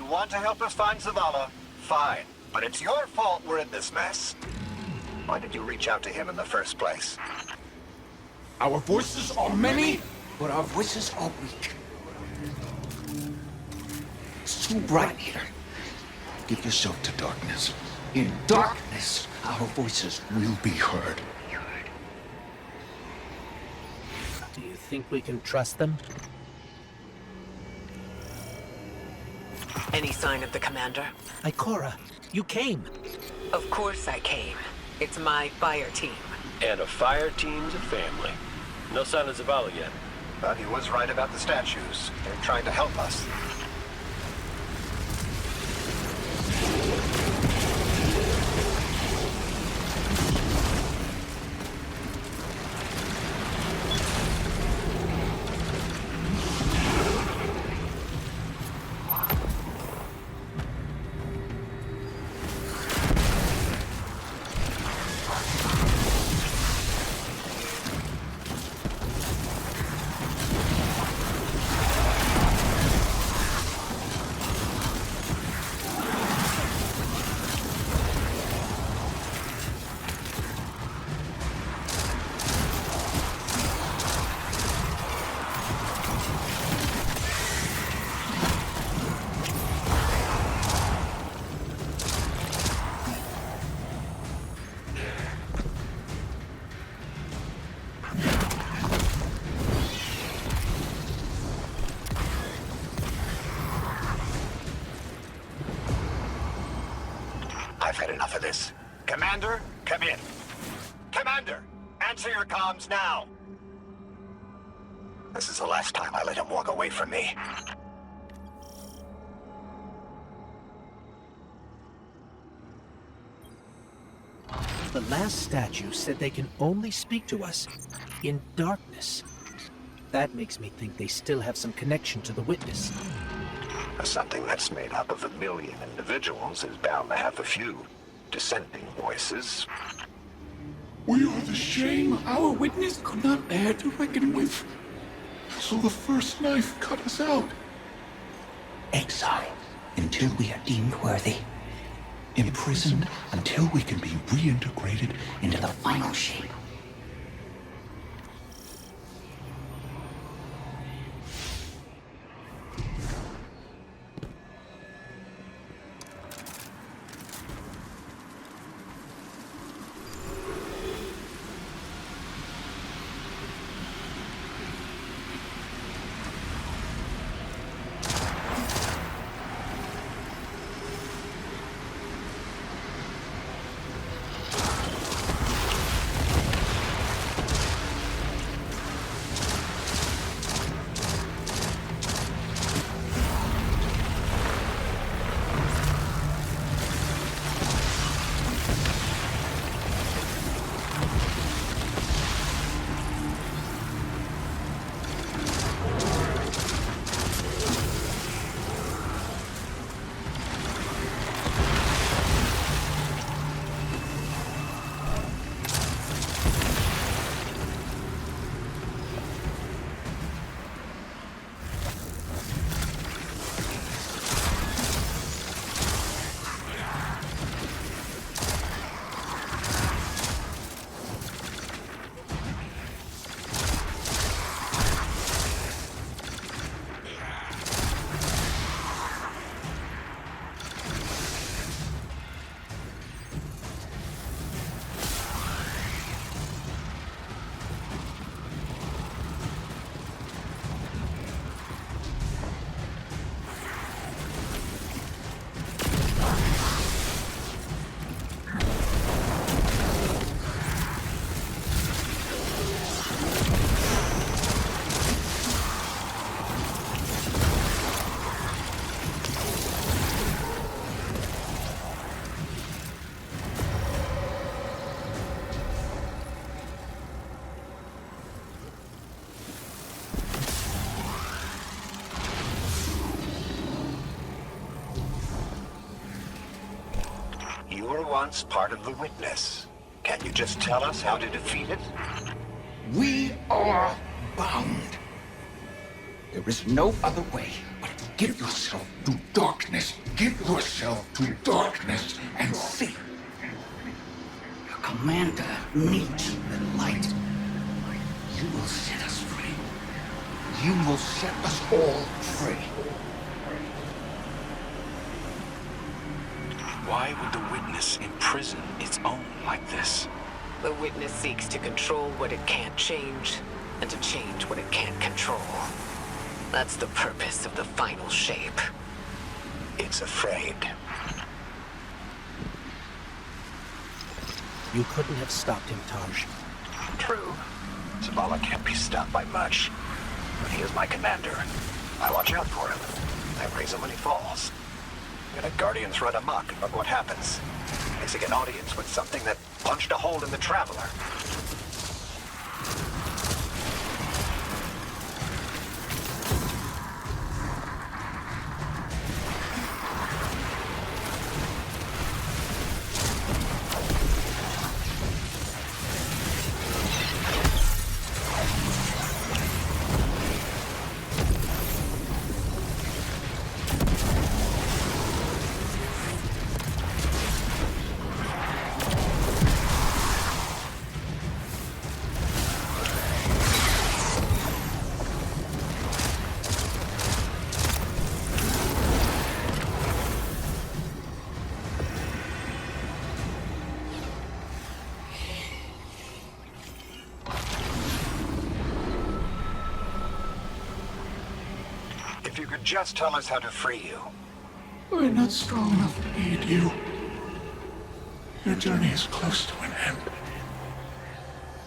Want to help us find Zavala? Fine. But it's your fault we're in this mess. Why did you reach out to him in the first place? Our voices are many, but our voices are weak. It's too bright here. Give yourself to darkness. In darkness, our voices will be heard. Do you think we can trust them? Any sign of the commander? Ikora, you came. Of course I came. It's my fire team. And a fire team's a family. No sign of Zavala yet. But he was right about the statues. They're trying to help us. I've had enough of this. Commander, come in. Commander, answer your comms now. This is the last time I let him walk away from me. The last statue said they can only speak to us in darkness. That makes me think they still have some connection to the witness. Something that's made up of 1 million individuals is bound to have a few dissenting voices. We are the shame our witness could not bear to reckon with. So the first knife cut us out. Exile until we are deemed worthy. Imprisoned until we can be reintegrated into the final shape. You were once part of the witness. Can you just tell us how to defeat it? We are bound. There is no other way but to give yourself to darkness. Give yourself to darkness and see. Your commander needs the light. You will set us free. You will set us all free. Why would the witness imprison its own like this? The witness seeks to control what it can't change, and to change what it can't control. That's the purpose of the final shape. It's afraid. You couldn't have stopped him, Taj. True. Zavala can't be stopped by much. But he is my commander. I watch out for him. I raise him when he falls. And if Guardians run amok, look what happens. They seek an audience with something that punched a hole in the Traveler. If you could just tell us how to free you. We're not strong enough to aid you. Your journey is close to an end.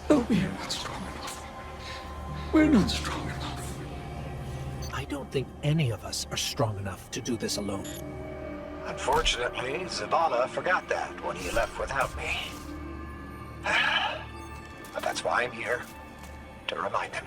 But we are not strong enough. We're not strong enough. I don't think any of us are strong enough to do this alone. Unfortunately, Zavala forgot that when he left without me. But that's why I'm here, to remind him.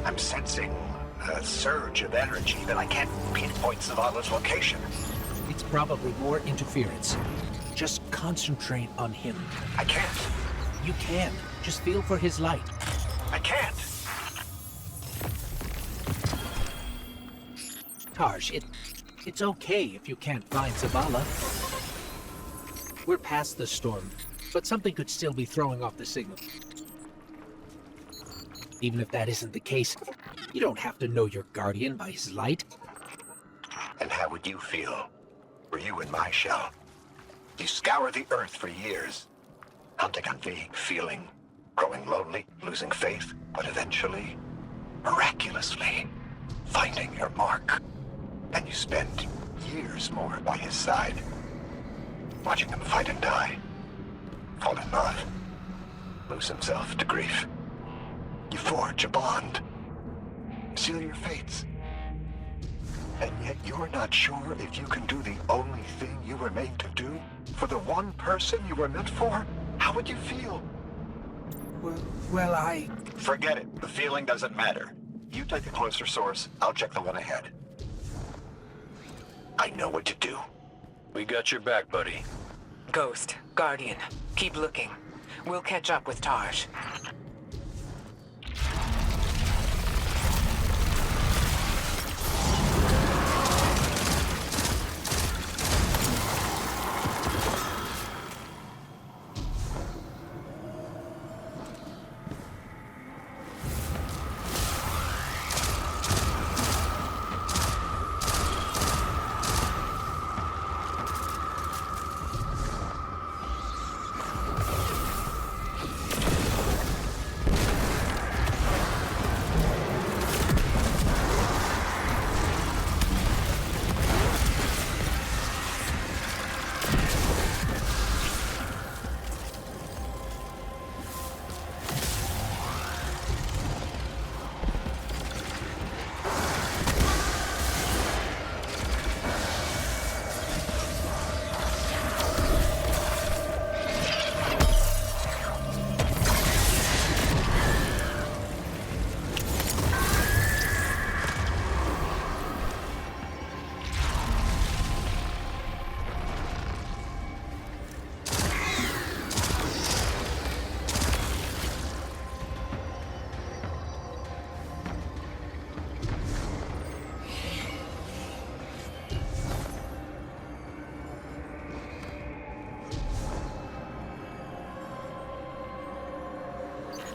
I'm sensing a surge of energy, but I can't pinpoint Zavala's location. It's probably more interference. Just concentrate on him. I can't. You can. Just feel for his light. I can't. Tarj, it's okay if you can't find Zavala. We're past the storm, but something could still be throwing off the signal. Even if that isn't the case, you don't have to know your guardian by his light. And how would you feel? Were you in my shell? You scour the earth for years, hunting on vague feeling, growing lonely, losing faith, but eventually, miraculously, finding your mark. And you spend years more by his side, watching him fight and die, fall in love, lose himself to grief. You forge a bond, seal your fates. And yet you're not sure if you can do the only thing you were made to do for the one person you were meant for? How would you feel? Well, I... Forget it. The feeling doesn't matter. You take the closer source, I'll check the one ahead. I know what to do. We got your back, buddy. Ghost, Guardian, keep looking. We'll catch up with Tarj.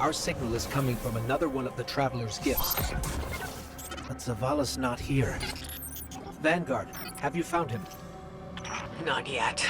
Our signal is coming from another one of the Traveler's gifts. But Zavala's not here. Vanguard, have you found him? Not yet.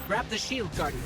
Grab the shield, Guardian.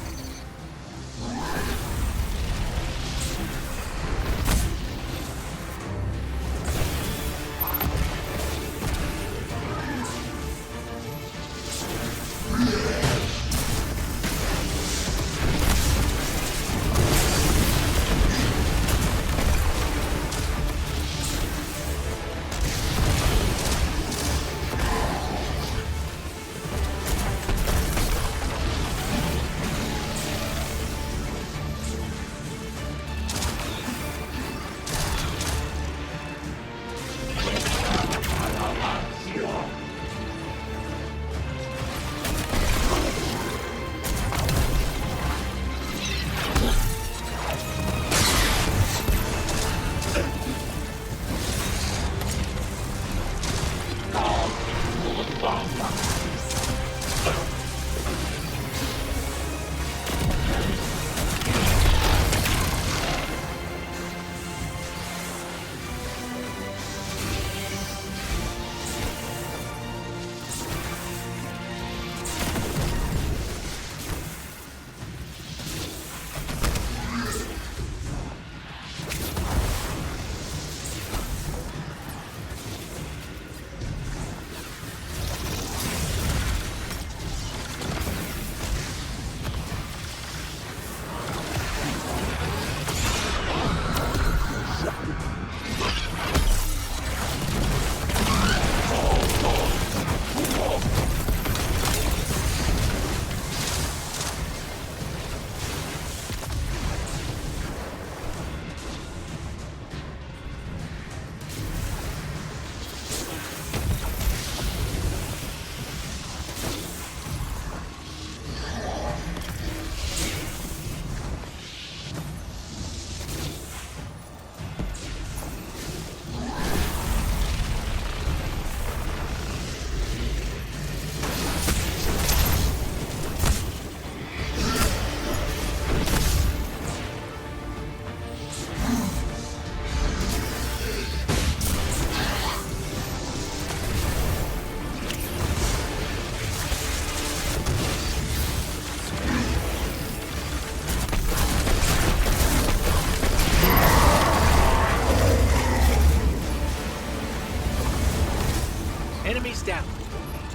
Enemies down.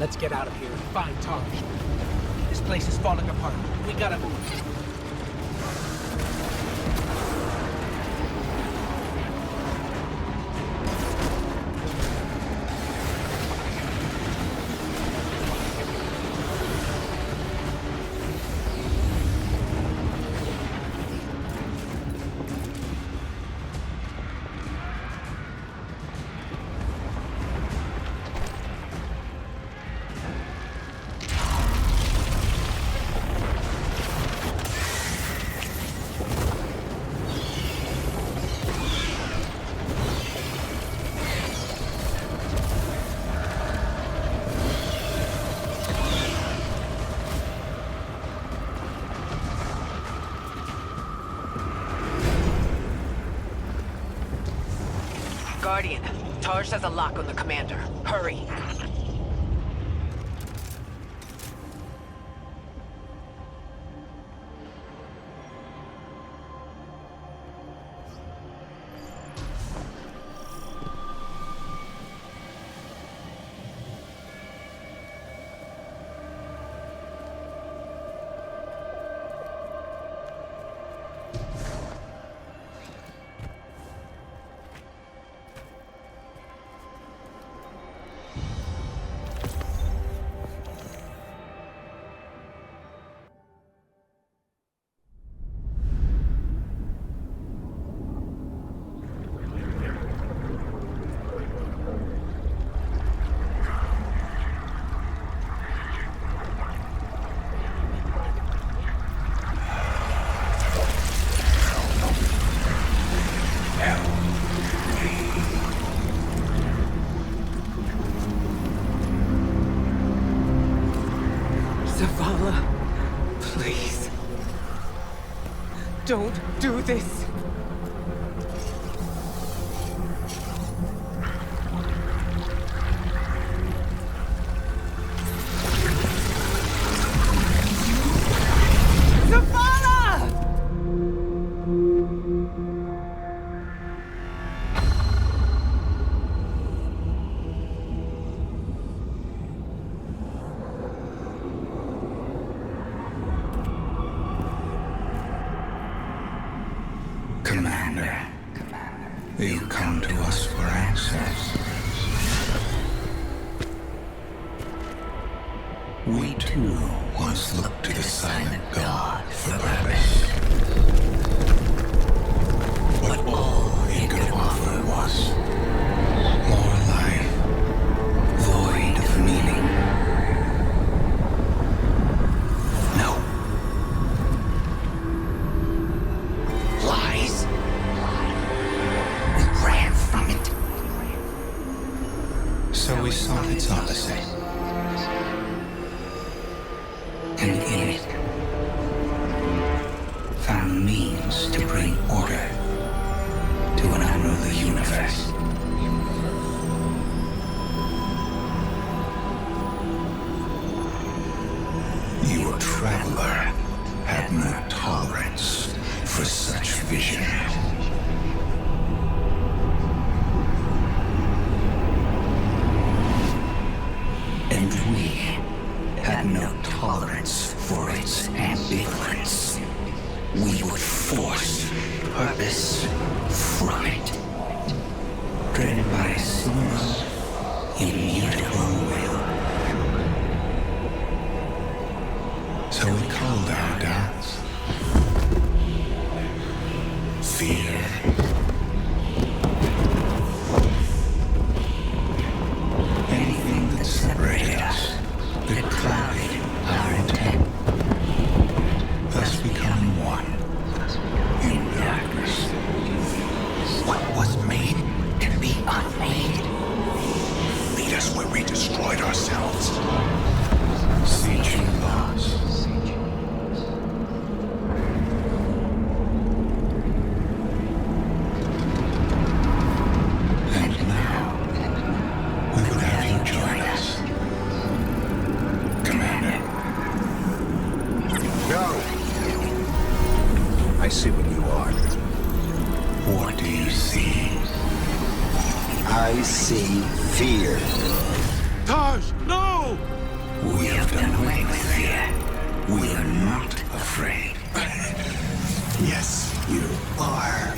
Let's get out of here and find Taj. This place is falling apart. We gotta move. Guardian, Taj has a lock on the commander. Hurry. Zavala, please. Don't do this. Zavala! Commander, you come to us for answers. We too once looked to the silent God for purpose. But all he could offer was more life, void of meaning. No. Lies. We ran from it. So we sought its opposite. And in it, found means to bring order to an unruly universe. Your traveler had no tolerance for such vision. And we had no tolerance for its ambivalence. We would force purpose from it, driven by a single, immutable will. So we called our doubts fear. Anything that separated us, that clouded our intent, thus becoming one in darkness. What was made can be unmade. Lead us where we destroyed ourselves. Siege lost. And now, we will have you join us. Commander. No! I see what you are. What do you see? I see fear. Taj, no! We have done away with fear. We are not afraid. Yes, you are.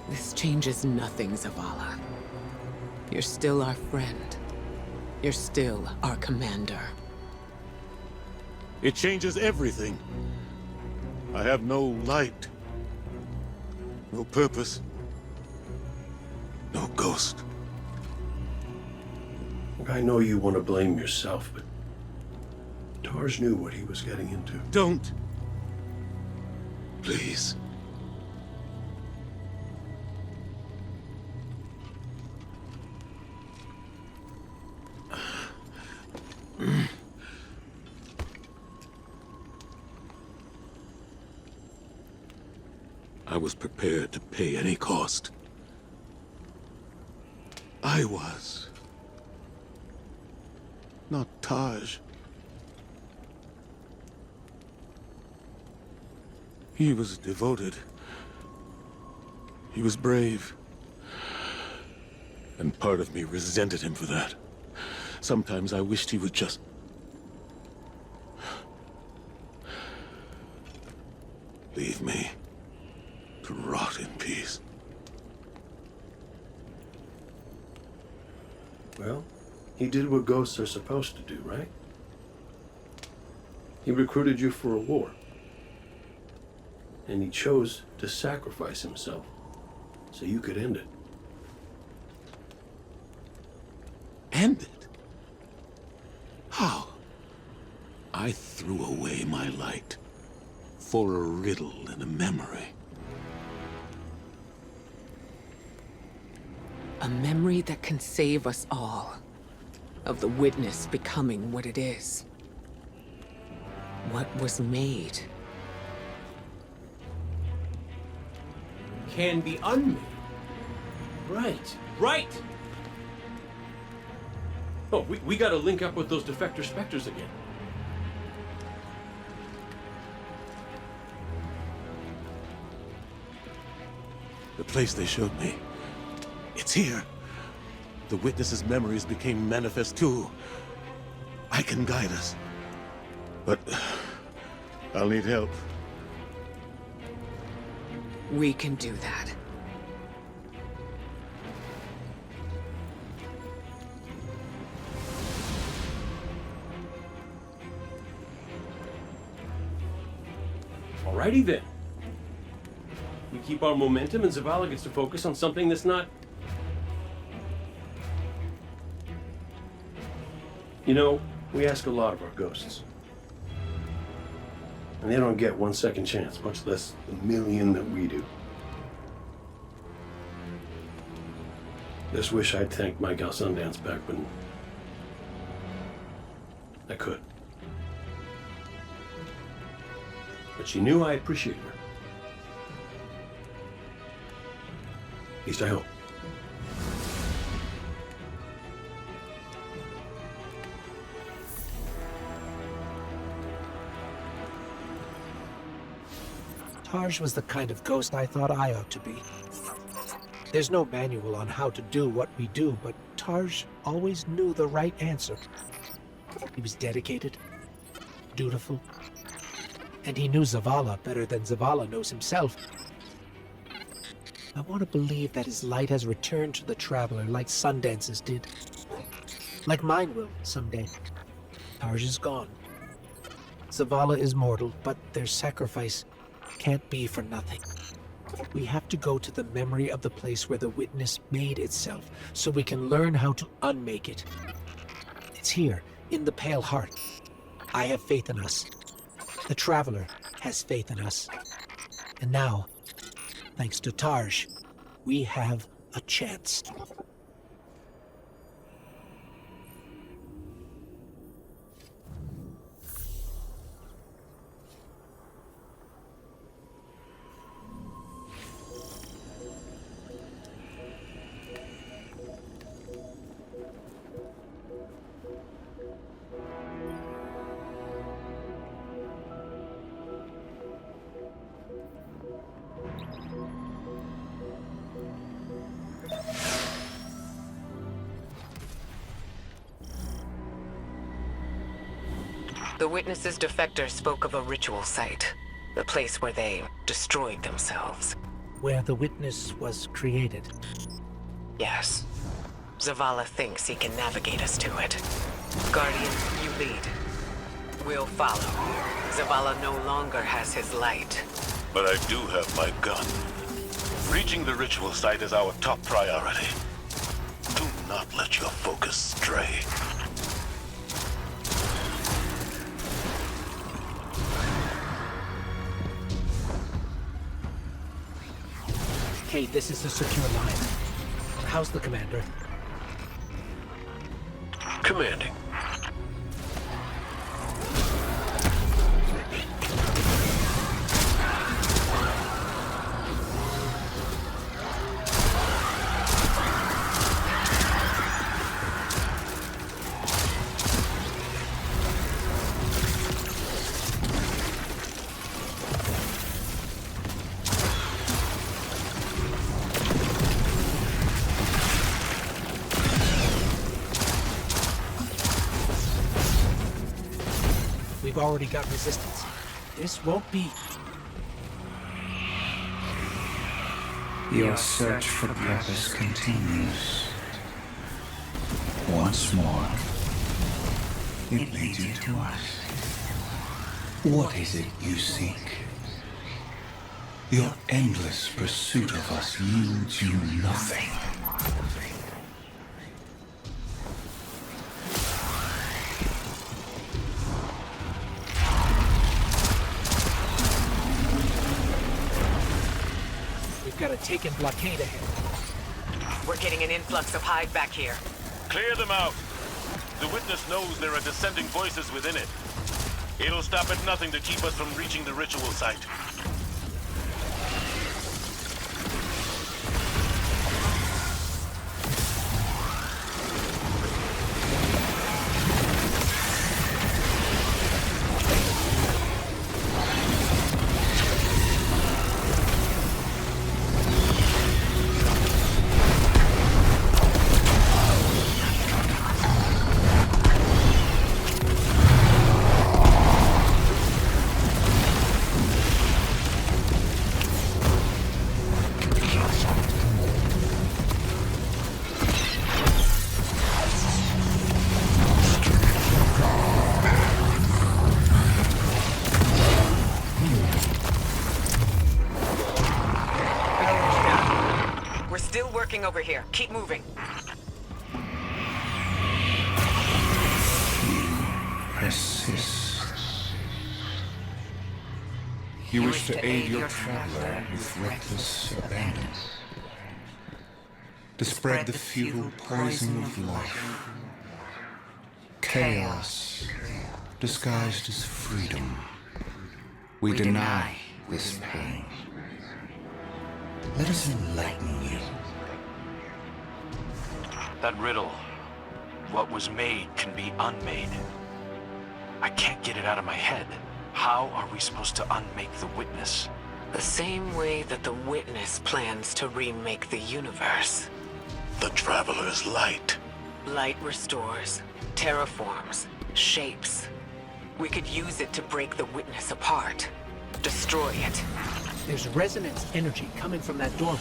This changes nothing, Zavala. You're still our friend. You're still our commander. It changes everything. I have no light, no purpose, no ghost. I know you want to blame yourself, but Tarj knew what he was getting into. Don't! Please. I was prepared to pay any cost. I was. Not Taj. He was devoted. He was brave. And part of me resented him for that. Sometimes I wished he would just... leave me to rot in peace. Well, he did what ghosts are supposed to do, right? He recruited you for a war. And he chose to sacrifice himself so you could end it. End it? How? I threw away my light for a riddle and a memory. A memory that can save us all. Of the witness becoming what it is. What was made. Can be unmade. Right, right! Oh, we gotta link up with those defector specters again. The place they showed me. It's here. The witness's memories became manifest too. I can guide us. But I'll need help. We can do that. Alrighty then. We keep our momentum and Zavala gets to focus on something that's not... You know, we ask a lot of our ghosts. And they don't get 1 second chance, much less the million that we do. Just wish I'd thanked my gal Sundance back when I could. But she knew I appreciated her. At least I hope. Tarj was the kind of ghost I thought I ought to be. There's no manual on how to do what we do, but Tarj always knew the right answer. He was dedicated, dutiful, and he knew Zavala better than Zavala knows himself. I want to believe that his light has returned to the Traveler like Sundance's did. Like mine will someday. Tarj is gone. Zavala is mortal, but their sacrifice can't be for nothing. We have to go to the memory of the place where the witness made itself, so we can learn how to unmake it. It's here, in the Pale Heart. I have faith in us. The Traveler has faith in us. And now, thanks to Tarj, we have a chance. The witness's defector spoke of a ritual site. The place where they destroyed themselves. Where the witness was created. Yes. Zavala thinks he can navigate us to it. Guardian, you lead. We'll follow. Zavala no longer has his light. But I do have my gun. Reaching the ritual site is our top priority. Do not not let your focus stray. Hey, this is a secure line. How's the commander? Commanding. We've already got resistance. This won't be... Your search for purpose continues. Once more, it leads you to us. What is it you seek? Your endless pursuit of us yields you nothing. We've got a taken blockade ahead. We're getting an influx of Hive back here. Clear them out. The witness knows there are dissenting voices within it. It'll stop at nothing to keep us from reaching the ritual site. Over here. Keep moving. Persist. You wish to aid your traveler with reckless abandon. To spread the futile poison of life. Chaos disguised as freedom. We deny this pain. Let us enlighten you. That riddle, what was made can be unmade. I can't get it out of my head. How are we supposed to unmake the witness? The same way that the witness plans to remake the universe. The Traveler's light. Light restores, terraforms, shapes. We could use it to break the witness apart. Destroy it. There's resonance energy coming from that doorway.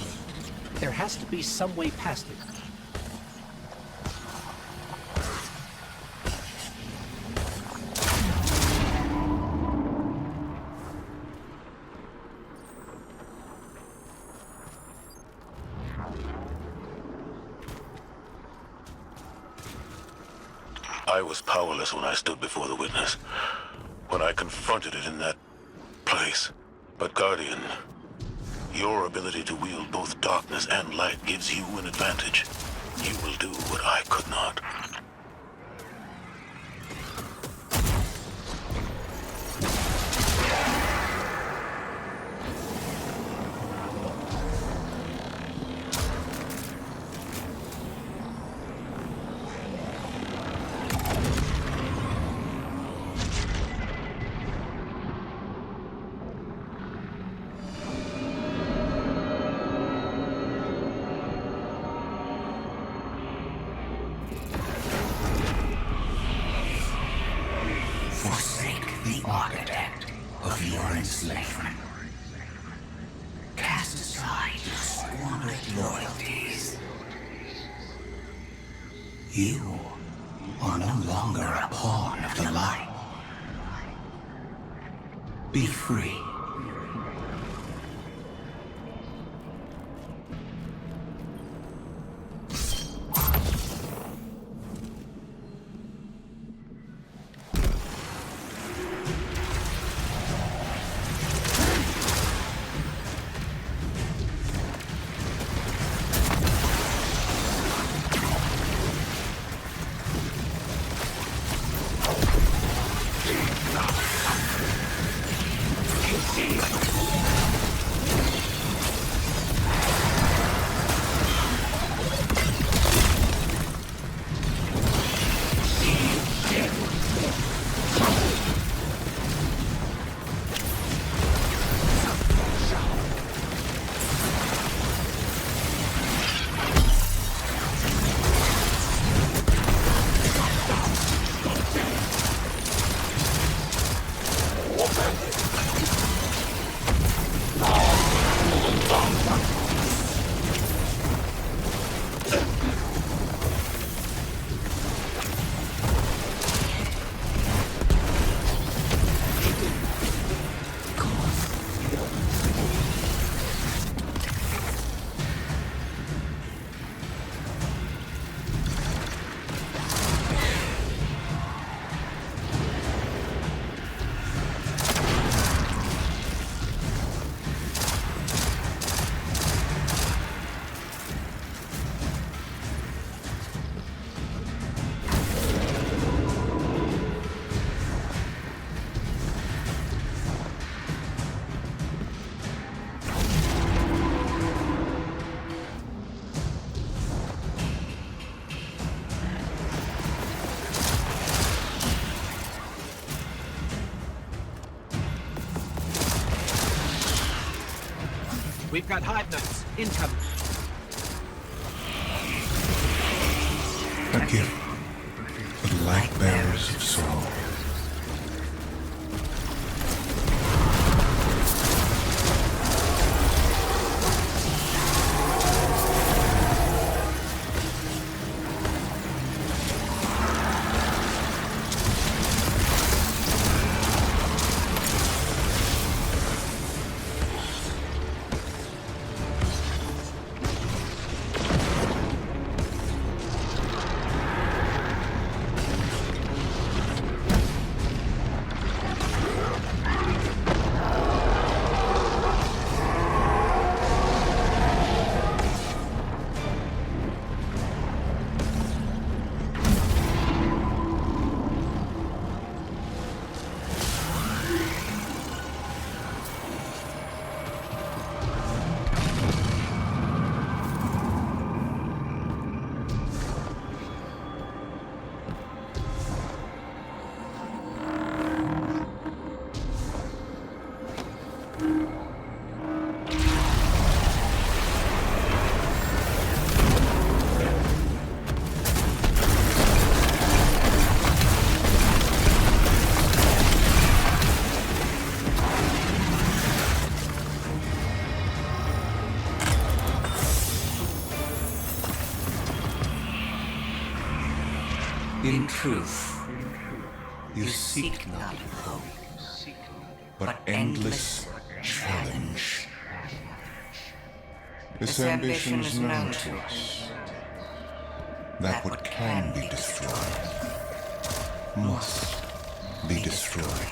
There has to be some way past it. I was powerless when I stood before the witness, when I confronted it in that place. But Guardian, your ability to wield both darkness and light gives you an advantage. You will do what I could not. enslavement. Cast aside your squandered loyalties. You are no longer a pawn of the light. Be free. We've got hive knights incoming. A gift for light bearers of soul. In truth, you seek not hope, but endless challenge. This ambition is known to us. That what can be destroyed must be destroyed.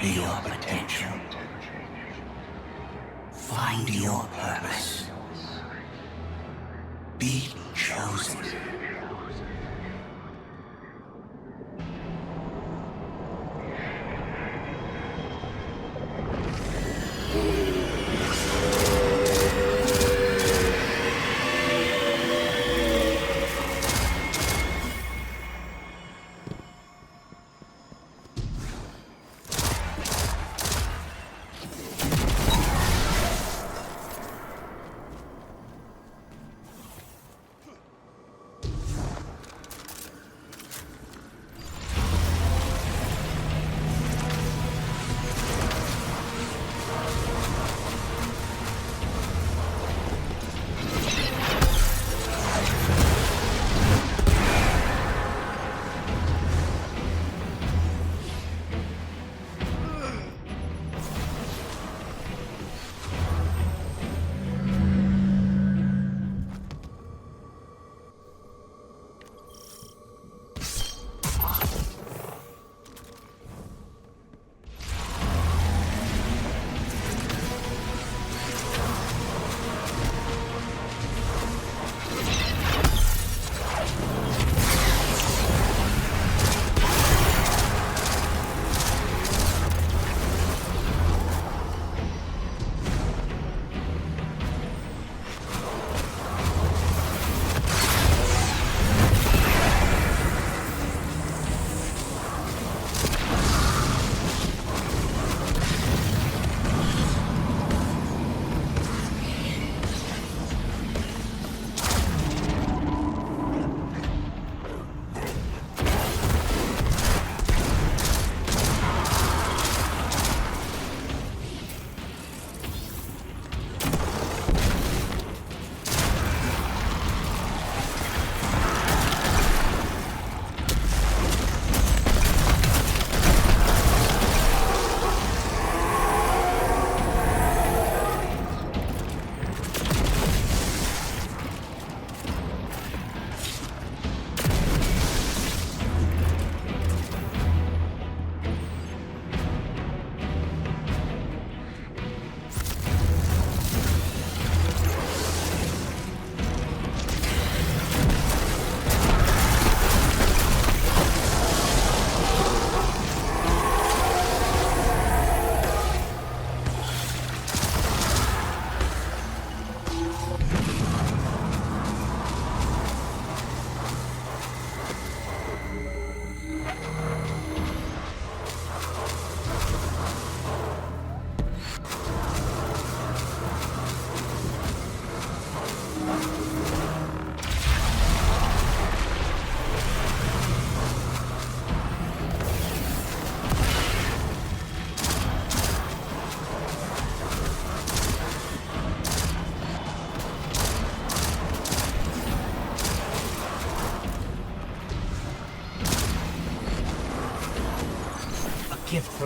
To your potential. Find your purpose. Be chosen.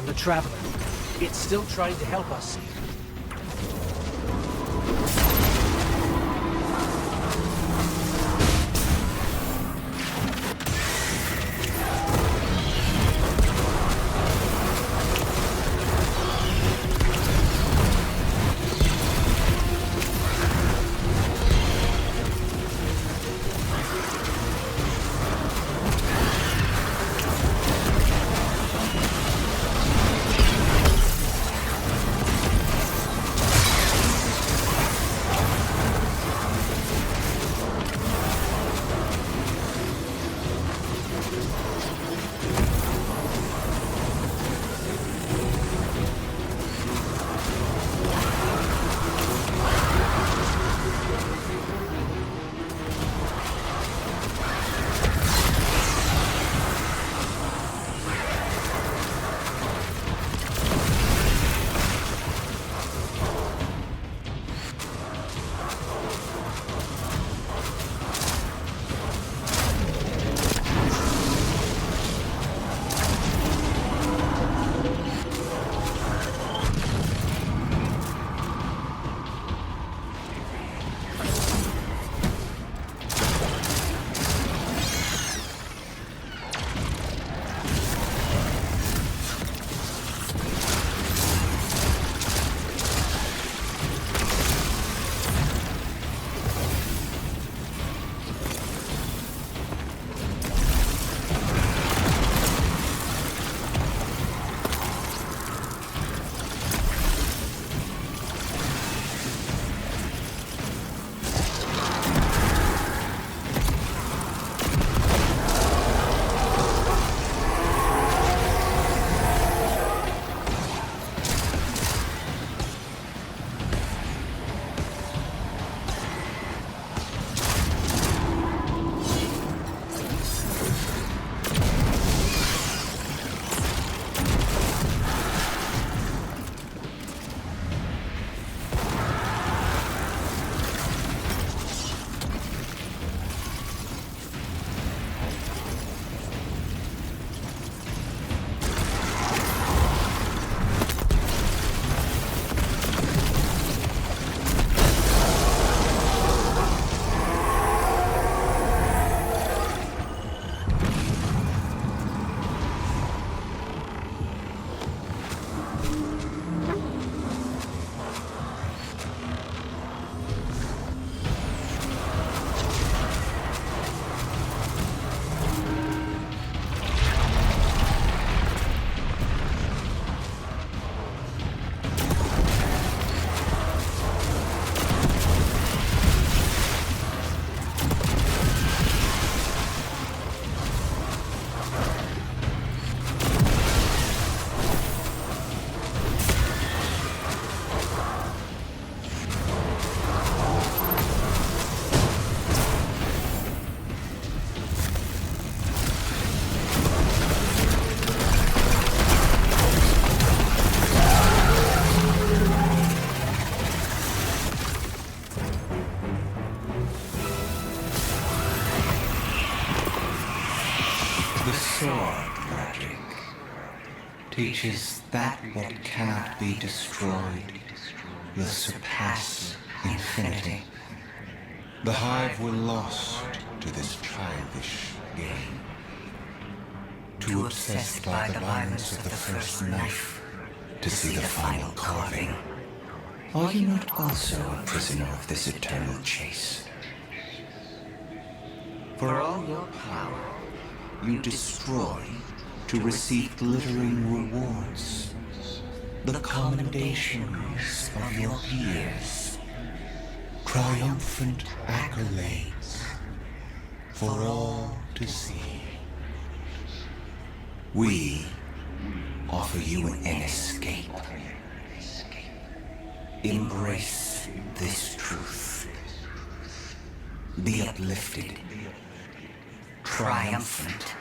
the Traveler. It's still trying to help us. teaches that what cannot be destroyed will surpass infinity. The Hive were lost to this childish game. Too obsessed by the violence of the first knife to see the final carving. Are you not also a prisoner of this eternal chase? For all your power, you destroy to receive glittering rewards, the commendations of your peers, triumphant accolades for all to see. We offer you an escape. Embrace this truth. Be uplifted, triumphant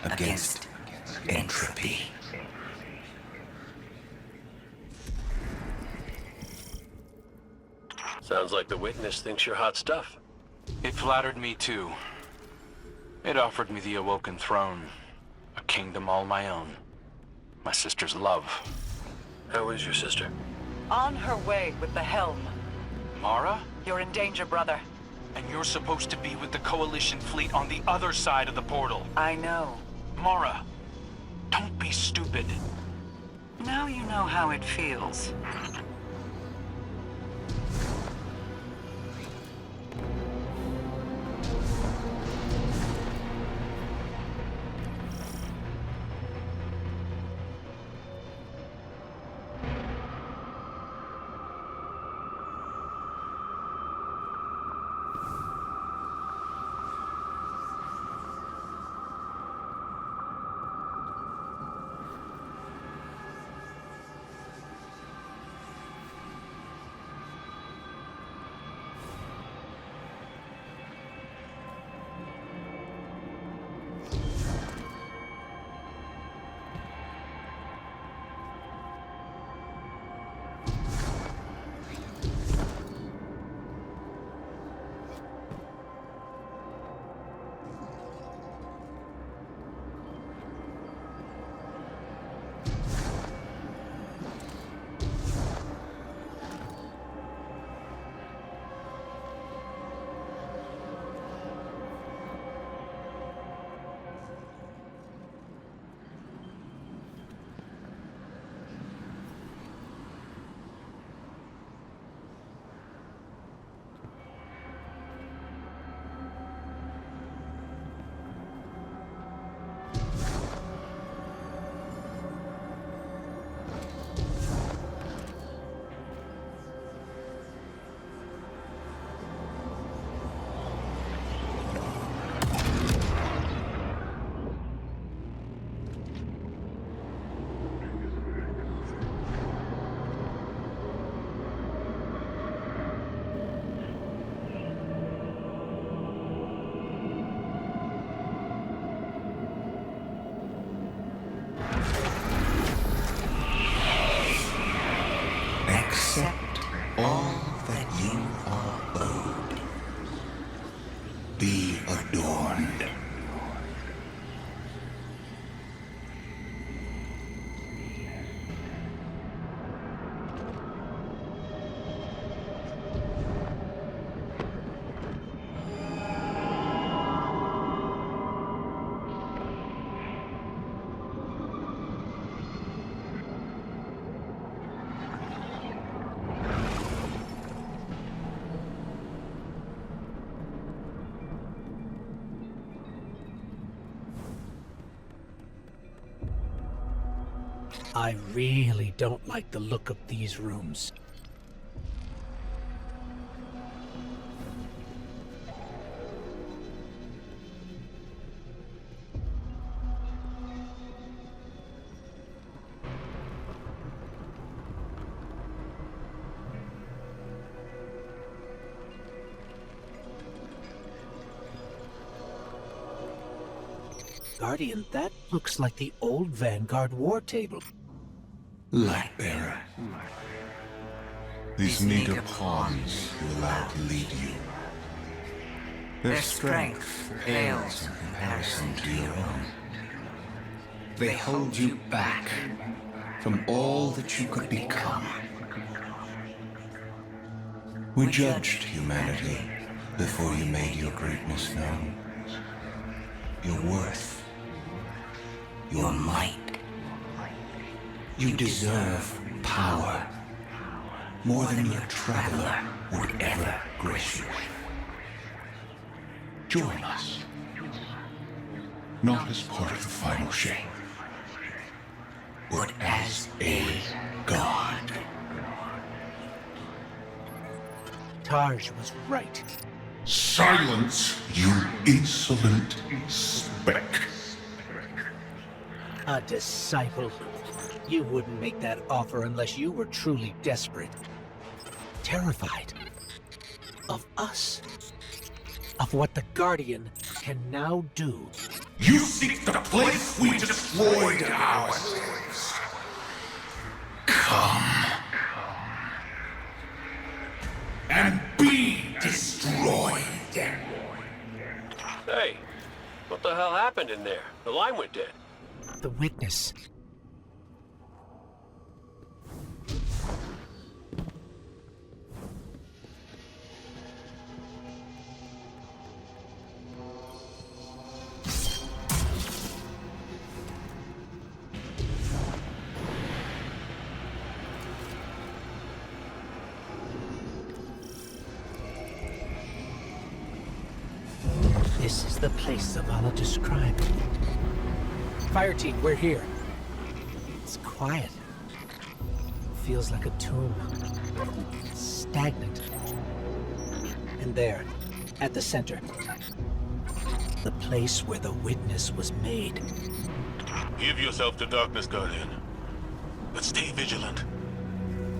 against entropy. Sounds like the witness thinks you're hot stuff. It flattered me too. It offered me the Awoken throne, a kingdom all my own. My sister's love. How is your sister? On her way with the helm. Mara? You're in danger, brother. And you're supposed to be with the Coalition fleet on the other side of the portal. I know. Mara, don't be stupid. Now you know how it feels. Accept all that you are owed. Be adorned. I really don't like the look of these rooms. Guardian, that looks like the old Vanguard war table. Lightbearer. These meager pawns you allow to lead you. Their strength pales in comparison to your own. They hold you back from all that you could become. We judged humanity before you made your greatness known. Your worth. Your might. You deserve power more than your traveler would ever grace you with. Join us. Not as part of the final shape, but as a god. Tarj was right. Silence, you insolent speck. A disciple. You wouldn't make that offer unless you were truly desperate. Terrified. Of us. Of what the Guardian can now do. You seek the place we destroyed ourselves. Come. And be destroyed. Hey, what the hell happened in there? The line went dead. The witness. the place Zavala described. Fire team, we're here. It's quiet. Feels like a tomb. Stagnant. And there, at the center, the place where the witness was made. Give yourself to darkness, Guardian. But stay vigilant.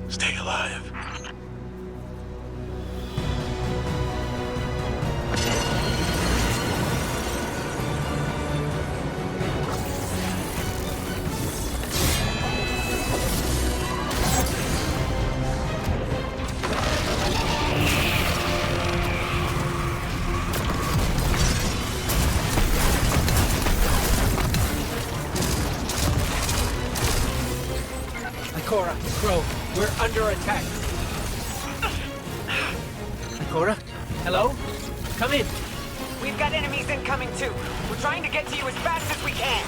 Stay alive. Ikora, Crow, we're under attack. Ikora? Hello? Come in. We've got enemies incoming too. We're trying to get to you as fast as we can.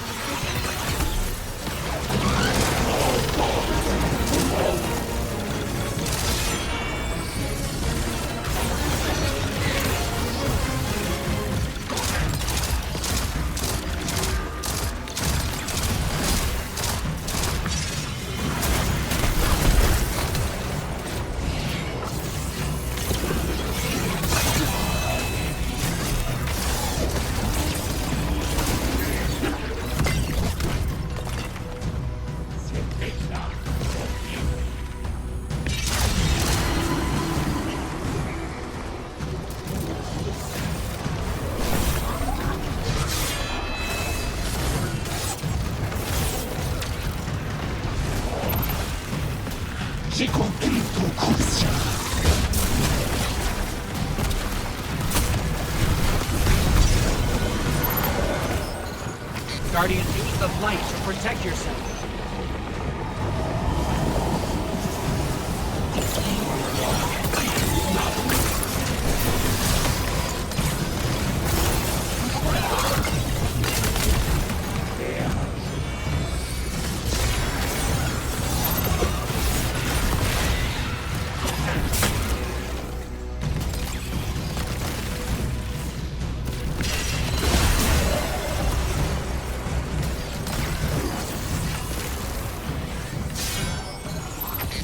Guardian, use the light to protect yourself.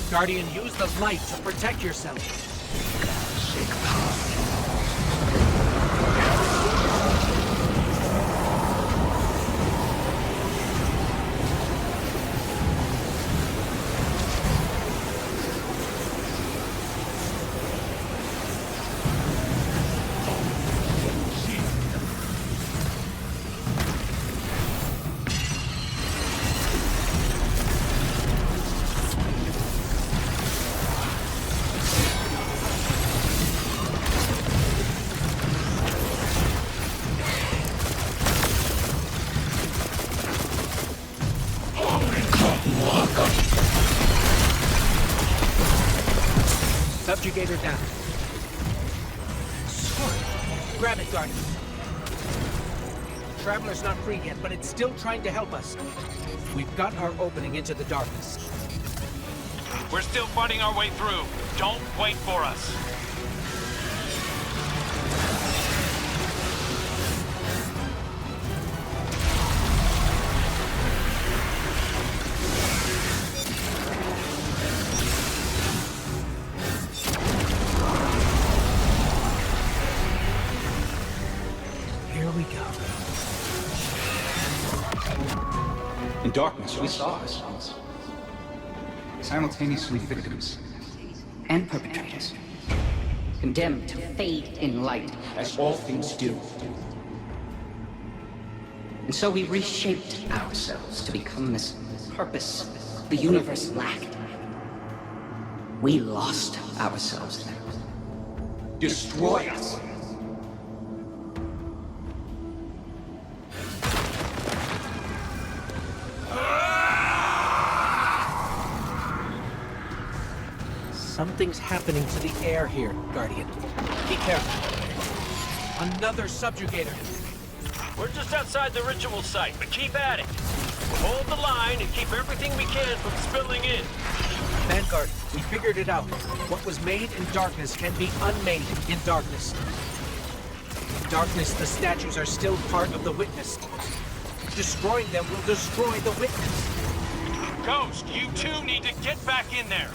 Guardian, use the light to protect yourself. Subjugator down. Sword. Grab it, Guardian. Traveler's not free yet, but it's still trying to help us. We've got our opening into the darkness. We're still fighting our way through. Don't wait for us. In darkness, we saw ourselves. Simultaneously victims and perpetrators. Condemned to fade in light, as all things do. And so we reshaped ourselves to become this purpose the universe lacked. We lost ourselves then. Destroy us. Something's happening to the air here, Guardian. Be careful. Another subjugator. We're just outside the ritual site, but keep at it. We'll hold the line and keep everything we can from spilling in. Vanguard, we figured it out. What was made in darkness can be unmade in darkness. Darkness, the statues are still part of the witness. Destroying them will destroy the witness. Ghost, you two need to get back in there.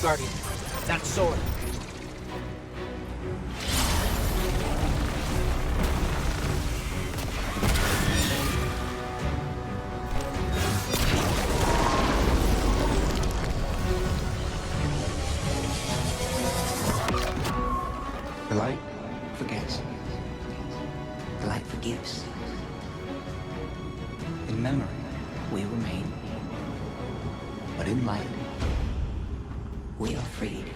Guardian, that sword. The light forgets. The light forgives. In memory, we remain. But in light, we are freed.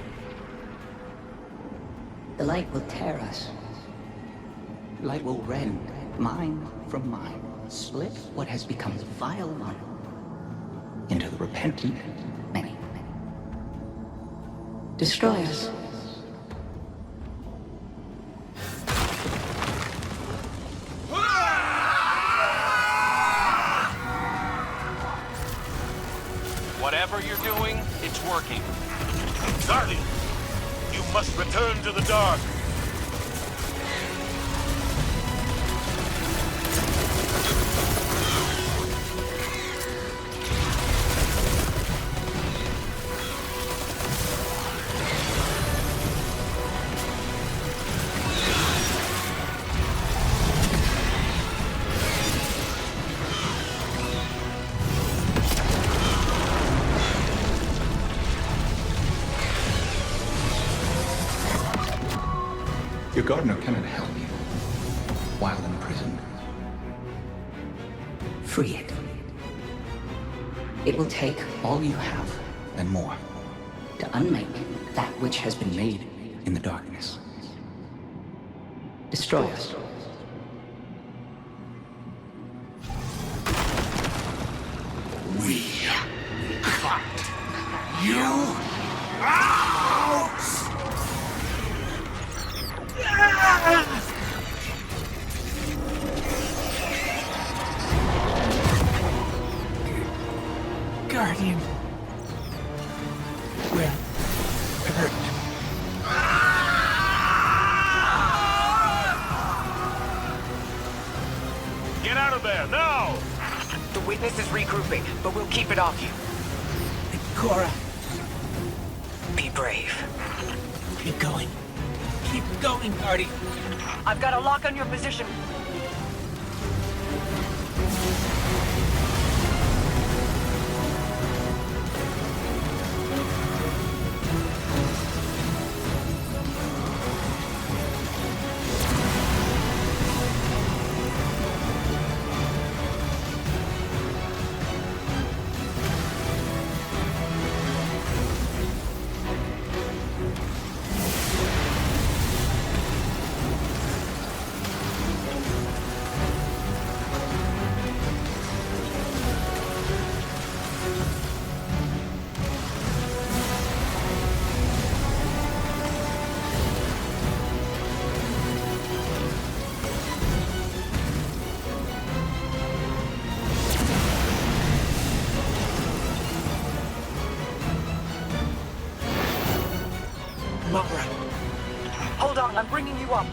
The light will tear us. The light will rend mind from mind, split what has become the vile one into the repentant many. Destroy us. Whatever you're doing, it's working. Guardian, you must return to the dark. Your gardener cannot help you while imprisoned. Free it. It will take all you have and more to unmake that which has been made in the darkness. Destroy us. We cut you out! Guardian. We're hurt. Get out of there, now! The witness is regrouping, but we'll keep it off you. Cora. Be brave. Keep going. Keep going, Guardian. I've got a lock on your position. Hold on, I'm bringing you up.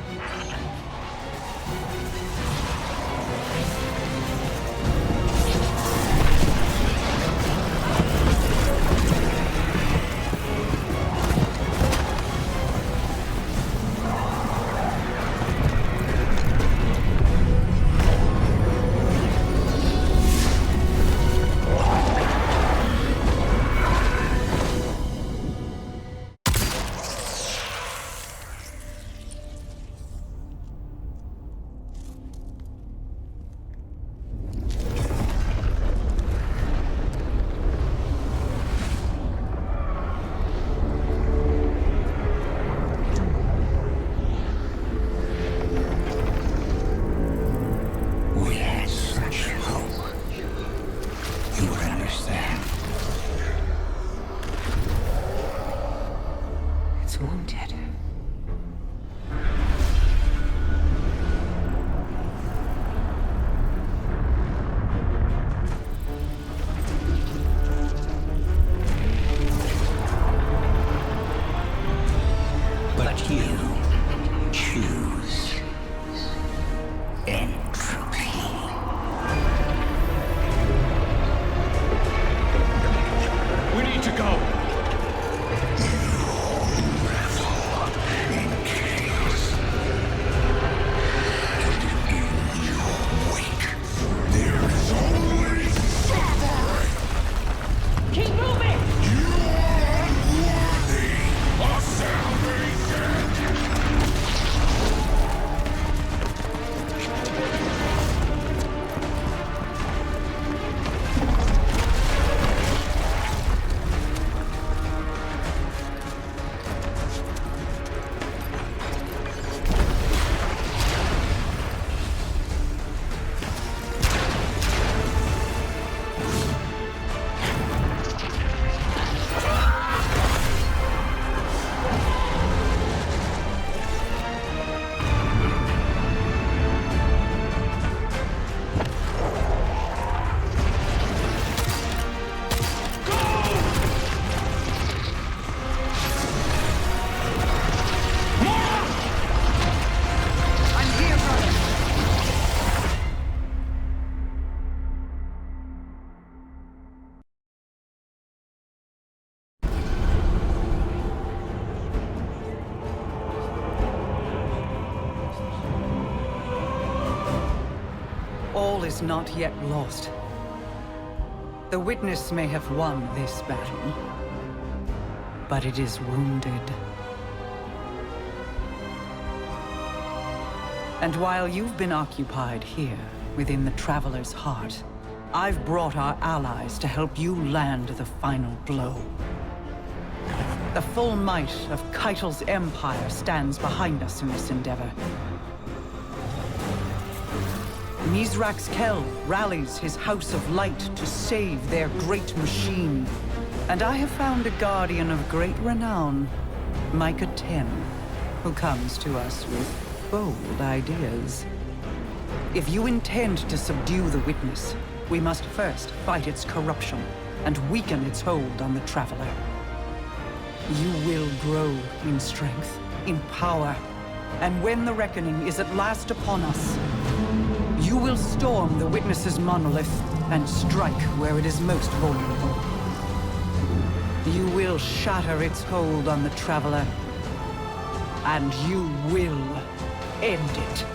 We had such hope. You would understand. It's wounded. But you choose entropy. We need to go. There is only suffering. Keep moving! You are unworthy of salvation. All is not yet lost. The Witness may have won this battle, but it is wounded. And while you've been occupied here, within the Traveler's heart, I've brought our allies to help you land the final blow. The full might of Keitel's empire stands behind us in this endeavor. Mizrax Kel rallies his House of Light to save their great machine. And I have found a guardian of great renown, Micah 10, who comes to us with bold ideas. If you intend to subdue the Witness, we must first fight its corruption and weaken its hold on the Traveler. You will grow in strength, in power, and when the reckoning is at last upon us, you will storm the Witness's monolith and strike where it is most vulnerable. You will shatter its hold on the Traveler, and you will end it.